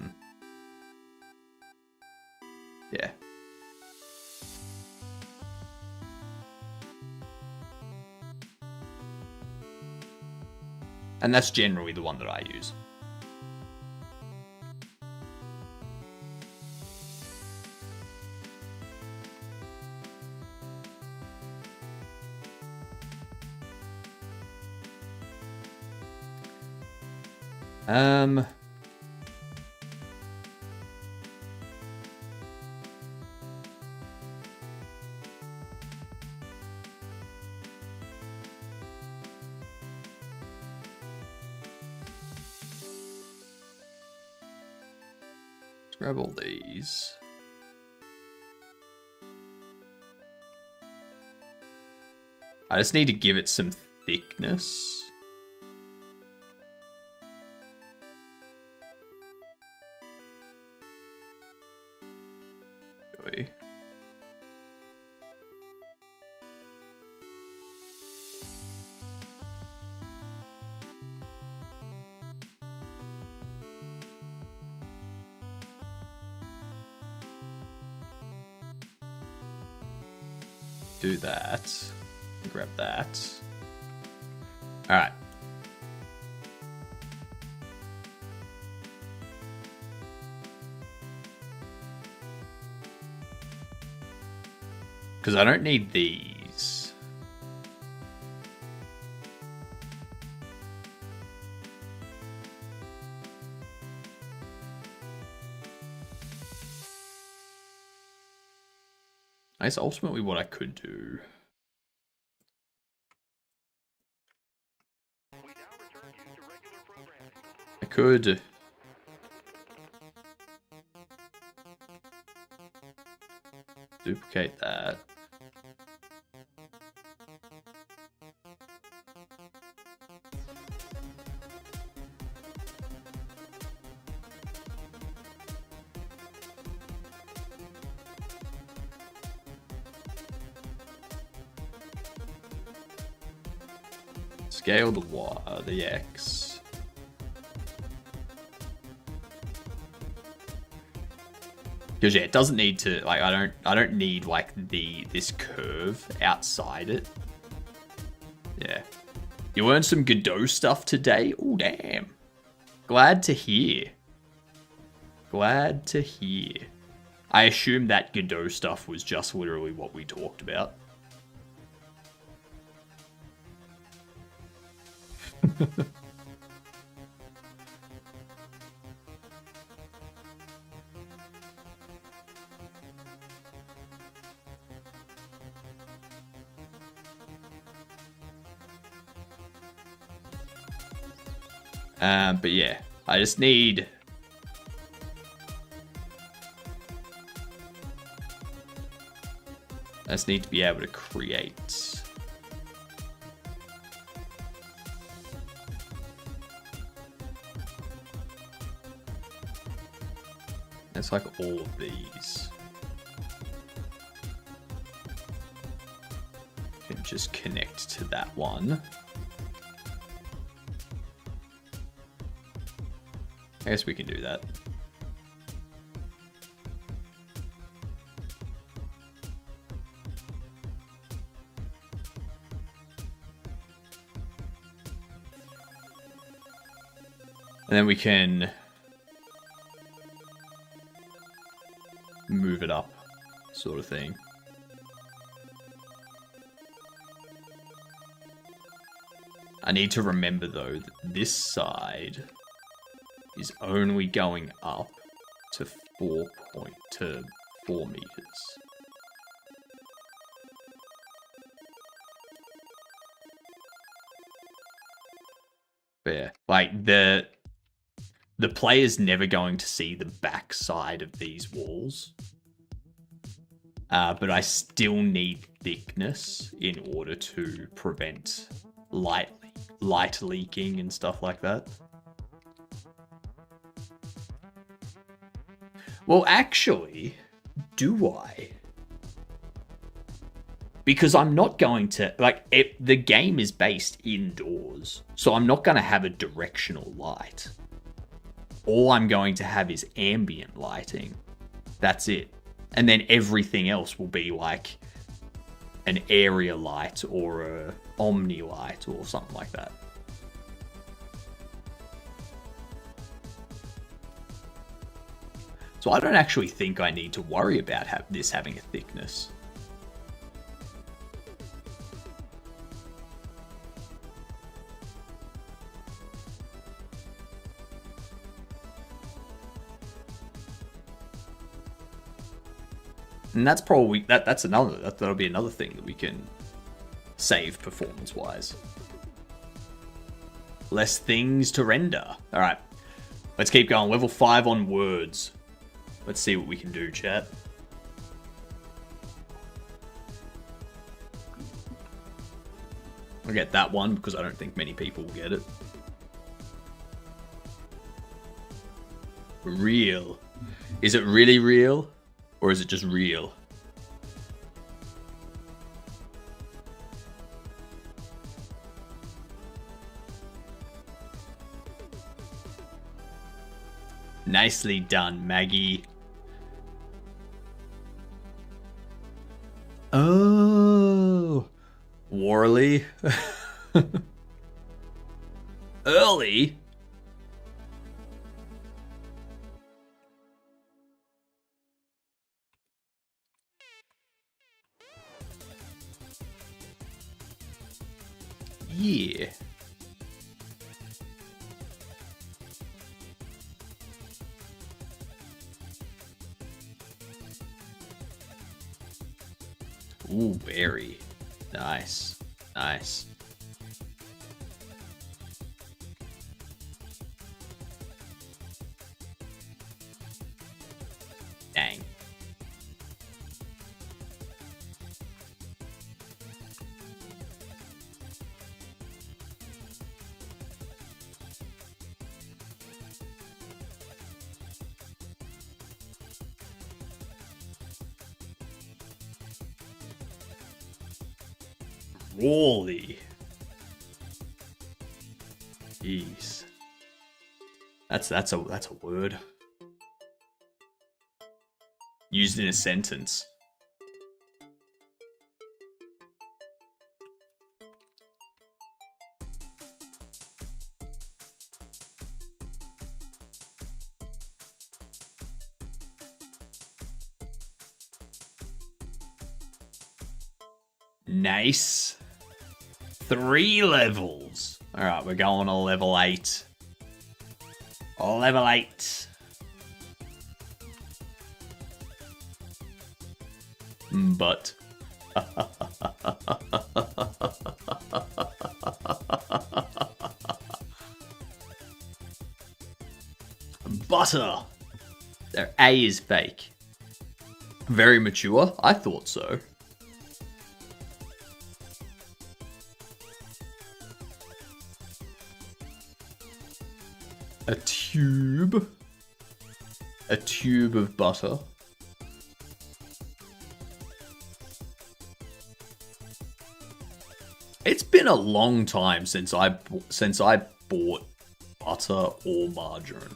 And that's generally the one that I use. Um. Let's grab all these. I just need to give it some thickness. Really? Do that. Grab that. All right. Because I don't need these. That's ultimately what I could do. I could duplicate that. Scale the Y, the X. Because yeah, it doesn't need to, like, I don't need like this curve outside it. Yeah. You learned some Godot stuff today? Oh damn. Glad to hear. Glad to hear. I assume that Godot stuff was just literally what we talked about. But yeah, I just need... to be able to create... It's like all of these. Can just connect to that one. I guess we can do that. And then we can move it up, sort of thing. I need to remember though that this side is only going up to 4 meters. But yeah, like the player's never going to see the back side of these walls. But I still need thickness in order to prevent light leaking and stuff like that. Well, actually, do I? Because I'm not going to... Like, the game is based indoors, so I'm not going to have a directional light. All I'm going to have is ambient lighting. That's it. And then everything else will be like an area light or a omni light or something like that. So I don't actually think I need to worry about this having a thickness. And that's probably that'll be another thing that we can save performance-wise. Less things to render. Alright. Let's keep going. Level 5 on words. Let's see what we can do, chat. I'll get that one because I don't think many people will get it. Real. Is it really real? Or is it just real? Nicely done, Maggie. Oh. Warley. Early? Yeah. Ooh, berry. Nice. Nice. Dang. Wally. Jeez. That's a word. Used in a sentence. Nice. 3 levels. Alright, we're going to level 8. Level 8. But. Butter. Their A is fake. Very mature. I thought so. A tube. A tube of butter. It's been a long time since I bought butter or margarine.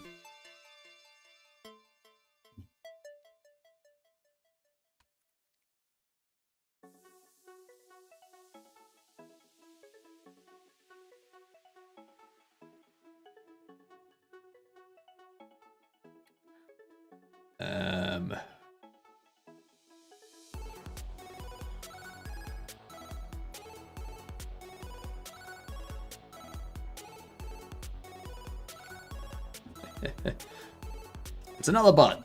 It's another butt.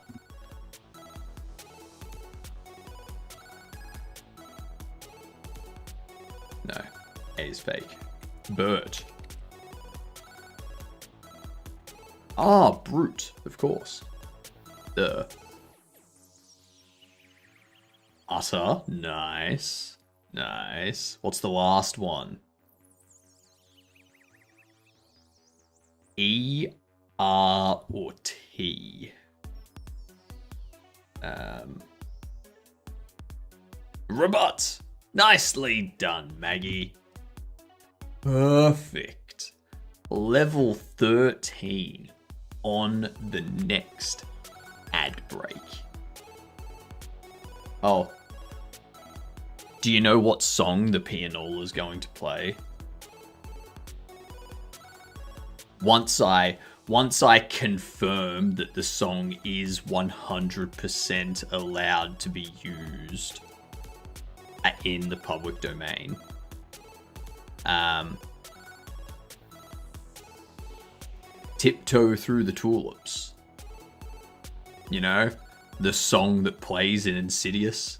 No, A is fake. Bert. Ah, brute, of course. Duh. Utter. Nice. Nice. What's the last one? E, R, or T? Rebut. Nicely done, Maggie. Perfect. Level 13 on the next ad break. Oh. Do you know what song the pianola is going to play? Once I confirm that the song is 100% allowed to be used in the public domain, Tiptoe Through the Tulips. You know, the song that plays in Insidious.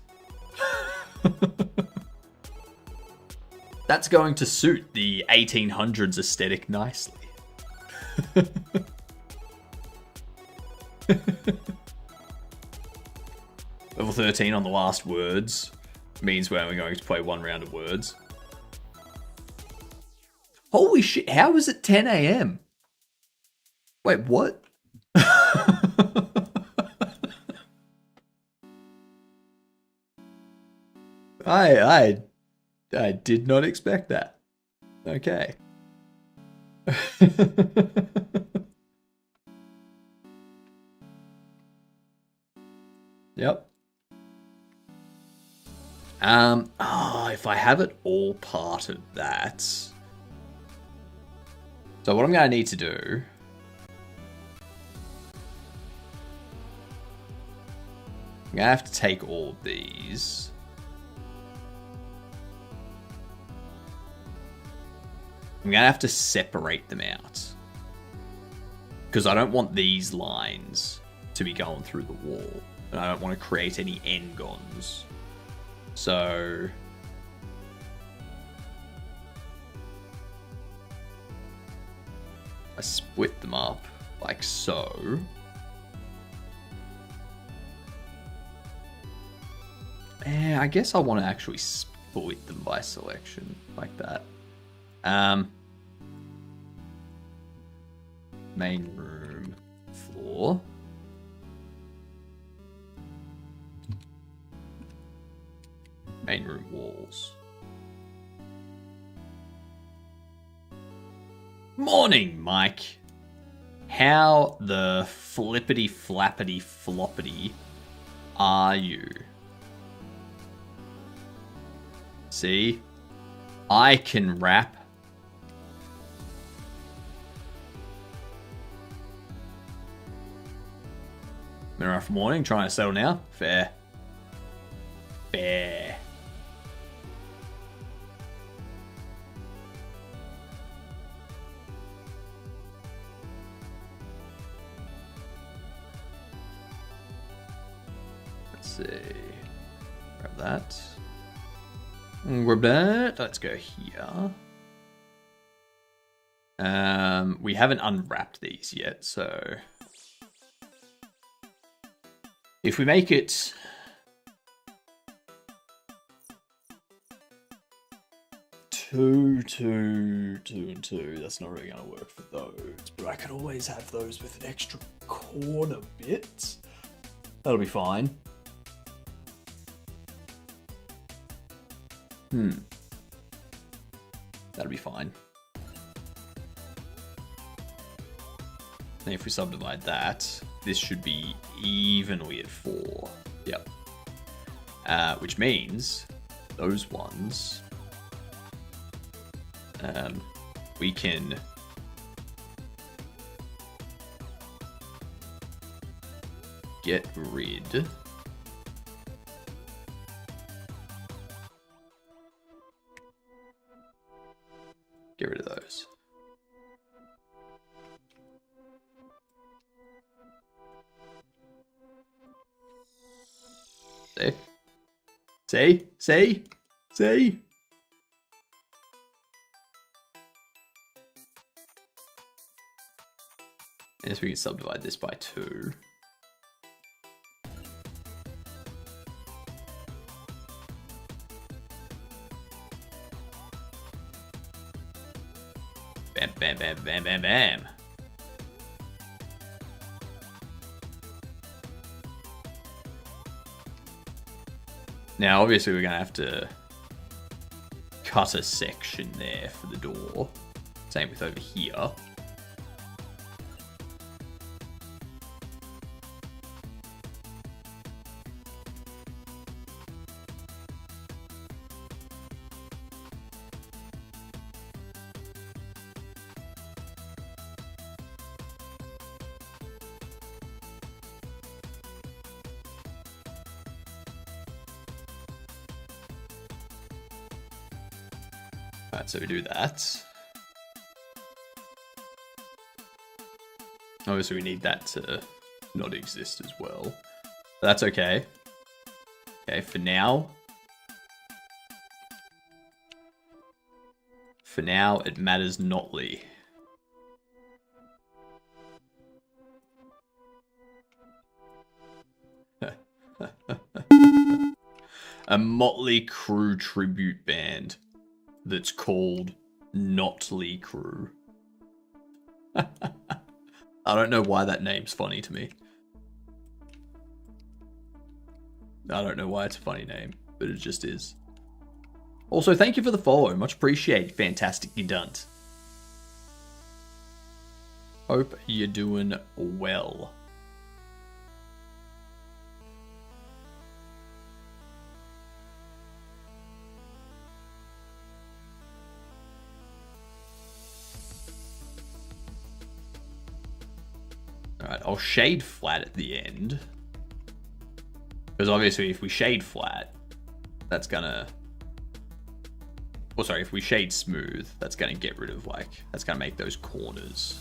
That's going to suit the 1800s aesthetic nicely. Level 13 on the last words means we're only going to play one round of words. Holy shit, how is it 10 a.m.? Wait, what? I did not expect that. Okay. Yep. If I have it all part of that. So what I'm going to need to do. I'm going to have to take all of these. I'm going to have to separate them out. Because I don't want these lines to be going through the wall. And I don't want to create any n-gons. So... I split them up like so. I guess I want to actually split them by selection like that. Main room, floor. Main room walls. Morning, Mike. How the flippity flappity floppity are you? See? I can rap. Been around for morning, trying to settle now. Fair. Fair. Let's see. Grab that. Grab that. Let's go here. We haven't unwrapped these yet, so if we make it two, and two, that's not really going to work for those. But I could always have those with an extra corner bit. That'll be fine. That'll be fine. And if we subdivide that, this should be evenly at 4. Yep. Which means those ones we can get rid of those. See? Yes, we can subdivide this by 2. Bam, bam, bam, bam, bam, bam. Now, obviously, we're going to have to cut a section there for the door. Same with over here. Alright, so we do that. Obviously we need that to not exist as well. That's okay. Okay, for now. For now, it matters notly. A Motley Crue tribute band that's called Notley Crue. I don't know why that name's funny to me. I don't know why it's a funny name, but it just is. Also, thank you for the follow. Much appreciated. Fantastically done. Hope you're doing well. Alright, I'll shade flat at the end. Because obviously if we shade flat, that's gonna... Or sorry, if we shade smooth, that's gonna get rid of like... That's gonna make those corners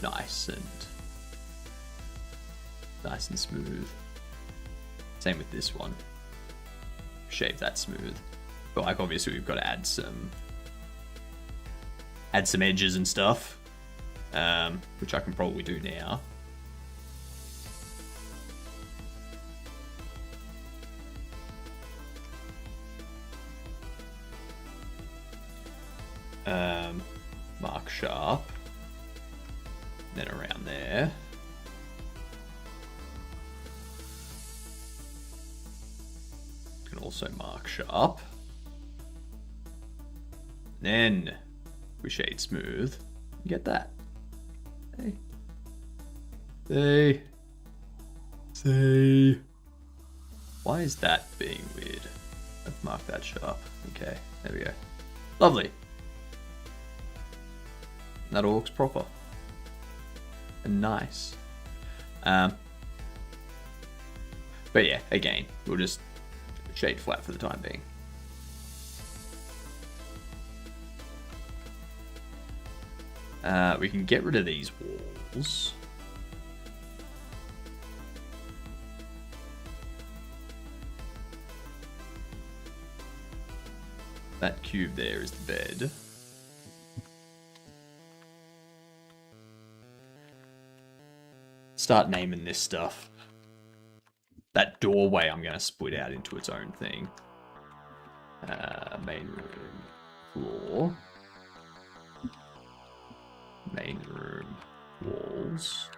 nice and smooth. Same with this one. Shade that smooth. But like obviously we've got to add some edges and stuff. Which I can probably do now. Mark sharp, then around there. Can also mark sharp. Then we shade smooth. You get that. Say. Why is that being weird? I've marked that sharp. Okay, there we go. Lovely. That all looks proper and nice. But yeah, again, we'll just shade flat for the time being. We can get rid of these walls. That cube there is the bed. Start naming this stuff. That doorway I'm going to split out into its own thing. Main room, floor. Main room, walls.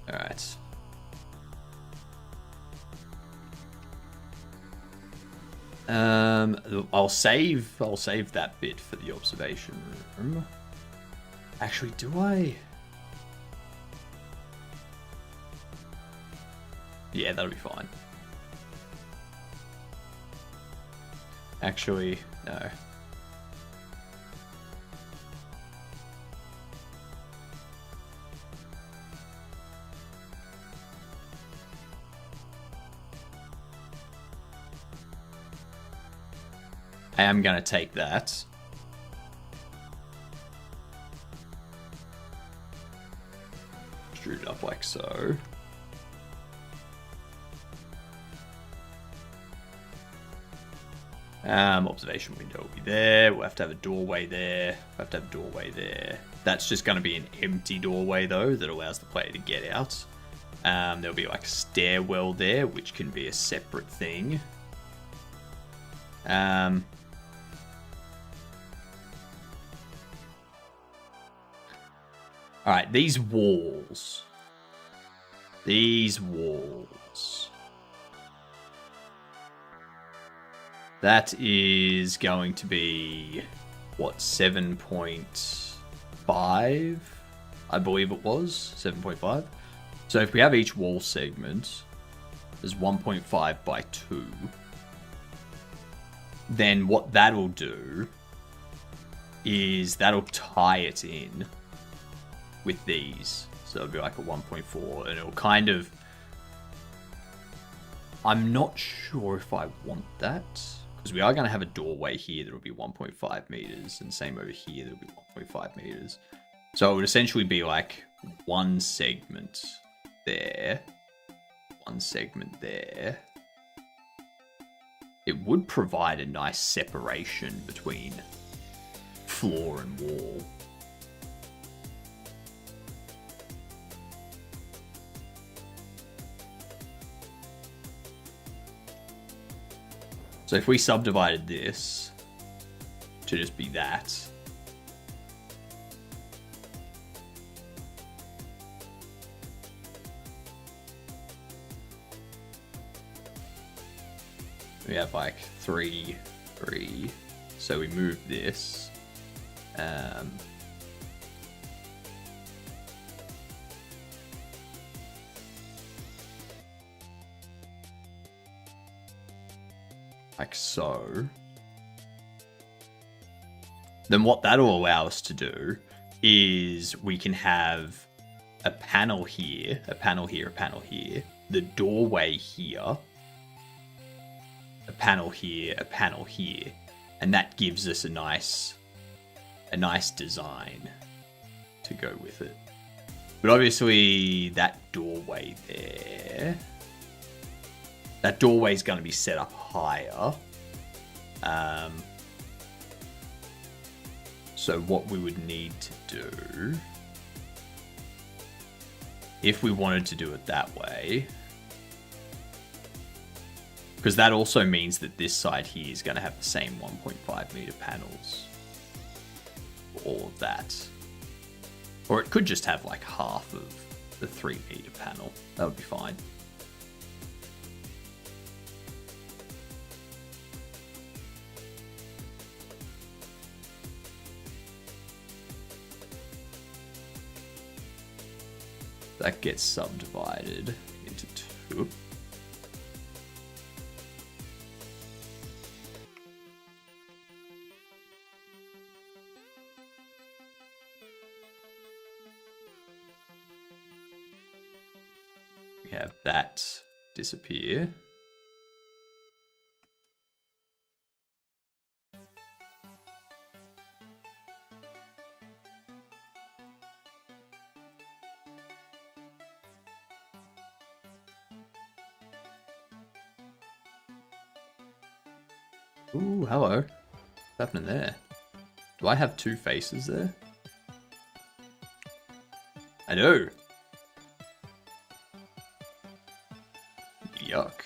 Alright. I'll save that bit for the observation room. Actually, do I? Yeah, that'll be fine. Actually, no. I am going to take that. Extrude it up like so. Observation window will be there. We'll have to have a doorway there. We'll have to have a doorway there. That's just going to be an empty doorway though that allows the player to get out. There'll be like a stairwell there, which can be a separate thing. Alright, these walls. That is going to be, what, 7.5? I believe it was, 7.5. So if we have each wall segment as 1.5 by 2, then what that'll do is that'll tie it in with these. So it'll be like a 1.4, and it'll kind of... I'm not sure if I want that, Because we are going to have a doorway here that will be 1.5 meters, and same over here that will be 1.5 meters. So it would essentially be like one segment there, one segment there. It would provide a nice separation between floor and wall. So if we subdivided this to just be that, we have like 3, 3. So we move this. Like so. Then what that'll allow us to do is we can have a panel here, a panel here, a panel here, the doorway here, a panel here, a panel here, and that gives us a nice design to go with it. But obviously that doorway there, that doorway is going to be set up higher. So what we would need to do, if we wanted to do it that way, because that also means that this side here is going to have the same 1.5 meter panels. All of that. Or it could just have like half of the 3 meter panel. That would be fine. That gets subdivided into 2. We have that disappear. Ooh, hello. What's happening there? Do I have 2 faces there? I do. Yuck.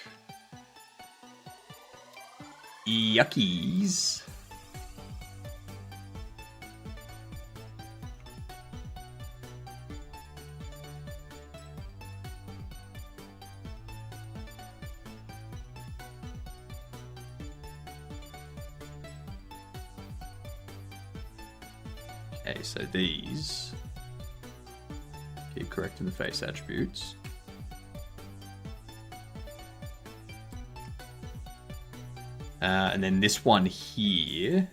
Yuckies. Okay, so these keep correcting the face attributes. And then this one here.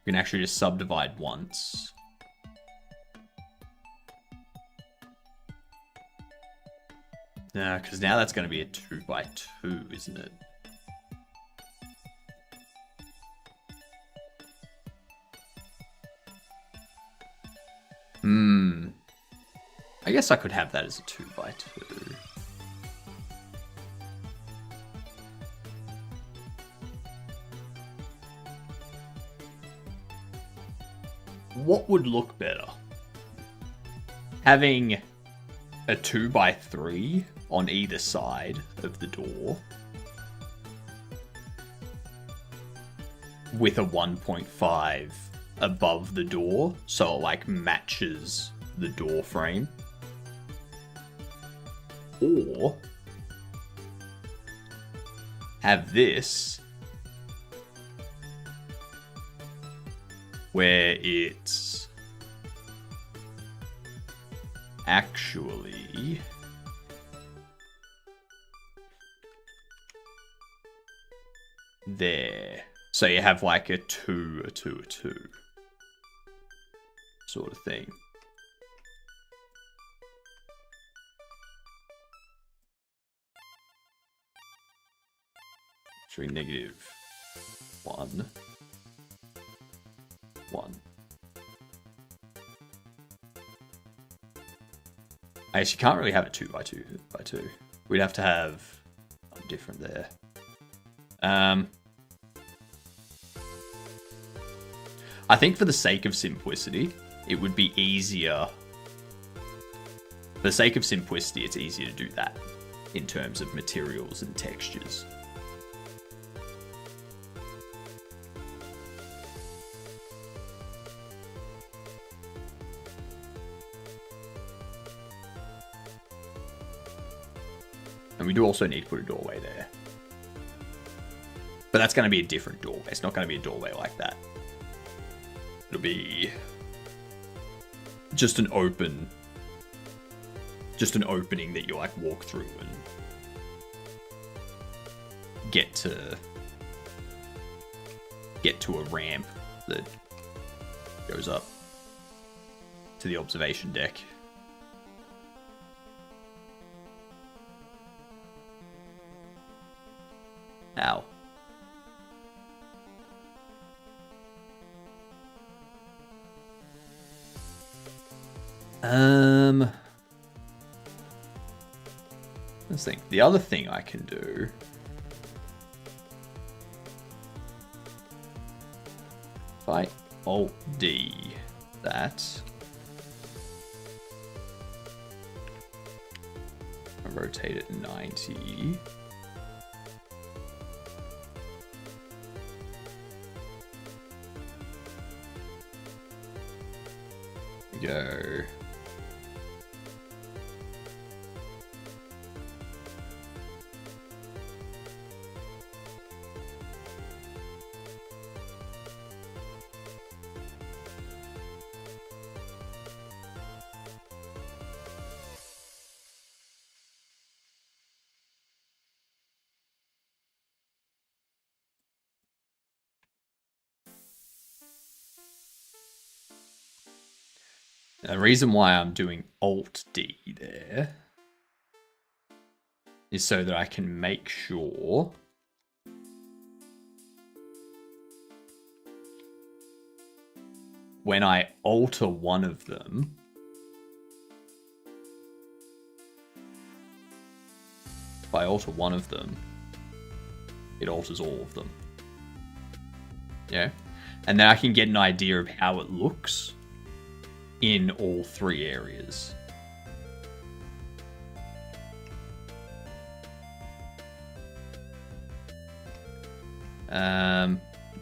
We can actually just subdivide once. Because now that's going to be a 2x2, isn't it? I guess I could have that as a 2x2. What would look better? Having a 2x3 on either side of the door with a 1.5 above the door, so it like matches the door frame. Or have this where it's actually there. So you have like a 2, a 2, a 2 sort of thing. Showing -1, 1. I guess you can't really have it 2 by 2 by 2. We'd have to have something different there. I think for the sake of simplicity, it would be easier. For the sake of simplicity, it's easier to do that in terms of materials and textures. And we do also need to put a doorway there. But that's going to be a different doorway. It's not going to be a doorway like that. It'll be just an opening that you like walk through and get to a ramp that goes up to the observation deck. Ow. Let's think. The other thing I can do. If I Alt-D that. I rotate it 90. Go. The reason why I'm doing Alt-D there is so that I can make sure when I alter one of them, if I alter one of them, it alters all of them. Yeah. And then I can get an idea of how it looks in all 3 areas.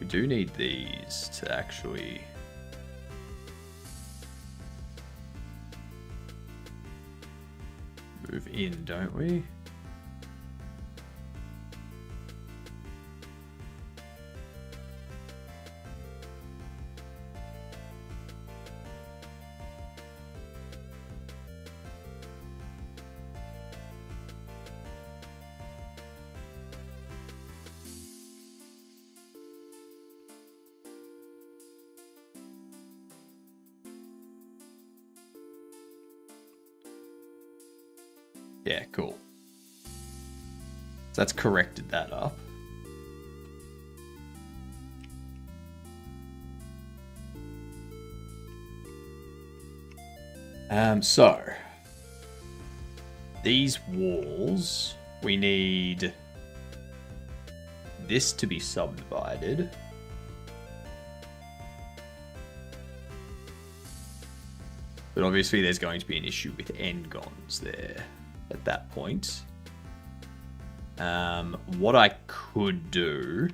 We do need these to actually move in, don't we? Yeah, cool. So that's corrected that up. So these walls, we need this to be subdivided. But obviously there's going to be an issue with n-gons there at that point. What I could do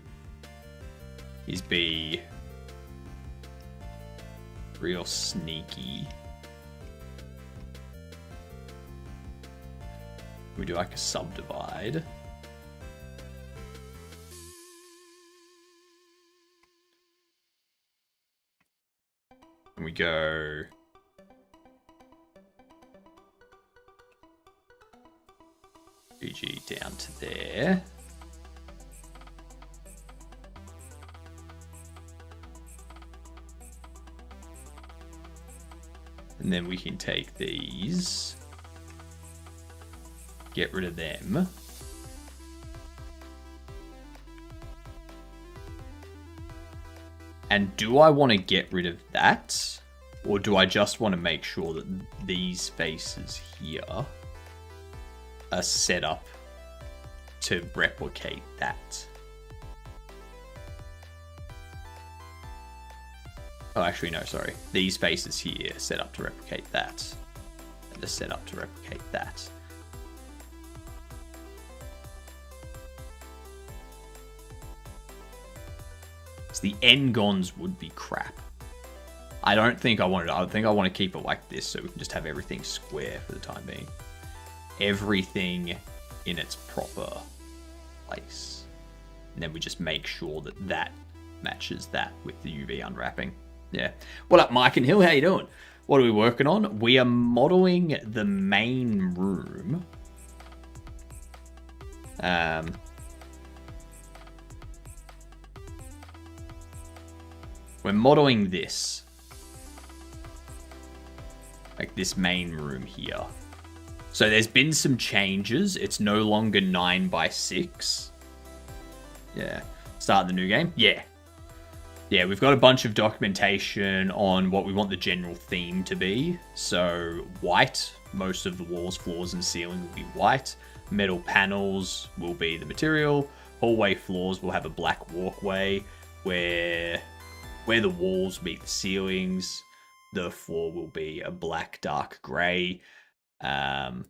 is be real sneaky. We do like a subdivide. And we go BG down to there. And then we can take these, get rid of them. And do I want to get rid of that? Or do I just want to make sure that these faces here are set up to replicate that? Oh, actually, no, sorry. These faces here are set up to replicate that. And they're set up to replicate that. So the N-Gons would be crap. I don't think I want it. I think I want to keep it like this so we can just have everything square for the time being. Everything in its proper place. And then we just make sure that that matches that with the UV unwrapping. Yeah. What up, Mike and Hill? How you doing? What are we working on? We are modeling the main room. We're modeling this. Like this main room here. So there's been some changes. It's no longer 9x6. Yeah. Start the new game? Yeah. Yeah, we've got a bunch of documentation on what we want the general theme to be. So white, most of the walls, floors, and ceiling will be white. Metal panels will be the material. Hallway floors will have a black walkway where the walls meet the ceilings. The floor will be a black, dark grey. Not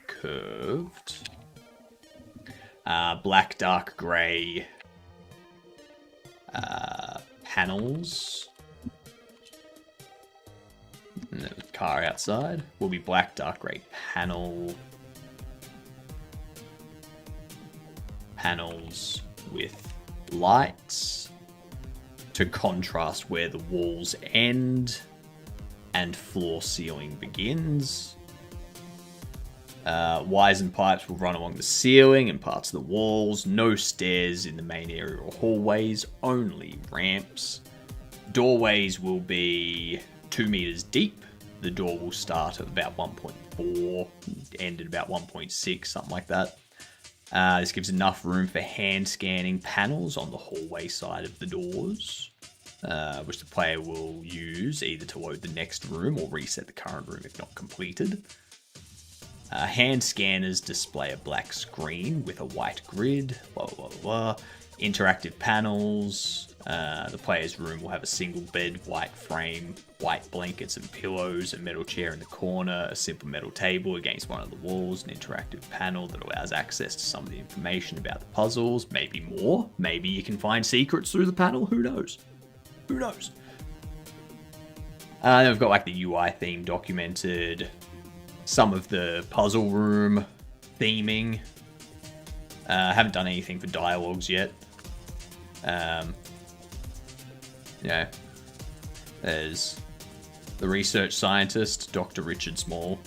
curved. Black, dark grey panels. And the car outside will be black, dark grey panels with lights to contrast where the walls end and floor ceiling begins. Wires and pipes will run along the ceiling and parts of the walls. No stairs in the main area or hallways, only ramps. Doorways will be 2 meters deep. The door will start at about 1.4, end at about 1.6, something like that. This gives enough room for hand scanning panels on the hallway side of the doors, which the player will use either to load the next room or reset the current room if not completed. Hand scanners display a black screen with a white grid, blah, blah, blah, blah. Interactive panels. The player's room will have a single bed, white frame, white blankets and pillows, a metal chair in the corner, a simple metal table against one of the walls, an interactive panel that allows access to some of the information about the puzzles, maybe more. Maybe you can find secrets through the panel, who knows? Who knows? Then we've got like the UI theme documented, some of the puzzle room theming. Haven't done anything for dialogues yet. Yeah. There's the research scientist, Dr. Richard Small,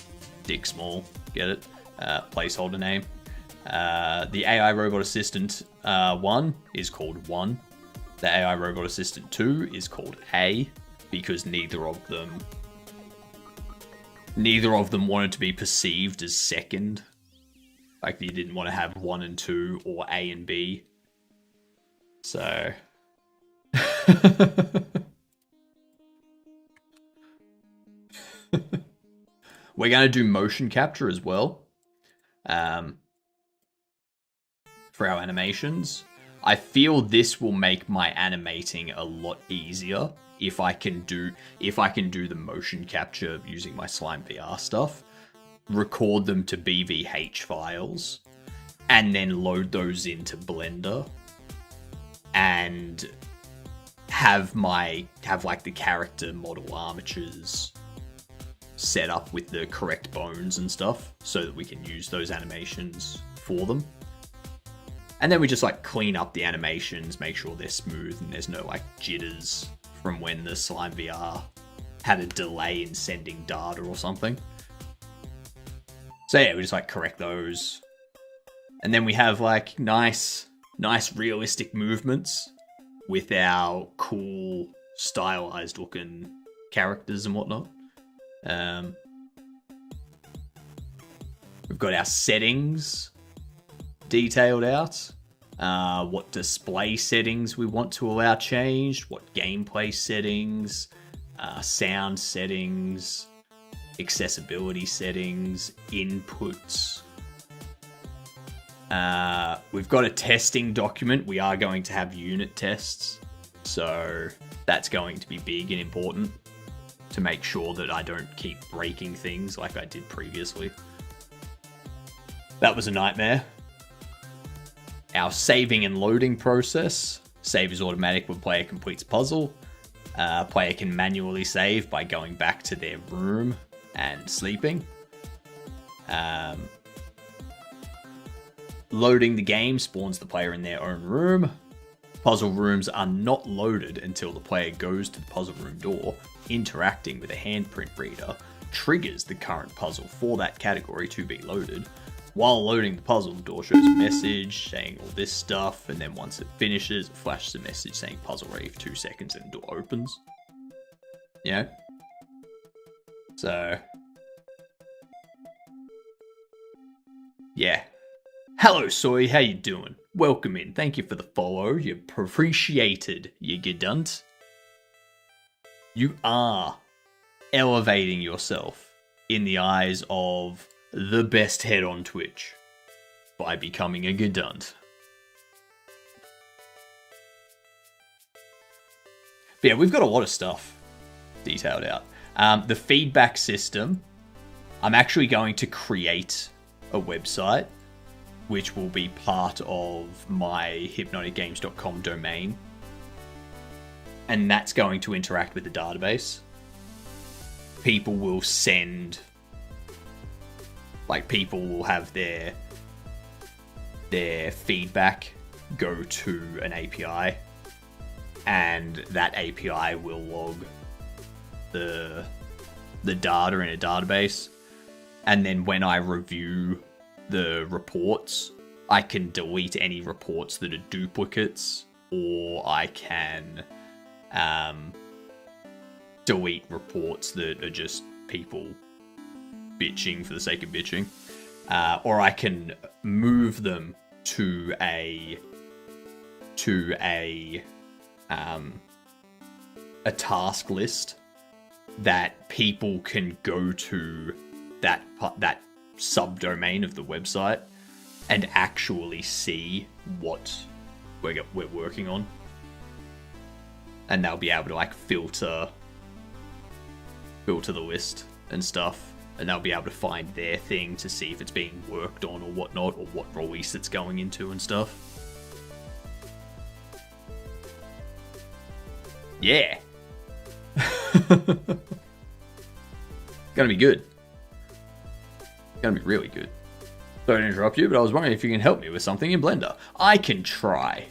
Dick Small, get it? Placeholder name. The AI robot assistant 1 is called 1. The AI robot assistant 2 is called A, because neither of them wanted to be perceived as second. Like, you didn't want to have 1 and 2 or A and B. So... We're going to do motion capture as well. For our animations. I feel this will make my animating a lot easier if I can do the motion capture using my Slime VR stuff. Record them to BVH files and then load those into Blender and have like the character model armatures set up with the correct bones and stuff so that we can use those animations for them. And then we just like clean up the animations, make sure they're smooth and there's no like jitters from when the Slime VR had a delay in sending data or something. So yeah, we just like correct those. And then we have like nice realistic movements with our cool stylized looking characters and whatnot. We've got our settings detailed out. what display settings we want to allow changed, what gameplay settings, sound settings, accessibility settings, inputs. We've got a testing document. We are going to have unit tests, so that's going to be big and important to make sure that I don't keep breaking things like I did previously. That was a nightmare. Our saving and loading process. Save is automatic when player completes puzzle. Player can manually save by going back to their room and sleeping. Loading the game spawns the player in their own room. Puzzle rooms are not loaded until the player goes to the puzzle room door. Interacting with a handprint reader triggers the current puzzle for that category to be loaded. While loading the puzzle, the door shows a message saying all this stuff, and then once it finishes, it flashes a message saying puzzle ready for 2 seconds and the door opens. Yeah. So. Yeah. Hello, Soy, how you doing? Welcome in. Thank you for the follow. You're appreciated, you gedunt. You are elevating yourself in the eyes of the best head on Twitch by becoming a gedunt. But yeah, we've got a lot of stuff detailed out. The feedback system, I'm actually going to create a website which will be part of my hypnoticgames.com domain. And that's going to interact with the database. People will send... people will have their feedback go to an API. And that API will log the data in a database. And then when I review the reports, I can delete any reports that are duplicates, or I can delete reports that are just people bitching for the sake of bitching, or I can move them to a task list that people can go to that subdomain of the website and actually see what we're working on, and they'll be able to filter the list and stuff, and they'll be able to find their thing to see if it's being worked on or whatnot, or what release it's going into and stuff. Yeah. Gonna be good. Gonna be really good. Sorry to interrupt you, but I was wondering if you can help me with something in Blender. I can try.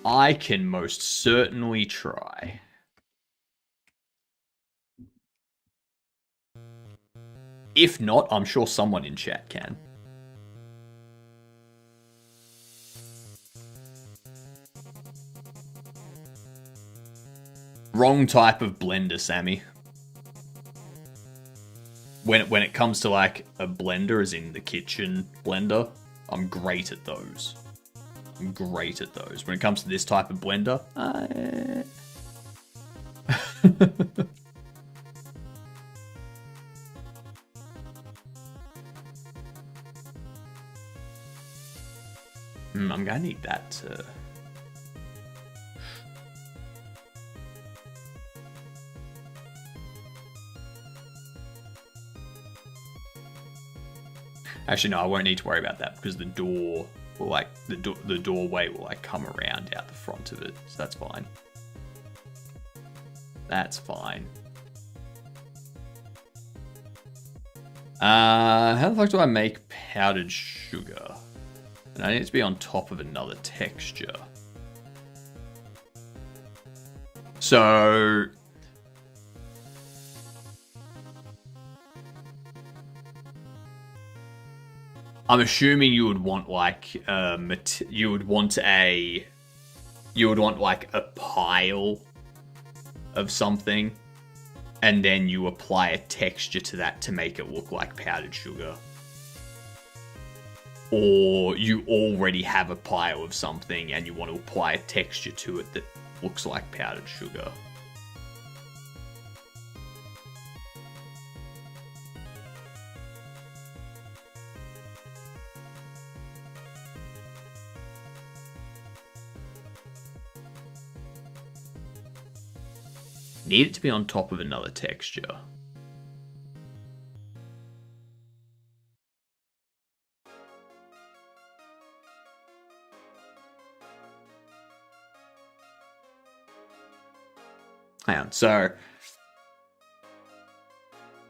I can most certainly try. If not, I'm sure someone in chat can. Wrong type of blender, Sammy. When it comes to a blender, as in the kitchen blender, I'm great at those. I'm great at those. When it comes to this type of blender, I'm gonna need that to... Actually, no, I won't need to worry about that because the door will the doorway will come around out the front of it, so that's fine. That's fine. How the fuck do I make powdered sugar? And I need it to be on top of another texture. So I'm assuming you would want you would want a pile of something, and then you apply a texture to that to make it look like powdered sugar. or you already have a pile of something and you want to apply a texture to it that looks like powdered sugar. Need it to be on top of another texture. Hang on, so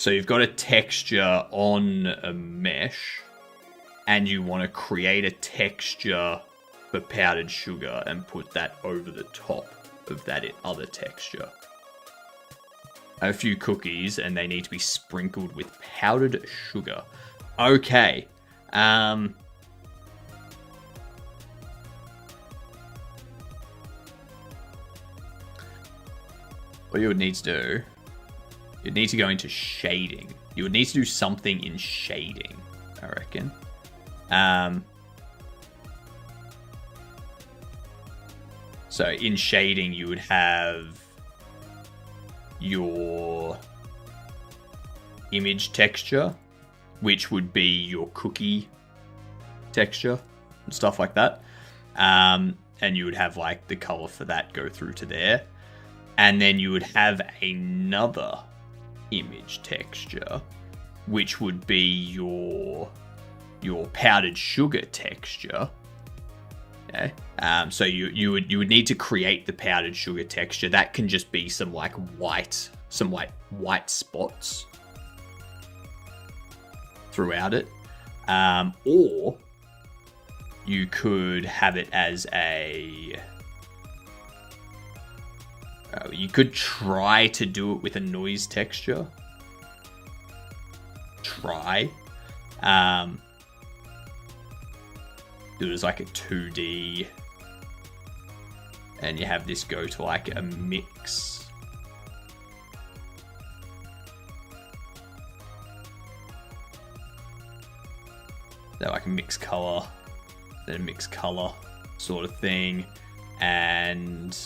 you've got a texture on a mesh, and you want to create a texture for powdered sugar and put that over the top of that other texture. A few cookies, and they need to be sprinkled with powdered sugar. Okay. What you would need to do, you'd need to go into shading. You would need to do something in shading, I reckon. So in shading, you would have your image texture, which would be your cookie texture and stuff like that. And you would have like the color for that go through to there. And then you would have another image texture, which would be your powdered sugar texture. Okay. So you would need to create the powdered sugar texture. That can just be some white spots throughout it. Or you could have it as you could try to do it with a noise texture. Do it as like a 2D, and you have this go to like a mix. So like a mixed color, then a mixed color sort of thing, and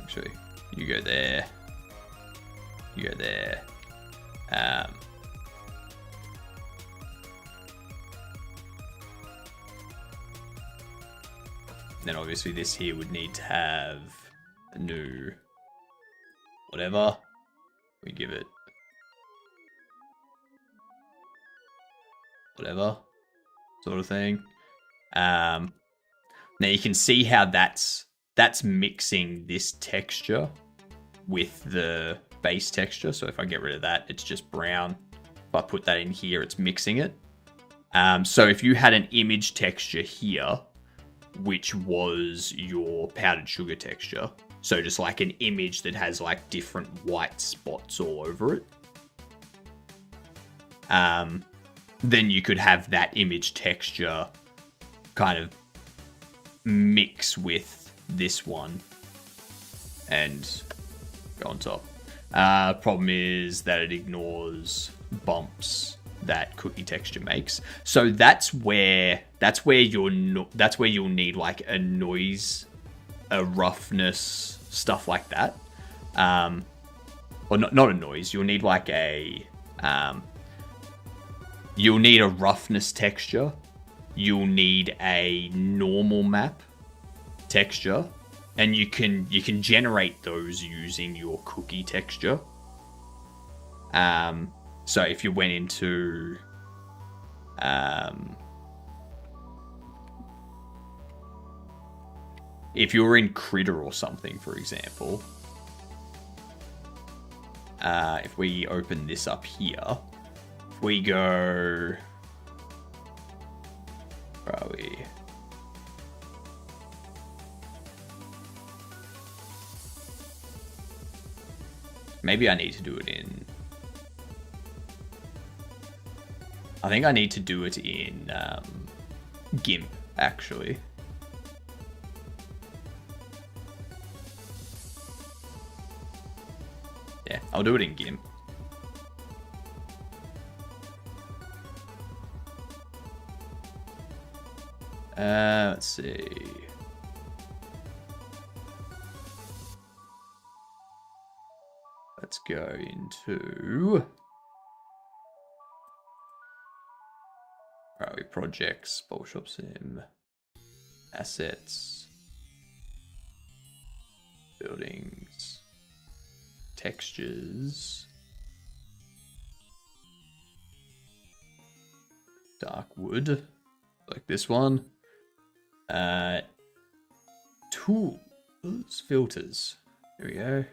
actually you go there, you go there. Then obviously this here would need to have a new whatever. We give it whatever sort of thing. Now you can see how that's mixing this texture with the base texture. So if I get rid of that, it's just brown. If I put that in here, it's mixing it. So if you had an image texture here, which was your powdered sugar texture, so just like an image that has like different white spots all over it, then you could have that image texture kind of mix with this one and go on top. Problem is that it ignores bumps that cookie texture makes. So that's where you'll need like a noise, a roughness, stuff like that. Or not a noise. You'll need like you'll need a roughness texture. You'll need a normal map texture, and you can generate those using your cookie texture. So if you went into if you were in Critter or something, for example, if we open this up here, if we go, where are we? Maybe I need to do it in, I think I need to do it in GIMP, actually. Yeah, I'll do it in GIMP. Let's see. Let's go into Rally projects, Bolshop Sim, assets, buildings, textures, dark wood, like this one. Tools, filters. There we go.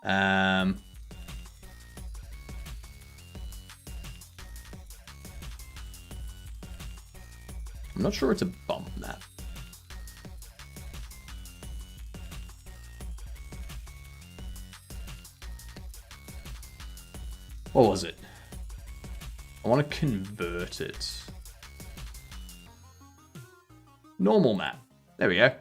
I'm not sure it's a bump map. What was it? I want to convert it. Normal map. There we go.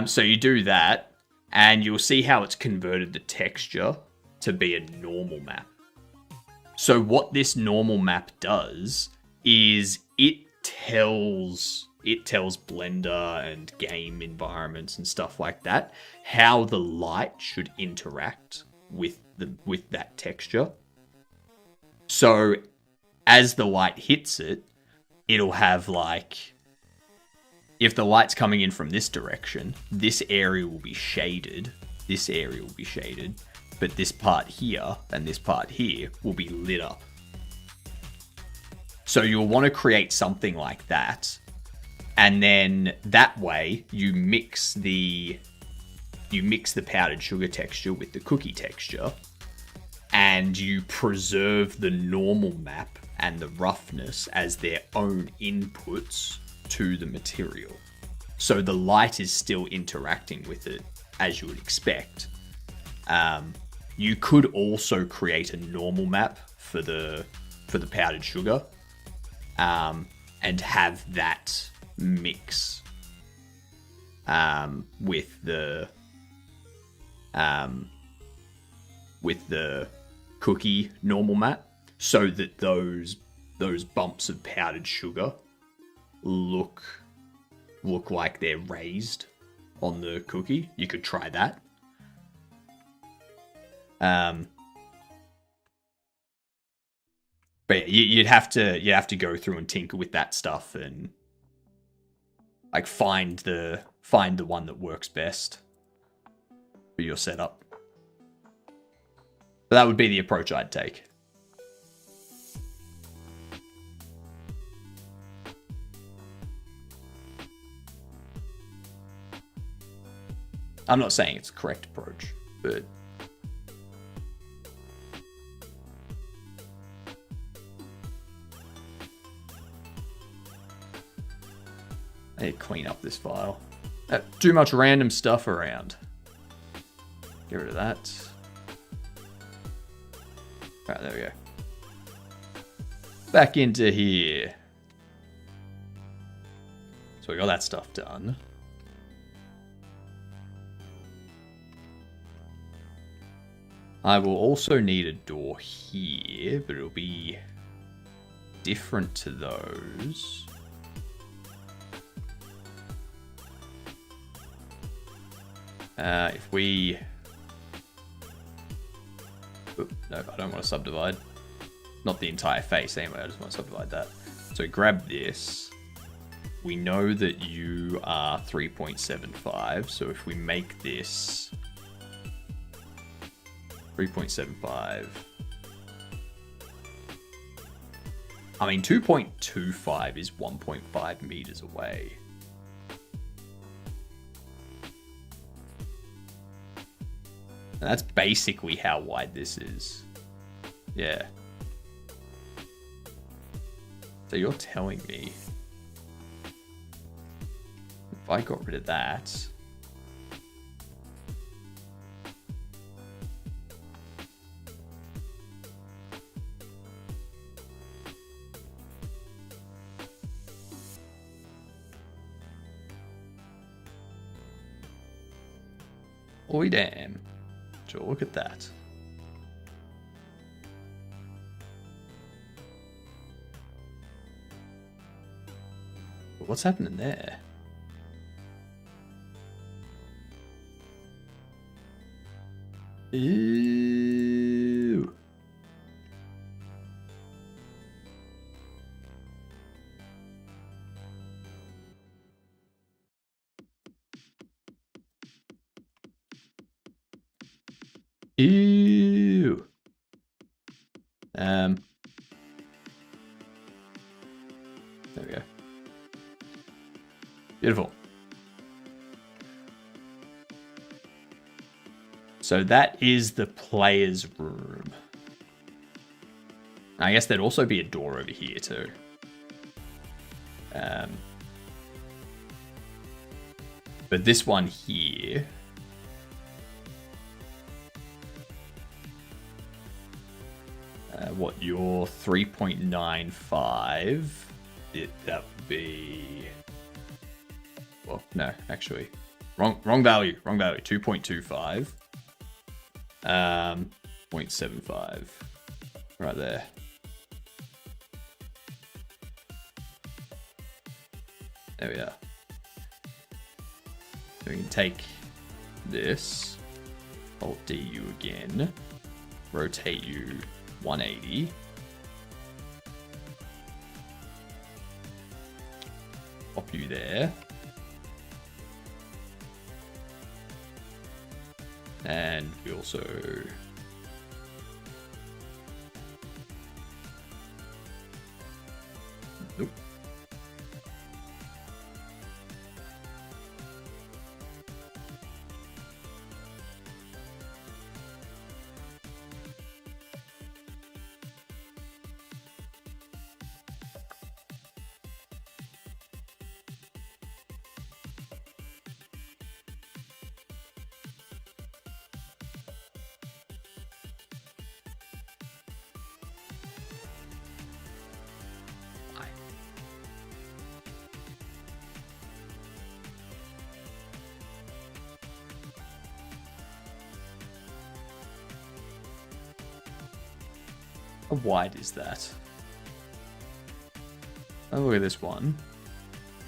So you do that, and you'll see how it's converted the texture to be a normal map. So what this normal map does is it tells Blender and game environments and stuff like that how the light should interact with that texture. So as the light hits it, it'll have like, if the light's coming in from this direction, this area will be shaded, this area will be shaded, but this part here and this part here will be lit up. So you'll want to create something like that, and then that way you mix the powdered sugar texture with the cookie texture, and you preserve the normal map and the roughness as their own inputs to the material. So the light is still interacting with it as you would expect. You could also create a normal map for the powdered sugar, and have that mix with the cookie normal map, so that those bumps of powdered sugar look like they're raised on the cookie. You could try that. But you'd have to go through and tinker with that stuff and like find the one that works best for your setup. But that would be the approach I'd take. I'm not saying it's a correct approach, but I need to clean up this file. Too much random stuff around. Get rid of that. Alright, there we go. Back into here. So we got that stuff done. I will also need a door here, but it'll be different to those. If we... Oop, no, I don't want to subdivide. Not the entire face anyway, I just want to subdivide that. So grab this. We know that you are 3.75, so if we make this 3.75... I mean, 2.25 is 1.5 meters away. And that's basically how wide this is. Yeah. So you're telling me if I got rid of that, oi damn. Sure, look at that. What's happening there? Ew. Ew. There we go. Beautiful. So that is the player's room. I guess there'd also be a door over here too. But this one here... what, your 3.95? That would be... Well, no, actually. Wrong value. 2.25. 0.75. Right there. There we are. So we can take this, Alt DU again, rotate you 180. Pop you there. And we also... Nope. How wide is that? Oh, look at this one.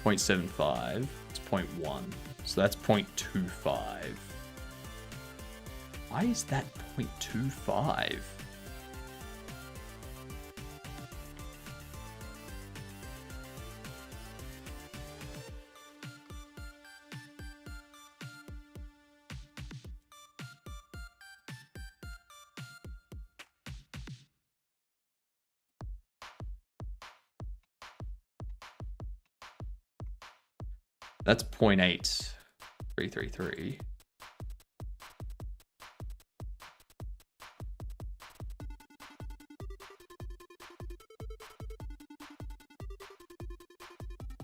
0.75. It's 0.1. So that's 0.25. Why is that 0.25? That's 0.8333.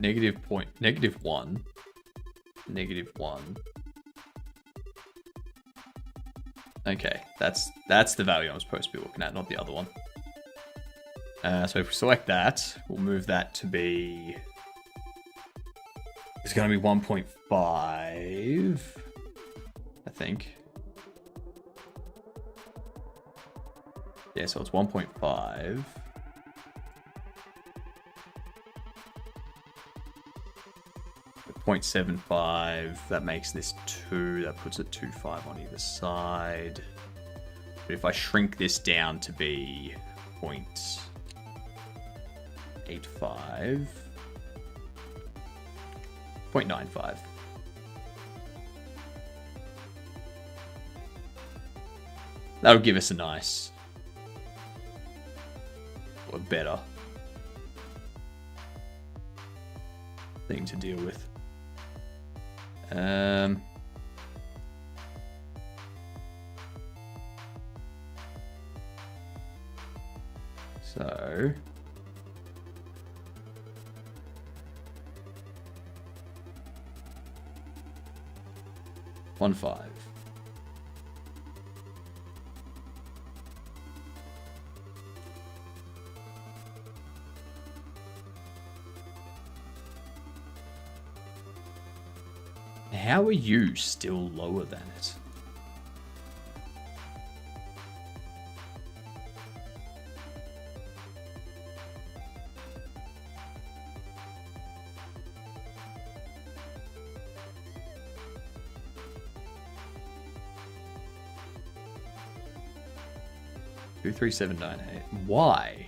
-1. -1. Okay, that's the value I'm supposed to be looking at, not the other one. So if we select that, we'll move that to be... It's going to be 1.5, I think. Yeah, so it's 1.5. .75, that makes this 2, that puts it 2.5 on either side. But if I shrink this down to be 0.85, 0.95. That'll give us a nice, or better thing to deal with. So $1.5. How are you still lower than it? 23798. Why?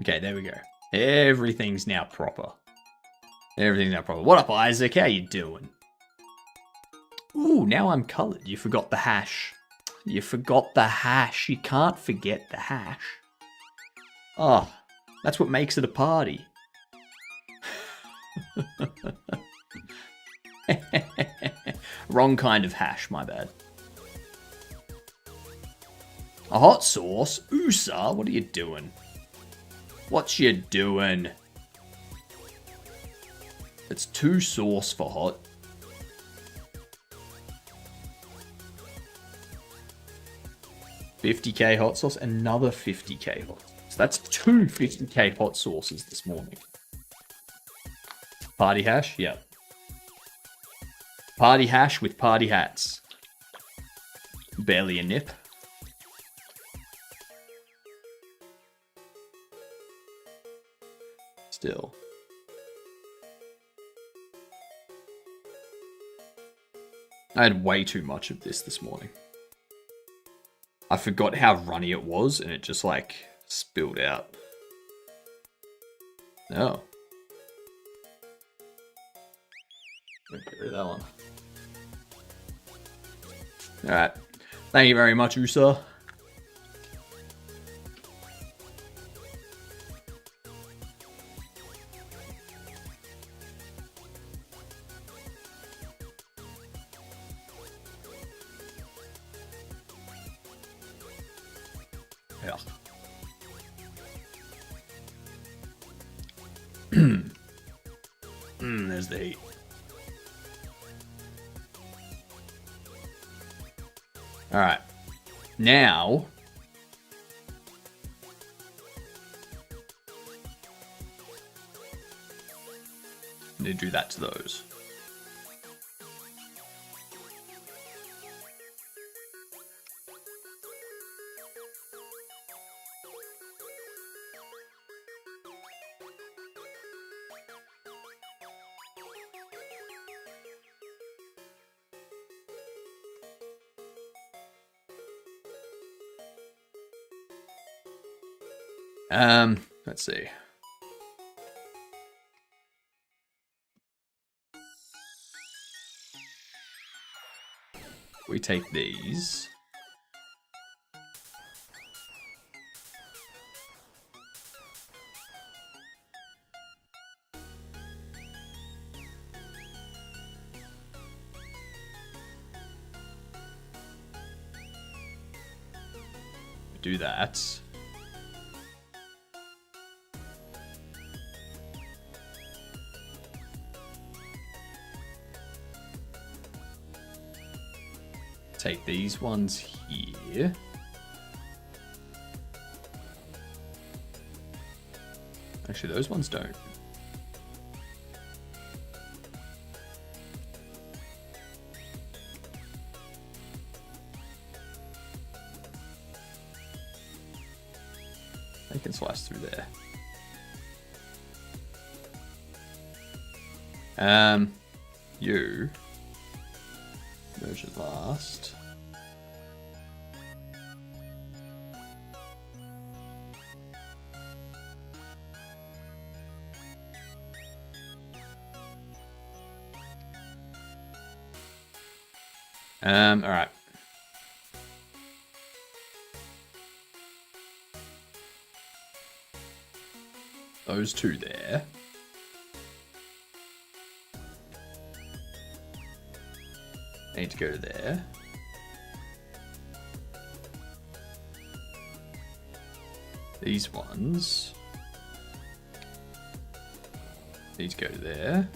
Okay, there we go. Everything's now proper. Everything's now proper. What up, Isaac? How you doing? Ooh, now I'm coloured. You forgot the hash. You forgot the hash. You can't forget the hash. Oh, that's what makes it a party. Wrong kind of hash, my bad. A hot sauce? USA, what are you doing? What you doing? It's 2 sauce for hot. $50k hot sauce, another $50k hot sauce. So that's 2 $50k hot sauces this morning. Party hash? Yep. Party hash with party hats. Barely a nip. Still. I had way too much of this morning. I forgot how runny it was and it just like spilled out. Oh. Get rid of that one. Alright. Thank you very much, USA. Yeah. There's the heat. All right. Now, I need to do that to those. Let's see. We take these. Do that. Take these ones here. Actually, those ones don't. They can slice through there. You merge it last. All right. Those two there. Need to go to there. These ones need to go there.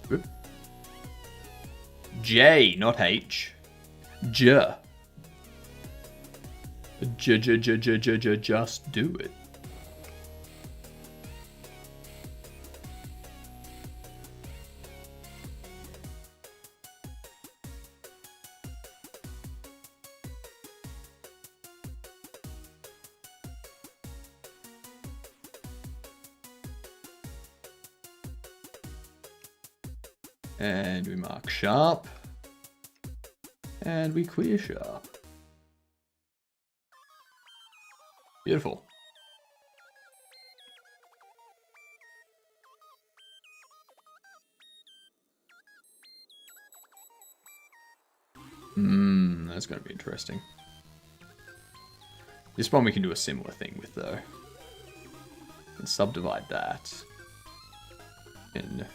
Whoop. J, not H. J. Just do it. And we mark sharp. And we clear sharp. Beautiful. That's going to be interesting. This one we can do a similar thing with, though. And subdivide that. And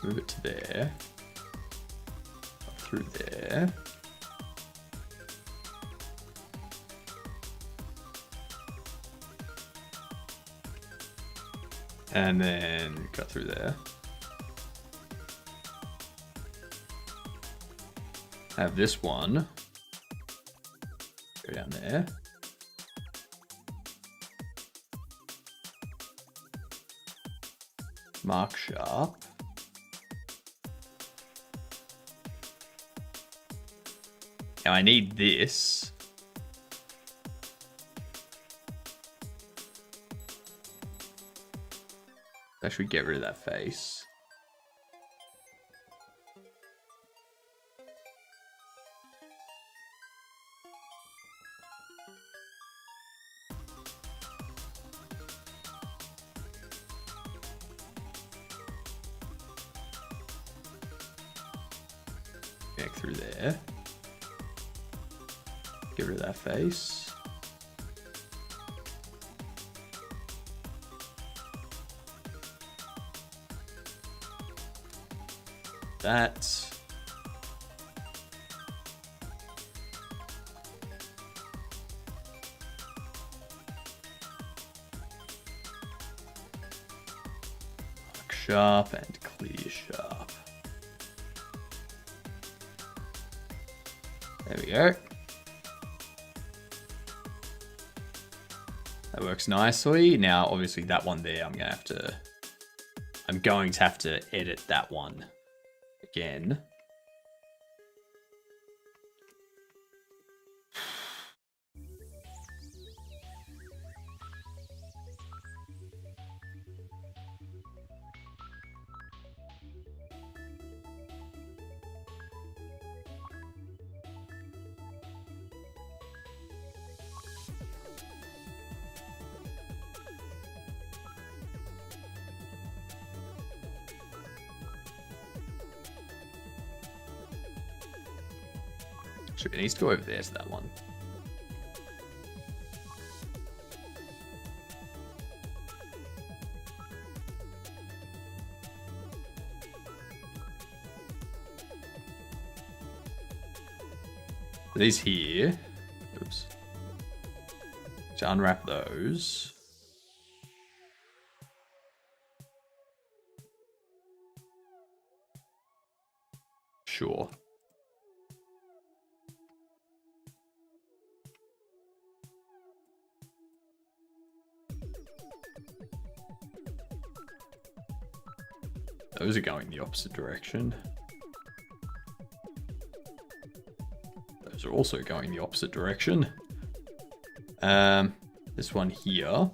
move it to there. Up through there. And then cut through there. Have this one go down there. Mark sharp. Now I need this. Actually get rid of that face. Back through there. Get rid of that face. That. Mark sharp and clear sharp. There we go. That works nicely. Now, obviously, that one there, I'm going to have to edit that one again. So it needs to go over there to that one. These here. Oops. To unwrap those. Sure. Those are going the opposite direction. Those are also going the opposite direction. This one here.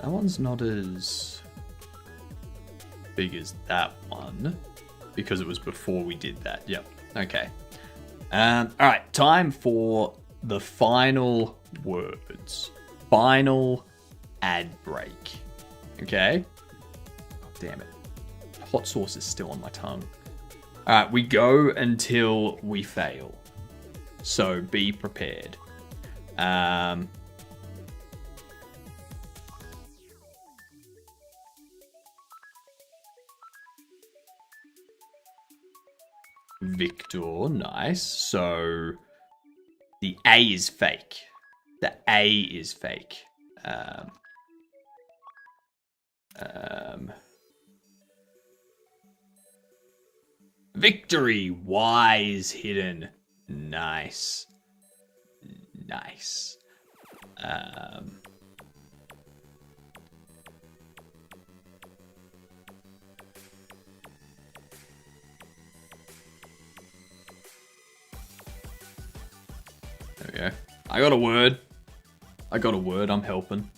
That one's not as big as that one because it was before we did that. Yep. Okay. All right. Time for the final words. Final ad break. Okay. Oh, damn it. Hot sauce is still on my tongue. Alright, we go until we fail. So be prepared. Victor, nice. So the A is fake. The A is fake. Victory, Y is hidden. Nice. Nice. There we go. I got a word. I'm helping.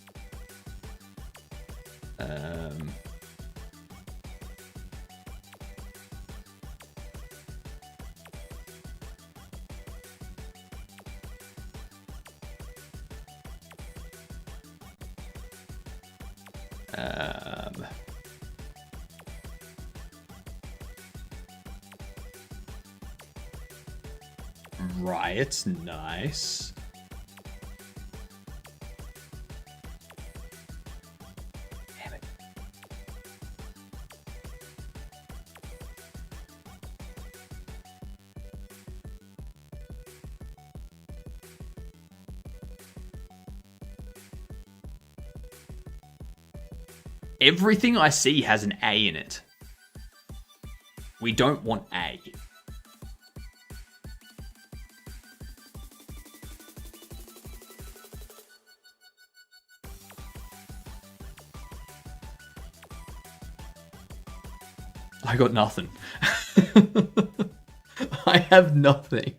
Riot's nice. Damn it. Everything I see has an A in it. We don't want A. I got nothing. I have nothing.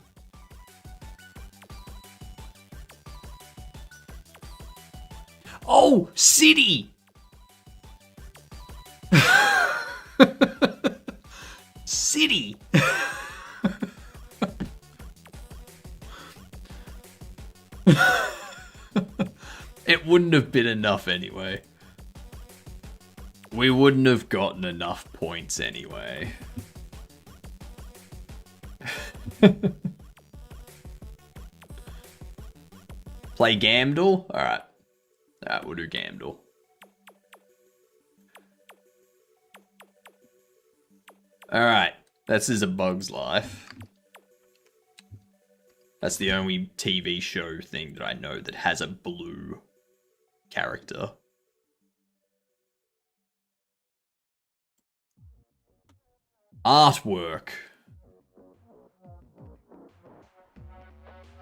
Oh, city! City! It wouldn't have been enough anyway. We wouldn't have gotten enough points anyway. Play Gamdel? Alright. Alright, we'll do Gamdel. Alright. This is A Bug's Life. That's the only TV show thing that I know that has a blue character. Artwork.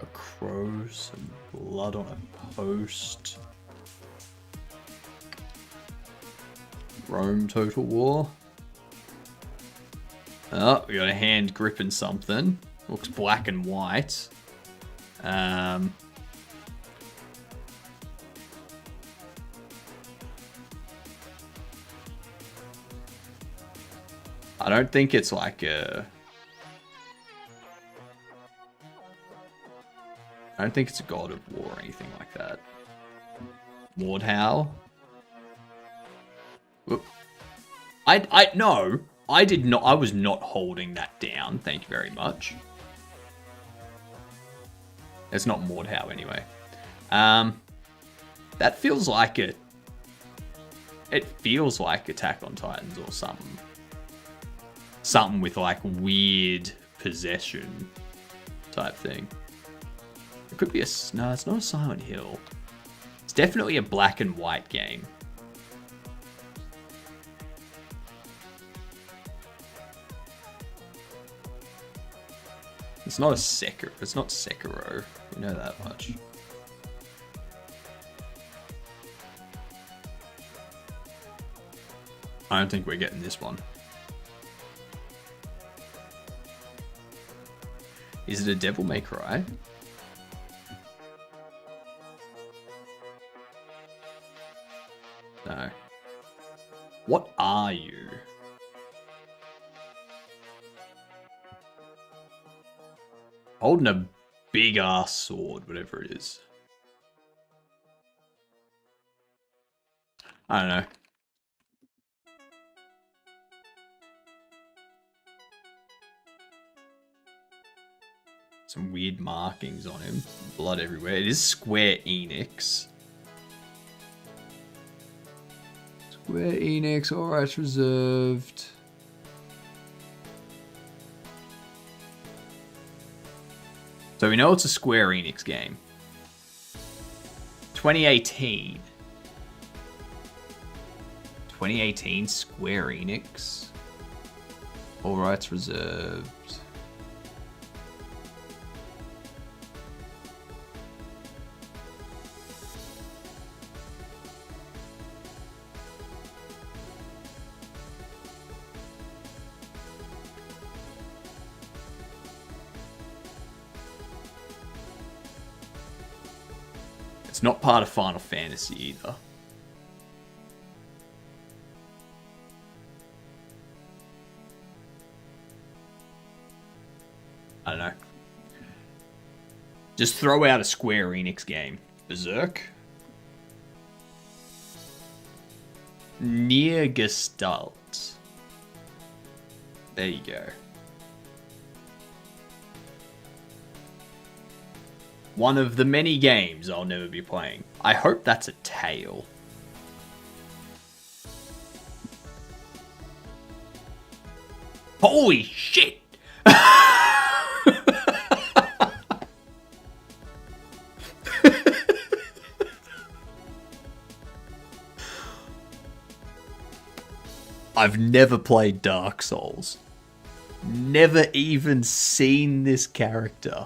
A crow, some blood on a post. Rome Total War. Oh, we got a hand gripping something. Looks black and white. I don't think it's like a... I don't think it's a God of War or anything like that. Mordhau? Whoop. No, I did not. I was not holding that down. Thank you very much. It's not Mordhau anyway. That feels like a... It feels like Attack on Titans or something. Something with like weird possession type thing. It could be a... No, it's not a Silent Hill. It's definitely a black and white game. It's not a Sekiro. It's not Sekiro. We know that much. I don't think we're getting this one. Is it a Devil May Cry? No. What are you? Holding a big ass sword, whatever it is. I don't know. Some weird markings on him. Blood everywhere. It is Square Enix. Square Enix, all rights reserved. So we know it's a Square Enix game. 2018. 2018 Square Enix. All rights reserved. It's not part of Final Fantasy either. I don't know. Just throw out a Square Enix game. Berserk. Near Gestalt. There you go. One of the many games I'll never be playing. I hope that's a Tale. Holy shit! I've never played Dark Souls. Never even seen this character.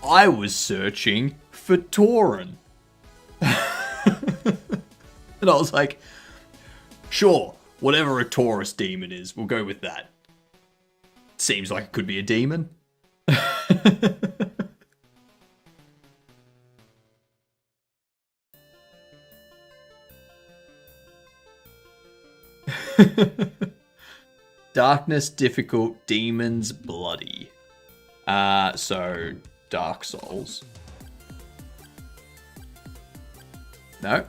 I was searching for Tauren. And I was like, sure, whatever a Taurus demon is, we'll go with that. Seems like it could be a demon. Darkness difficult, demons bloody. So Dark Souls. No.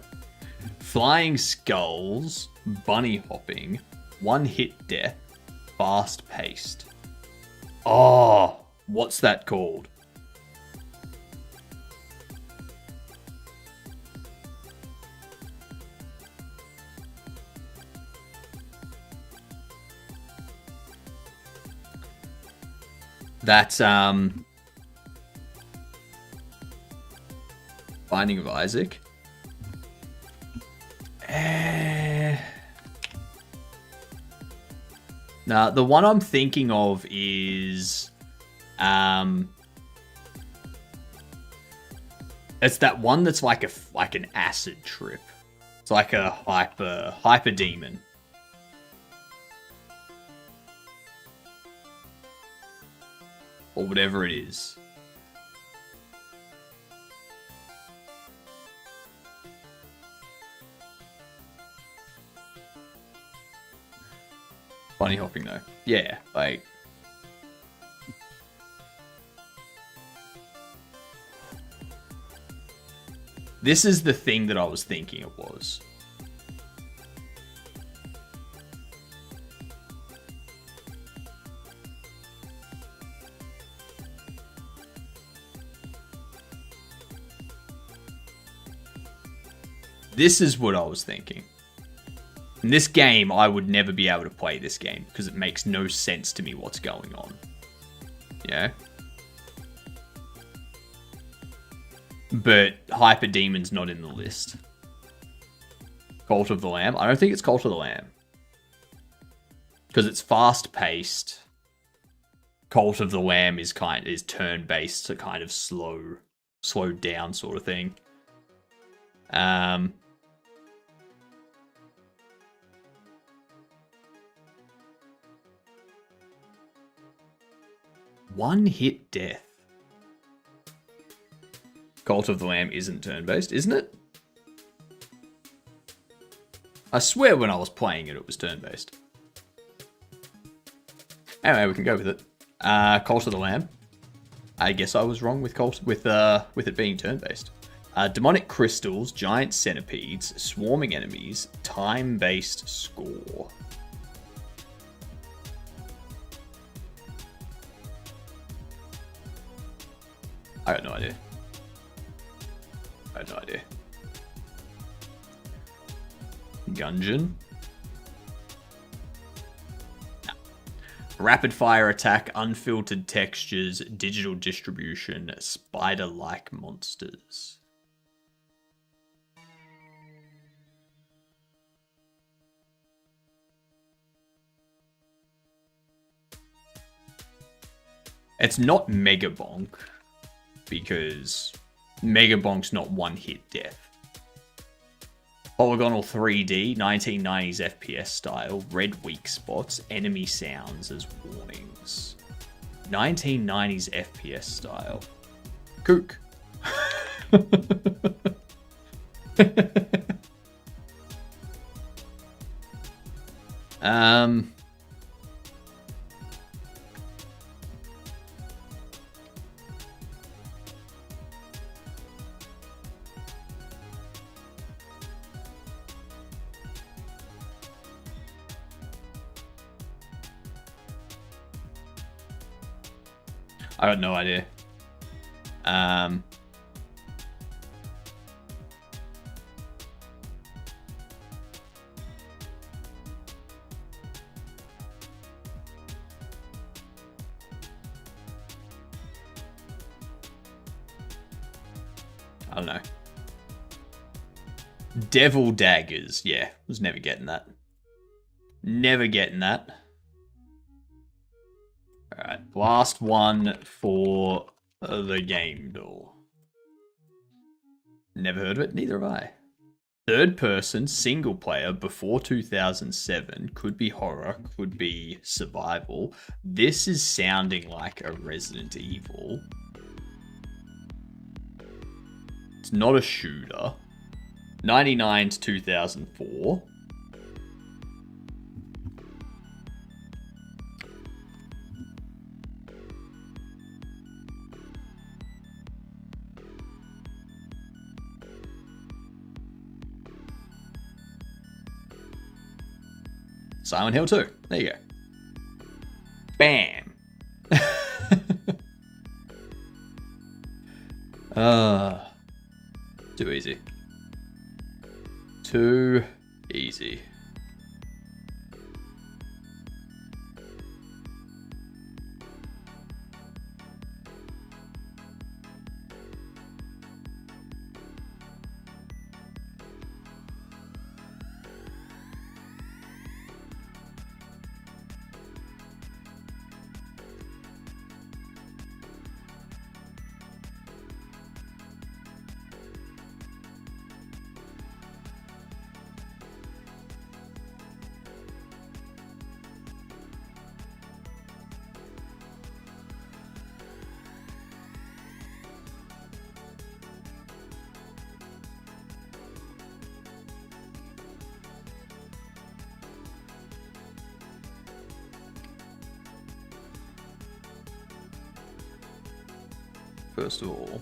Flying skulls, bunny hopping, one hit death, fast paced. Oh, what's that called? That's Binding of Isaac. Now, the one I'm thinking of is it's that one that's like an acid trip. It's like a hyper demon. Or whatever it is. Bunny hopping though. Yeah, like... This is the thing that I was thinking it was. This is what I was thinking. In this game, I would never be able to play this game because it makes no sense to me what's going on. Yeah? But Hyper Demon's not in the list. Cult of the Lamb? I don't think it's Cult of the Lamb. Because it's fast-paced. Cult of the Lamb is turn-based, so kind of slowed down sort of thing. One hit death. Cult of the Lamb isn't turn-based, isn't it? I swear when I was playing it, it was turn-based. Anyway, we can go with it. Cult of the Lamb. I guess I was wrong with it being turn-based. Demonic crystals, giant centipedes, swarming enemies, time-based score. I got no idea. I have no idea. Gungeon? No. Rapid fire attack, unfiltered textures, digital distribution, spider-like monsters. It's not Mega Bonk, because Mega Bonk's not one-hit death. Polygonal 3D, 1990s FPS style, red weak spots, enemy sounds as warnings. 1990s FPS style. Kook. I got no idea. I don't know. Devil daggers. Yeah, was never getting that. Never getting that. Alright, last one for the game door. Never heard of it, neither have I. Third person, single player, before 2007, could be horror, could be survival. This is sounding like a Resident Evil. It's not a shooter. 99 to 2004. Silent Hill 2. There you go. Bam. Too easy. Too easy. First of all,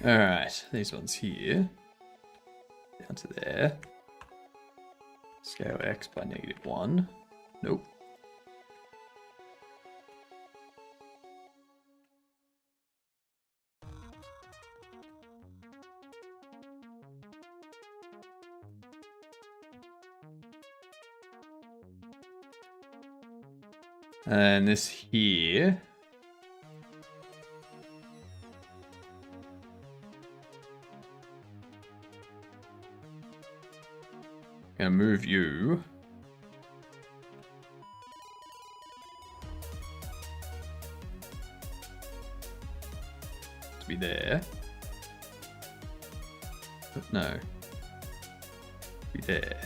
alright, these ones here, down to there, scale X by -1, nope. And this here. Gonna move you. To be there. But no. Be there.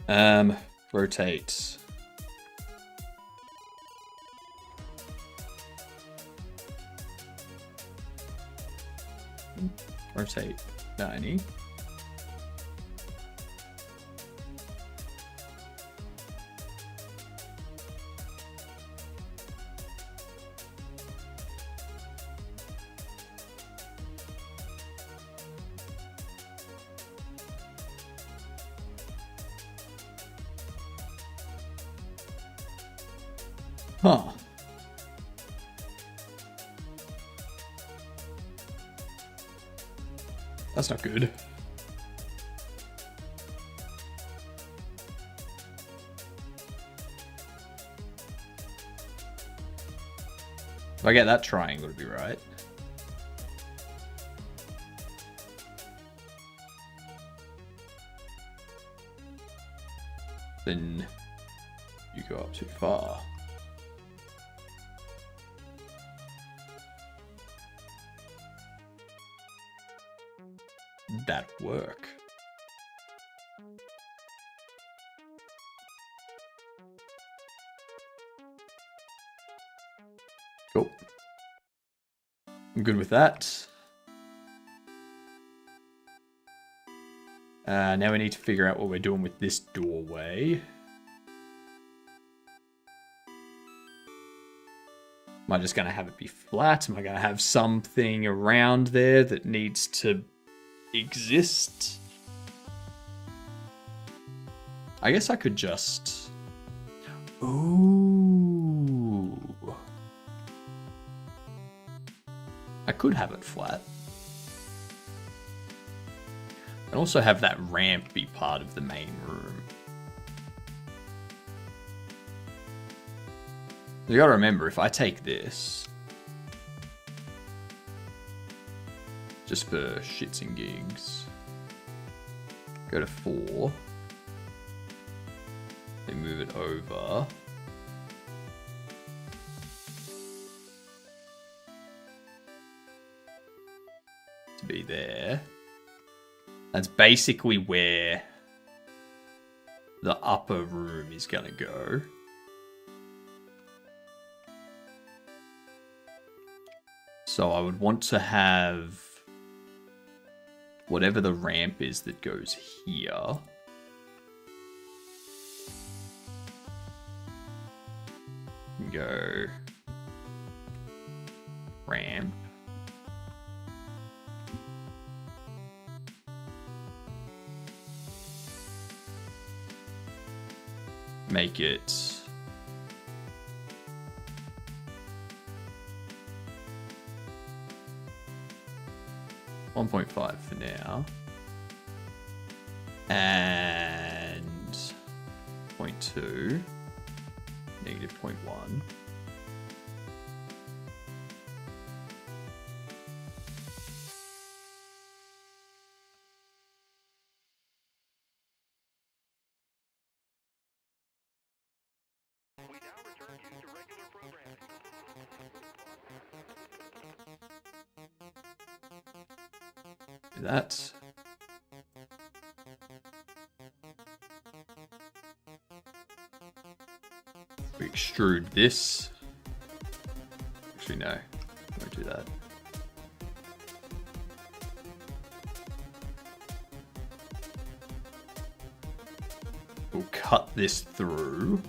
Rotate. Rotate 90. Huh. That's not good. If I get that triangle to be right. Then you go up too far. That'd work. Cool. I'm good with that. Now we need to figure out what we're doing with this doorway. Am I just going to have it be flat? Am I going to have something around there that needs to exist? I guess I could just... Ooh. I could have it flat. And also have that ramp be part of the main room. You gotta remember, if I take this, just for shits and gigs, go to 4, then move it over. To be there. That's basically where the upper room is gonna go. So I would want to have whatever the ramp is that goes here. Go ramp. Make it 1.5 for now. And 0.2, negative 0.1. Do that. We extrude this. Actually, no. Won't do that. We'll cut this through.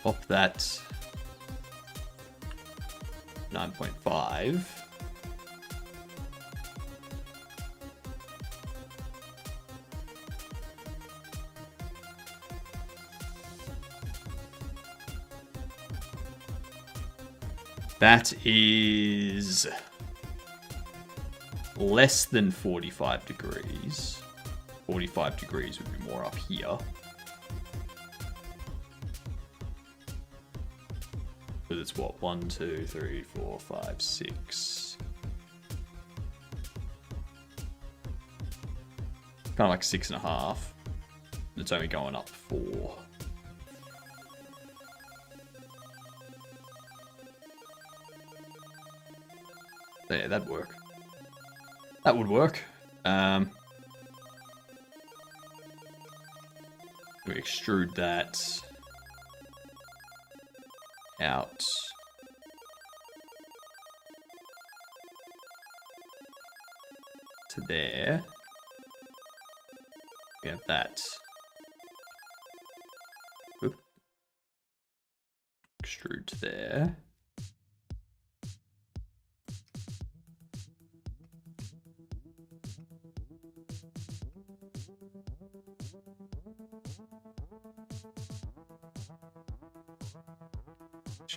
Pop that 9.5. That is less than 45 degrees. 45 degrees would be more up here. But it's what? 1, 2, 3, 4, 5, 6. Kind of like 6.5. It's only going up 4. Yeah, that'd work. That would work. We extrude that out to there. We have that. Oop. Extrude to there.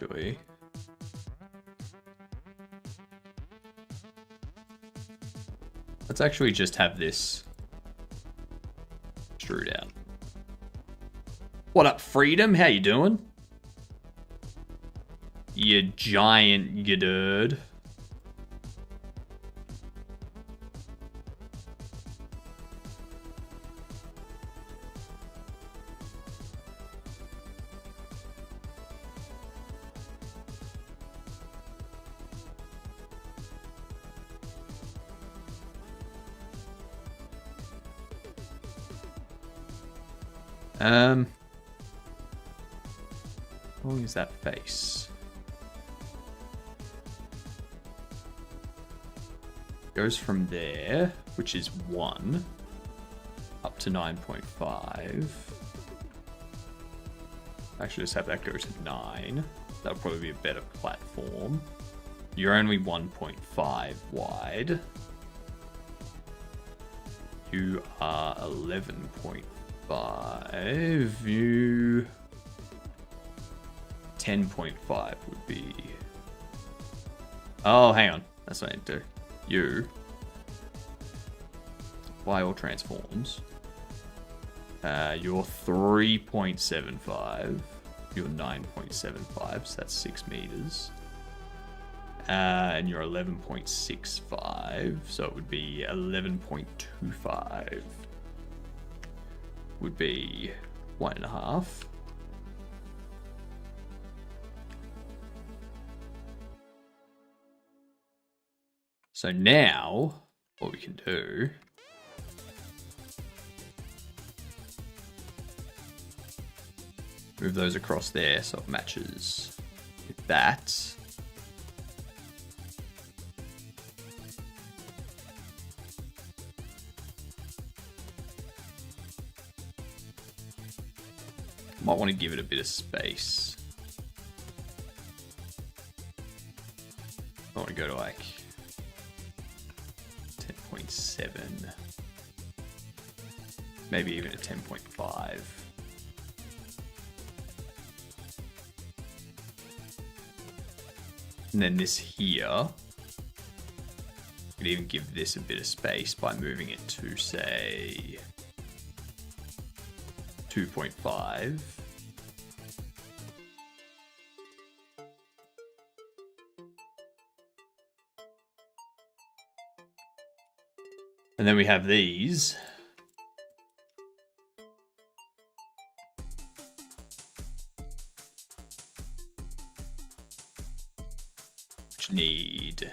Actually, let's actually just have this extrude out. What up, Freedom? How you doing? You giant gaderd. How long is that face? Goes from there, which is 1, up to 9.5. Actually, just have that go to 9. That would probably be a better platform. You're only 1.5 wide. You are 11.5. You 10.5 would be. Oh, hang on. That's what I need to do. You. Apply all transforms. You're 3.75. You're 9.75, so that's 6 meters. And you're 11.65, so it would be 11.25. Would be 1.5. So now, what we can do move those across there so it matches with that. Might want to give it a bit of space. I want to go to like 10.7. Maybe even a 10.5. And then this here, could even give this a bit of space by moving it to, say, 2.5. And then we have these. Which need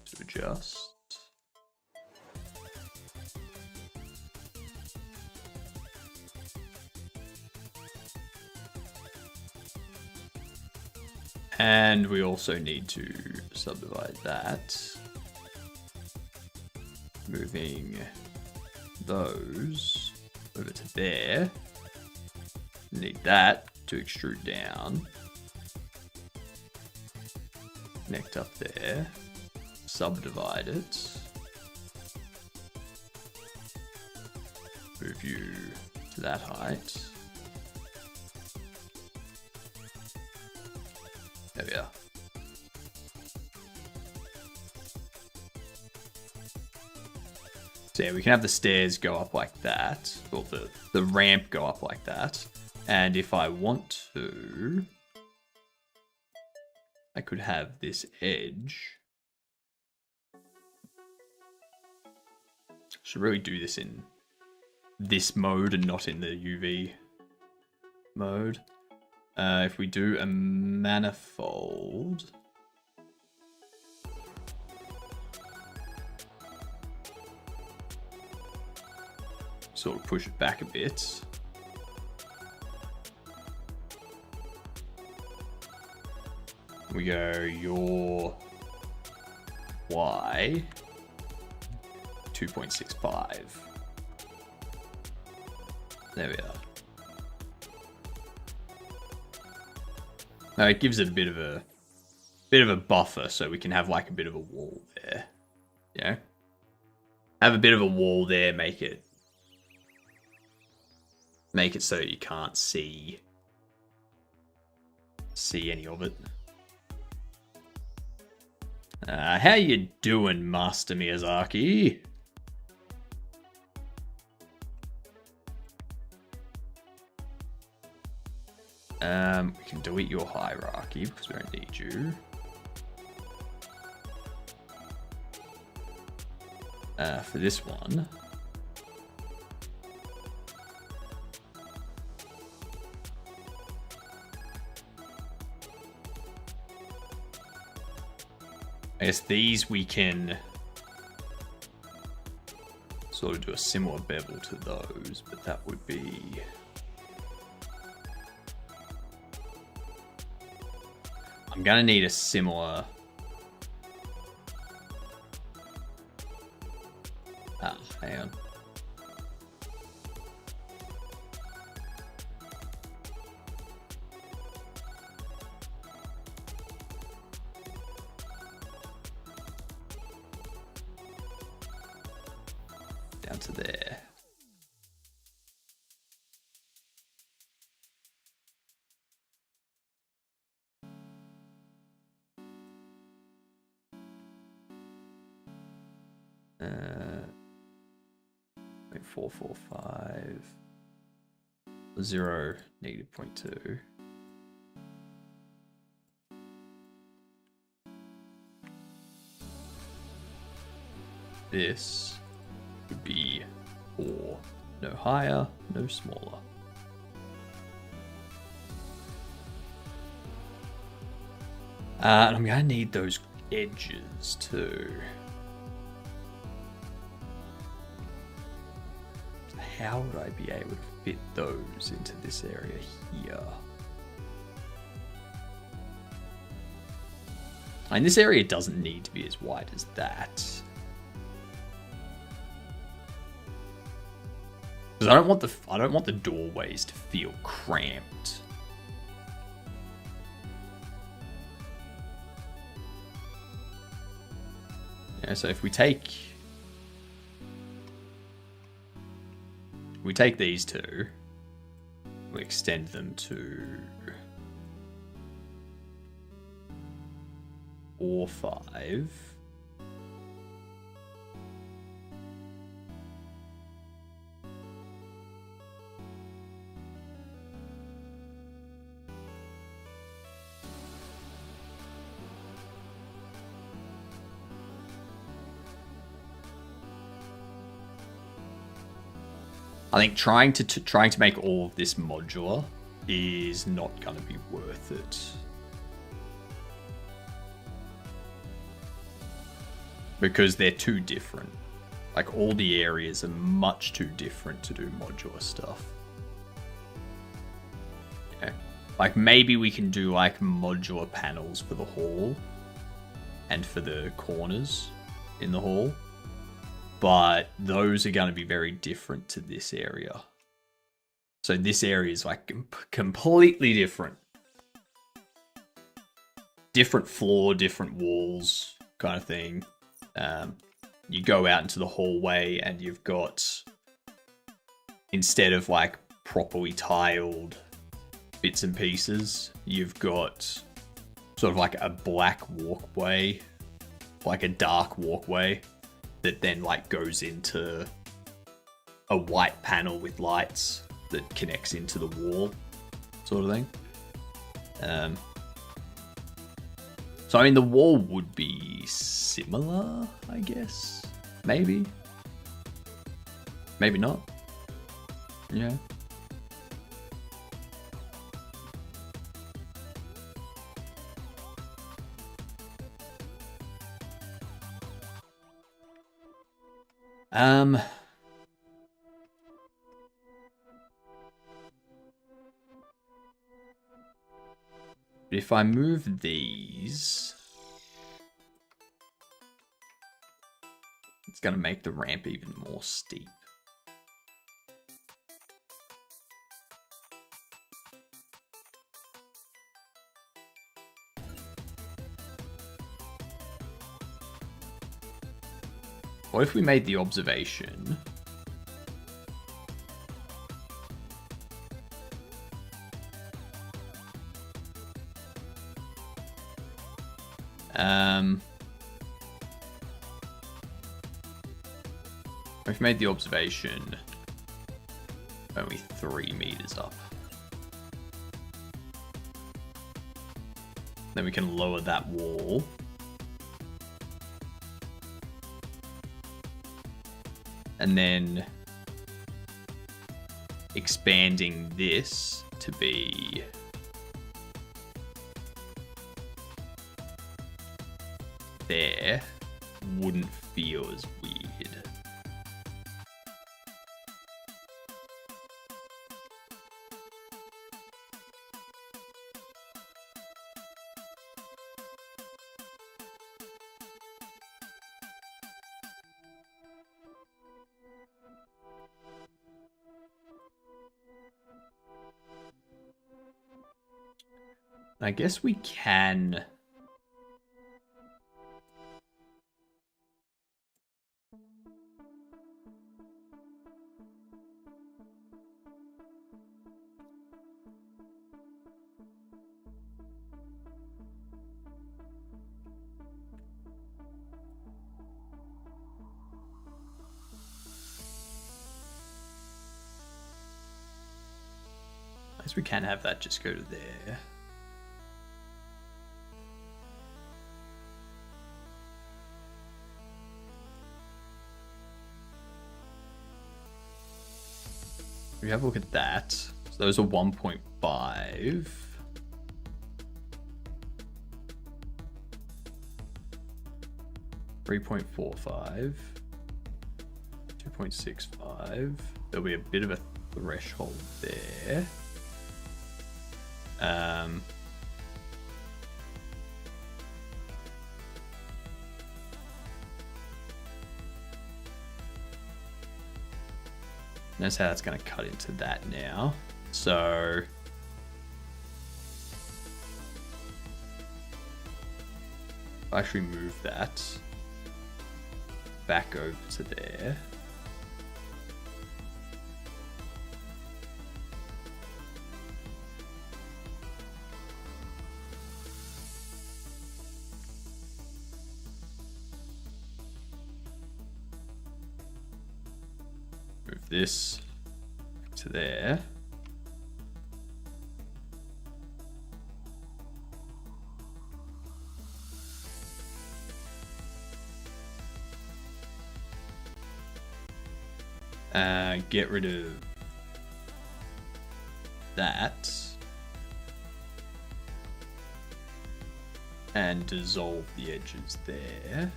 to adjust. And we also need to subdivide that. Moving those over to there. Need that to extrude down. Connect up there. Subdivide it. Move you to that height. So yeah, we can have the stairs go up like that, or the ramp go up like that. And if I want to, I could have this edge. Should really do this in this mode and not in the UV mode. If we do a manifold, sort of push it back a bit. We go your Y 2.65. There we are. Now it gives it a bit of a buffer, so we can have like a bit of a wall there. Yeah. Have a bit of a wall there, make it so you can't see any of it. How you doing, Master Miyazaki? We can delete your hierarchy because we don't need you. For this one, I guess these we can sort of do a similar bevel to those, but that would be... I'm gonna need a similar... hang on. Down to there. Wait, 445 0 negative 0.2. This would be 4. No higher, no smaller. And I'm gonna need those edges too. So how would I be able to fit those into this area here? And this area doesn't need to be as wide as that. Because I don't want the doorways to feel cramped. Yeah, so if we take these two, we extend them to 4, 5. I think trying to make all of this modular is not going to be worth it. Because they're too different. Like, all the areas are much too different to do modular stuff. Yeah. Like, maybe we can do, like, modular panels for the hall. And for the corners in the hall. But those are going to be very different to this area. So this area is like completely different. Different floor, different walls kind of thing. You go out into the hallway and you've got, instead of like properly tiled bits and pieces, you've got sort of like a black walkway, like a dark walkway. that then like goes into a white panel with lights that connects into the wall, sort of thing. So I mean, the wall would be similar, I guess. Maybe. Maybe not. Yeah. If I move these, it's going to make the ramp even more steep. What if we made the observation? We've made the observation only 3 meters up. Then we can lower that wall. And then expanding this to be there wouldn't feel as weird. I guess we can. I guess we can have that just go to there. We have a look at that. So those are 1.5. 3.45. 2.65. There'll be a bit of a threshold there. Notice how that's going to cut into that now. So I actually move that back over to there. Move this to there. Get rid of that. And dissolve the edges there.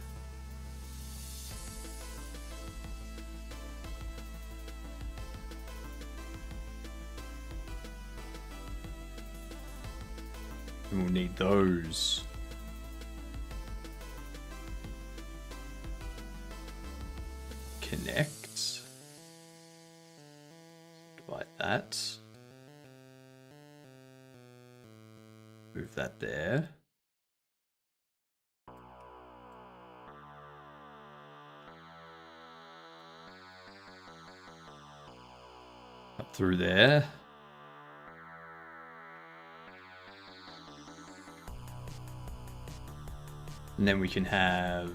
And we'll need those. Connect. Like that. Move that there. Up through there. And then we can have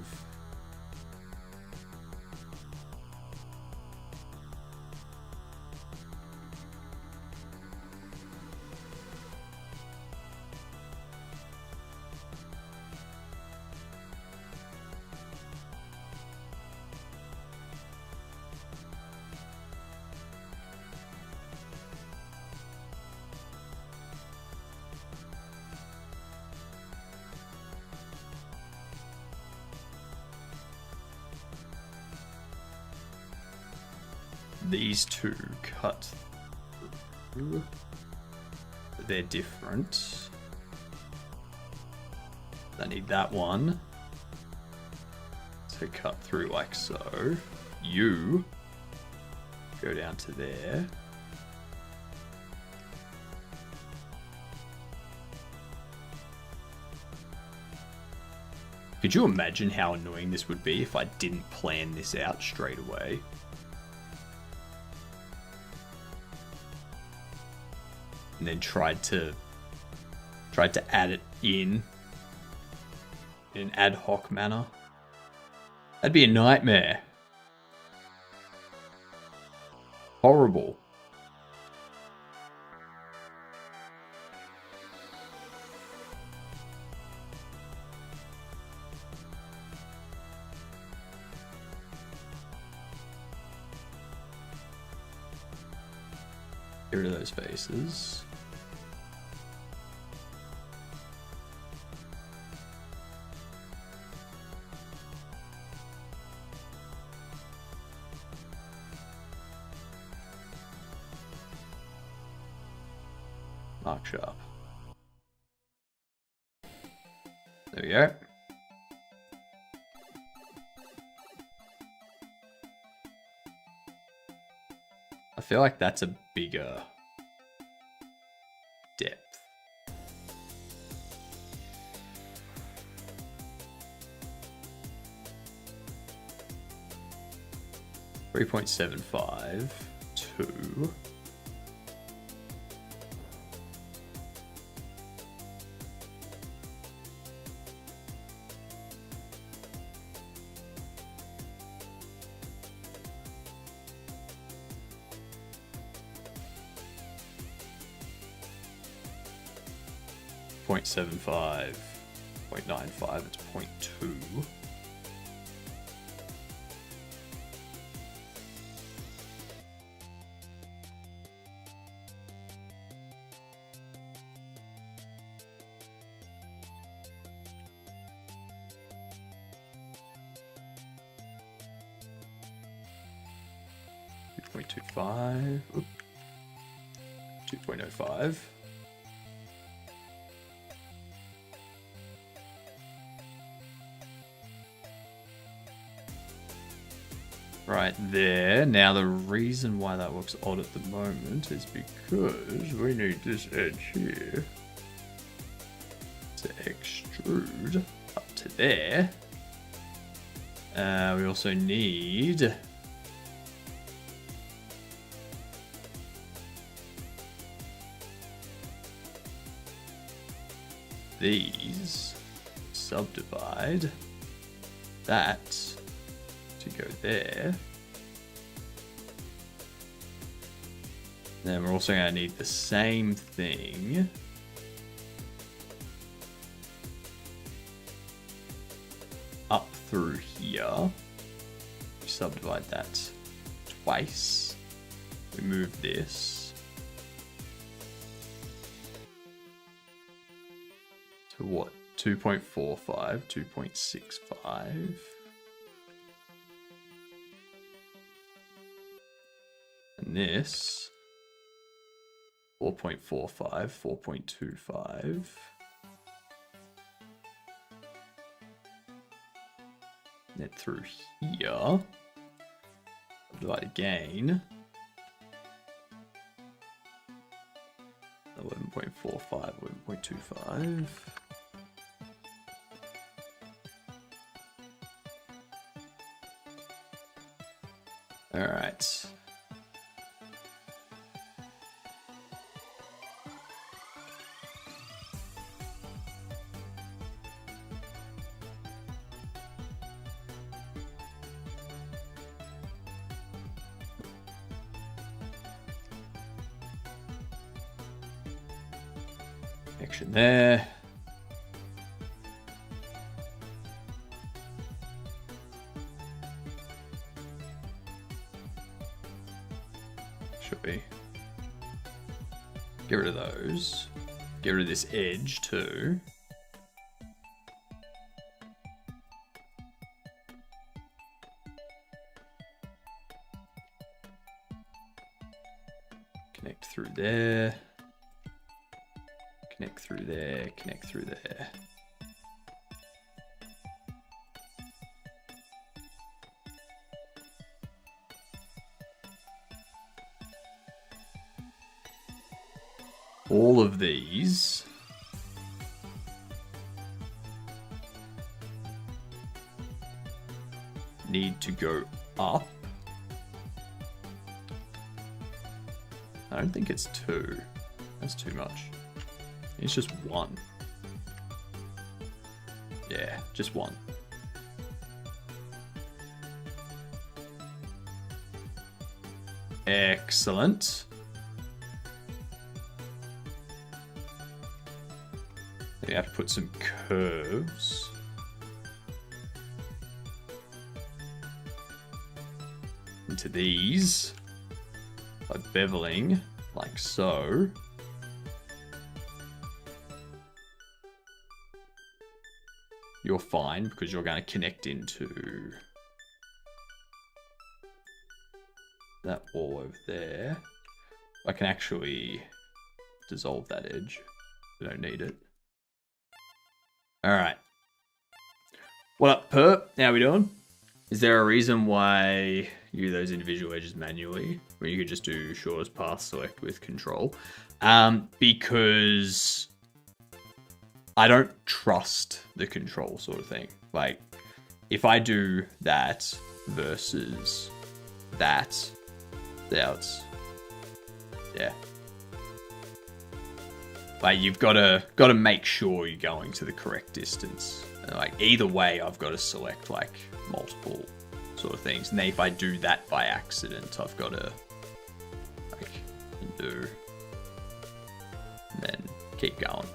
these two cut through. They're different. I need that one to cut through like so. You go down to there. Could you imagine how annoying this would be if I didn't plan this out straight away? And then tried to add it in an ad hoc manner. That'd be a nightmare. Horrible. Get rid of those faces. Mark sharp. There we go. I feel like that's a bigger depth. .75 2. .75, 0.95, it's 0.2. .25, 2.05. Right there. Now the reason why that looks odd at the moment is because we need this edge here to extrude up to there. We also need these, subdivide that to go there. Then we're also going to need the same thing up through here. We subdivide that twice. We move this to what? 2.45, 2.65. And this 4.45, 4.25. Then through here, divide again. 11.45, 11.25. All right. Action there. Should be. Get rid of those. Get rid of this edge too. Connect through there. Connect through there. Connect through there. All of these need to go up. I don't think it's 2. That's too much. It's just 1. Yeah, just 1. Excellent. We have to put some curves. Into these. By beveling, like so. You're fine, because you're going to connect into that wall over there. I can actually dissolve that edge. We don't need it. Alright. What up, perp? How we doing? Is there a reason why you do those individual edges manually, when you could just do shortest path select with control? Because I don't trust the control sort of thing. Like, if I do that versus that, it's, yeah. Like, you've got to make sure you're going to the correct distance. Like, either way, I've got to select like multiple sort of things. And then if I do that by accident, I've got to like do and then keep going.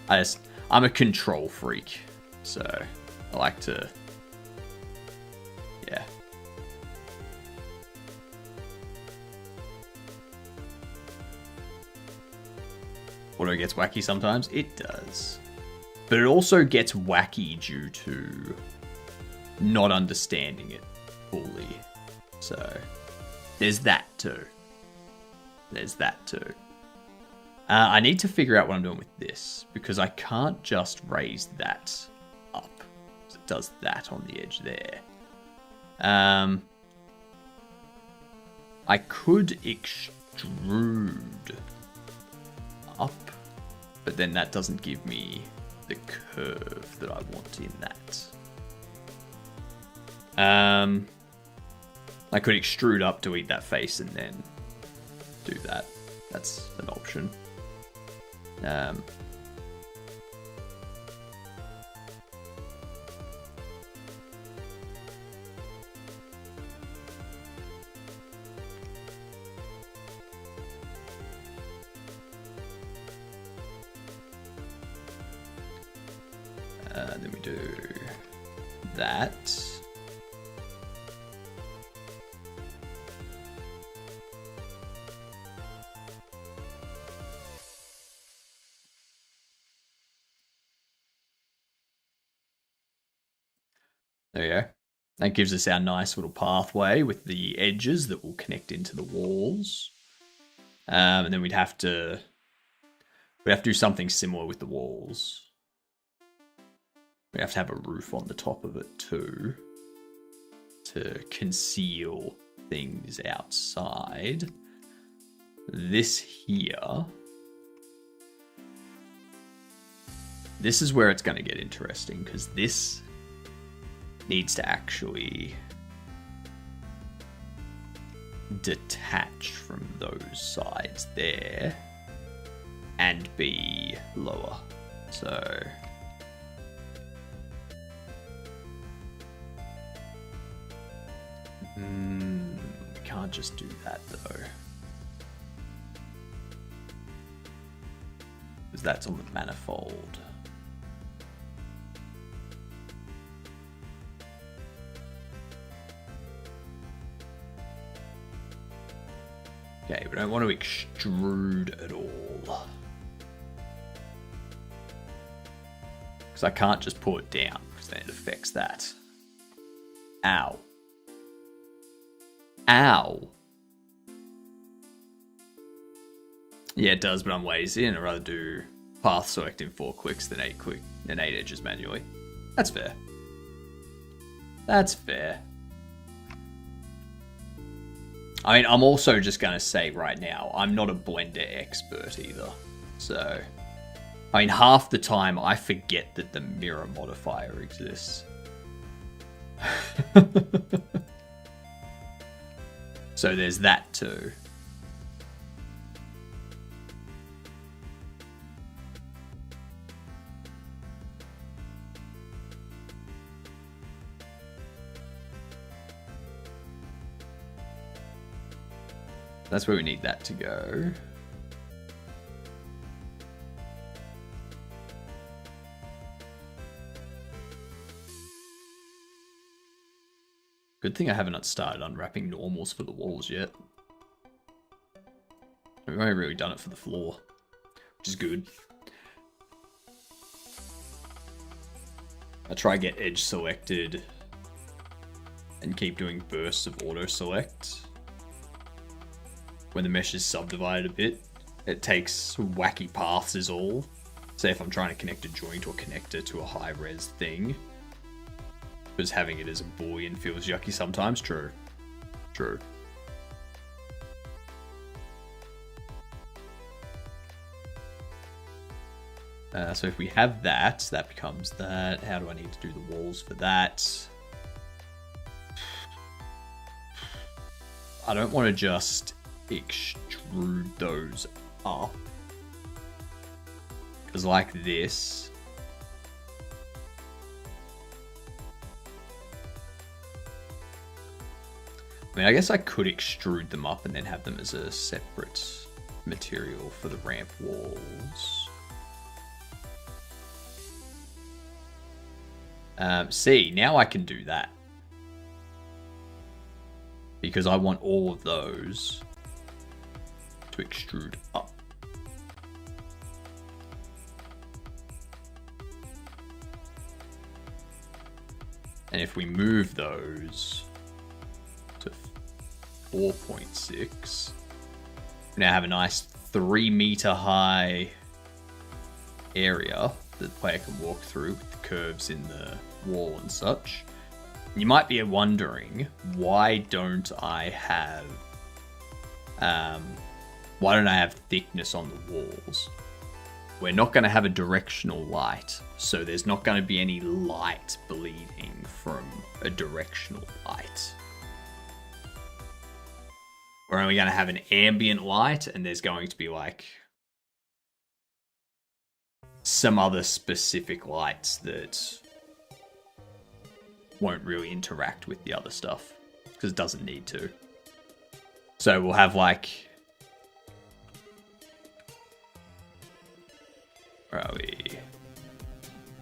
I'm a control freak, so I like to, yeah. Auto gets wacky sometimes. It does. But it also gets wacky due to not understanding it fully. So there's that too. There's that too. I need to figure out what I'm doing with this, because I can't just raise that up. So it does that on the edge there. I could extrude up, but then that doesn't give me the curve that I want in that. I could extrude up to eat that face and then do that. That's an option. Then we do that. There you go. That gives us our nice little pathway with the edges that will connect into the walls. And then we'd have to do something similar with the walls. We have to have a roof on the top of it too, to conceal things outside. This here, this is where it's going to get interesting, because this needs to actually detach from those sides there and be lower. So we can't just do that though, because that's on the manifold. Okay, we don't want to extrude at all, because I can't just pull it down, because then it affects that. Ow. Ow. Yeah, it does, but I'm lazy and I'd rather do path select in 4 clicks than 8 edges manually. That's fair. That's fair. I mean, I'm also just going to say right now, I'm not a Blender expert either. So, I mean, half the time I forget that the mirror modifier exists. So there's that too. That's where we need that to go. Good thing I haven't started unwrapping normals for the walls yet. We've only really done it for the floor, which is good. I try to get edge selected and keep doing bursts of auto select. When the mesh is subdivided a bit, it takes wacky paths is all. Say if I'm trying to connect a joint or connector to a high res thing, because having it as a boolean feels yucky sometimes. True. True. So if we have that, that becomes that. How do I need to do the walls for that? I don't want to just extrude those up. Because like this, I mean, I guess I could extrude them up and then have them as a separate material for the ramp walls. See, now I can do that. Because I want all of those to extrude up. And if we move those to 4.6, we now have a nice 3 meter high area that the player can walk through with the curves in the wall and such. You might be wondering, why don't I have thickness on the walls? We're not going to have a directional light, so there's not going to be any light bleeding from a directional light. We're only going to have an ambient light, and there's going to be like some other specific lights that won't really interact with the other stuff because it doesn't need to. So we'll have like, where are we?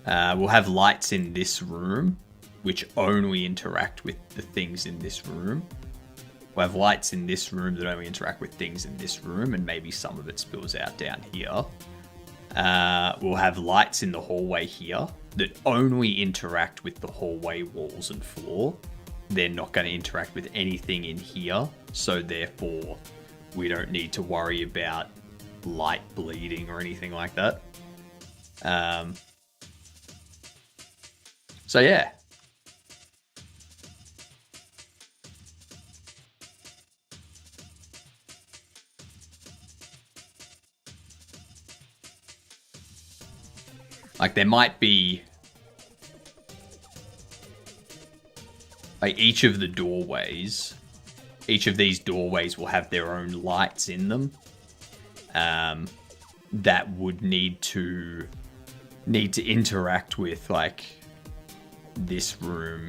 We'll have lights in this room which only interact with the things in this room. We'll have lights in this room that only interact with things in this room, and maybe some of it spills out down here. We'll have lights in the hallway here that only interact with the hallway walls and floor. They're not going to interact with anything in here, so therefore we don't need to worry about light bleeding or anything like that. So yeah. Like there might be, like each of the doorways, each of these doorways will have their own lights in them, that would need to interact with like this room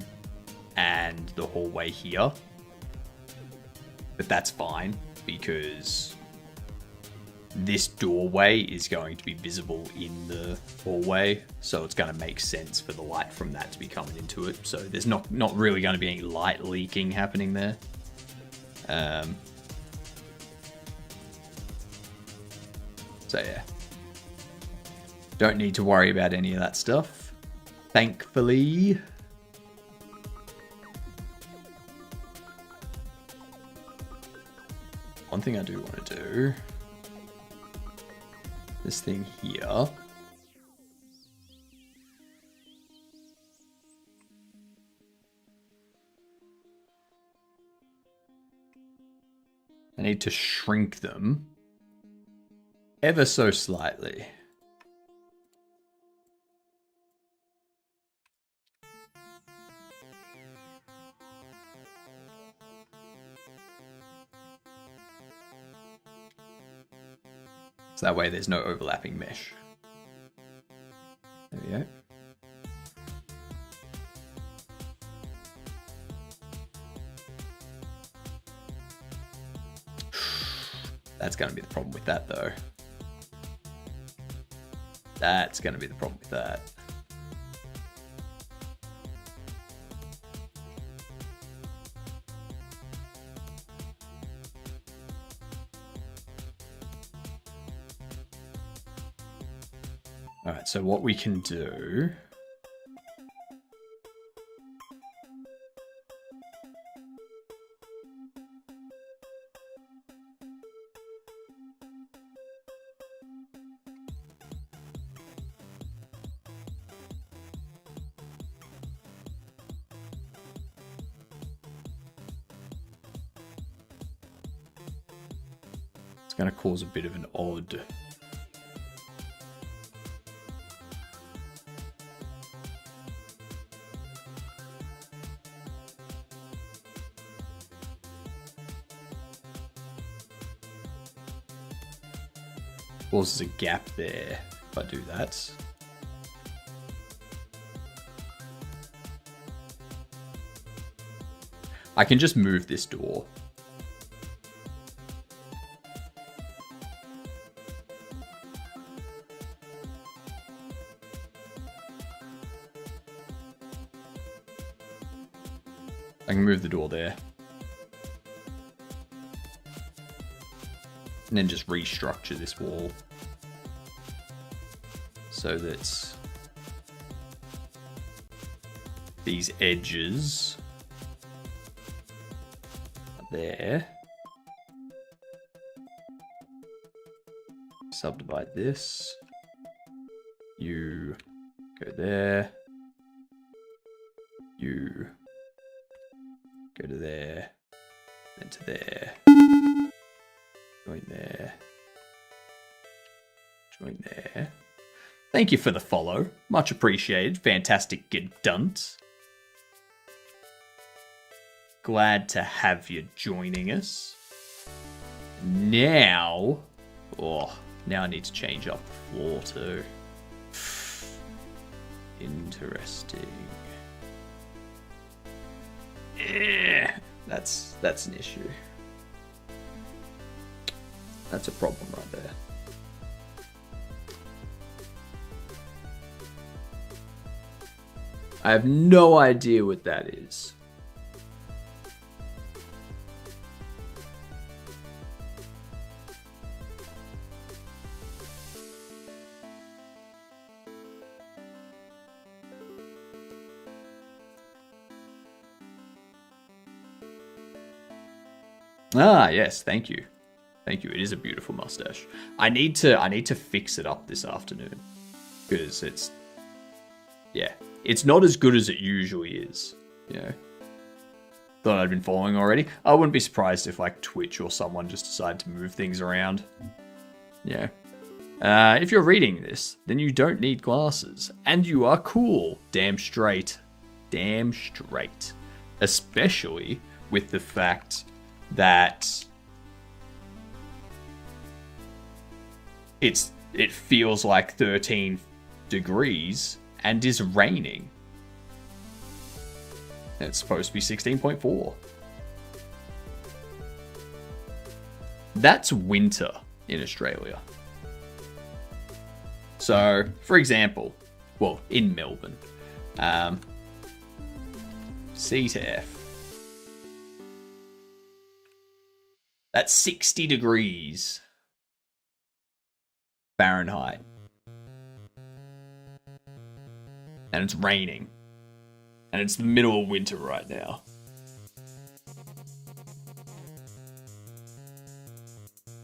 and the hallway here. But that's fine because this doorway is going to be visible in the hallway, so it's going to make sense for the light from that to be coming into it. So there's not really going to be any light leaking happening there. So yeah, don't need to worry about any of that stuff, thankfully. One thing I do want to do this thing here. I need to shrink them ever so slightly. So that way there's no overlapping mesh. There we go. That's going to be the problem with that, though. That's going to be the problem with that. All right, so what we can do... It's going to cause a bit of an odd... causes a gap there if I do that. I can just move this door. I can move the door there. And then just restructure this wall so that these edges are there. Subdivide this. You go there. You go to there. Then to there. Join there. Join there. Thank you for the follow. Much appreciated. Fantastic Gedunt. Glad to have you joining us. Now... oh, now I need to change up the floor too. Interesting. That's an issue. That's a problem right there. I have no idea what that is. Ah, yes, thank you. Thank you. It is a beautiful mustache. I need to fix it up this afternoon because it's not as good as it usually is. You know, thought I'd been following already. I wouldn't be surprised if like Twitch or someone just decided to move things around. Yeah. If you're reading this, then you don't need glasses, and you are cool. Damn straight. Damn straight. Especially with the fact that it feels like 13 degrees and is raining. It's supposed to be 16.4. That's winter in Australia. So, for example, well, in Melbourne, C to F. That's 60 degrees Fahrenheit. And it's raining. And it's the middle of winter right now.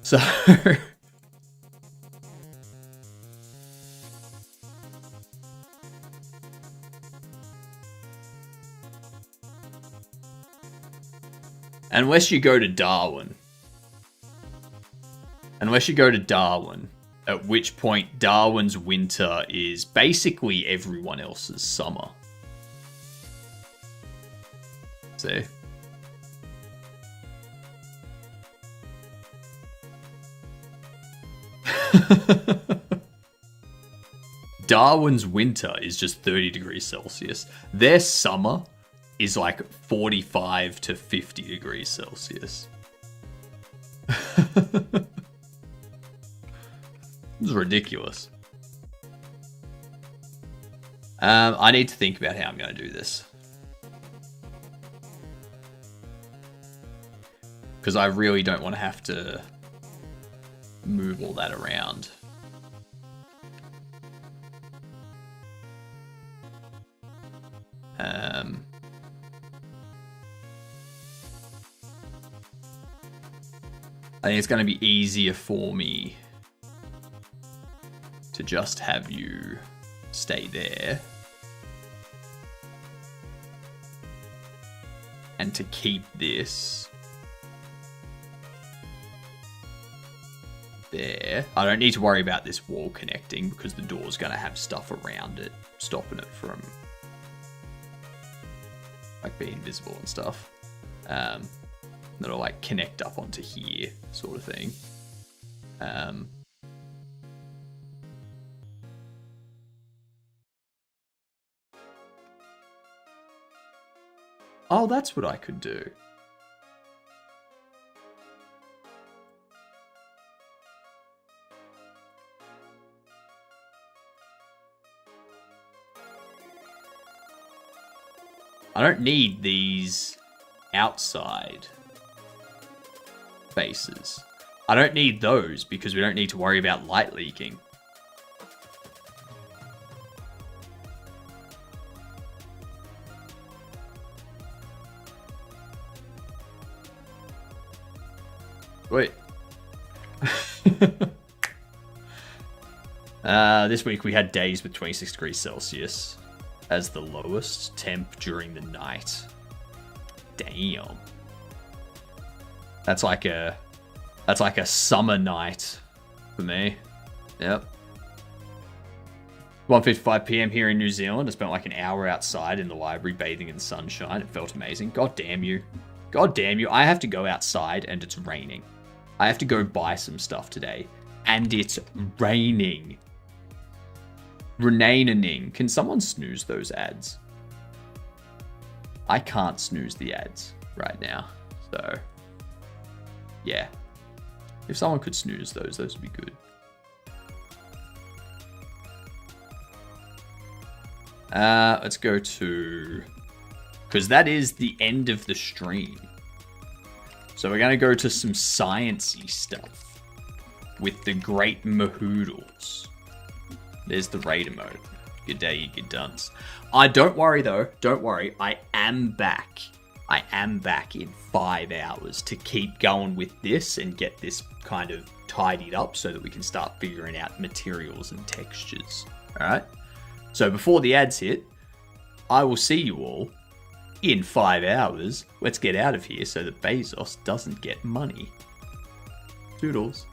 So Unless you go to Darwin. At which point Darwin's winter is basically everyone else's summer. See? Darwin's winter is just 30 degrees Celsius. Their summer is like 45 to 50 degrees Celsius. It's ridiculous. I need to think about how I'm going to do this. Because I really don't want to have to move all that around. I think it's going to be easier for me to just have you stay there. And to keep this there. I don't need to worry about this wall connecting because the door's going to have stuff around it, stopping it from like being visible and stuff. That'll like connect up onto here, sort of thing. Oh, that's what I could do. I don't need these outside bases. I don't need those because we don't need to worry about light leaking. Wait. This week we had days with 26 degrees Celsius as the lowest temp during the night. Damn. That's like a summer night for me. Yep. 1:55 p.m. here in New Zealand. I spent like an hour outside in the library bathing in sunshine. It felt amazing. God damn you. God damn you. I have to go outside and it's raining. I have to go buy some stuff today and it's raining. Renee-ning. Can someone snooze those ads? I can't snooze the ads right now. So, yeah. If someone could snooze those would be good. Let's go to... because that is the end of the stream. So we're going to go to some sciencey stuff with the Great Mahoodles. There's the Raider mode. Good day, you good dunce. Don't worry though. Don't worry. I am back. I am back in 5 hours to keep going with this and get this kind of tidied up so that we can start figuring out materials and textures. Alright? So before the ads hit, I will see you all in 5 hours. Let's get out of here so that Bezos doesn't get money. Toodles.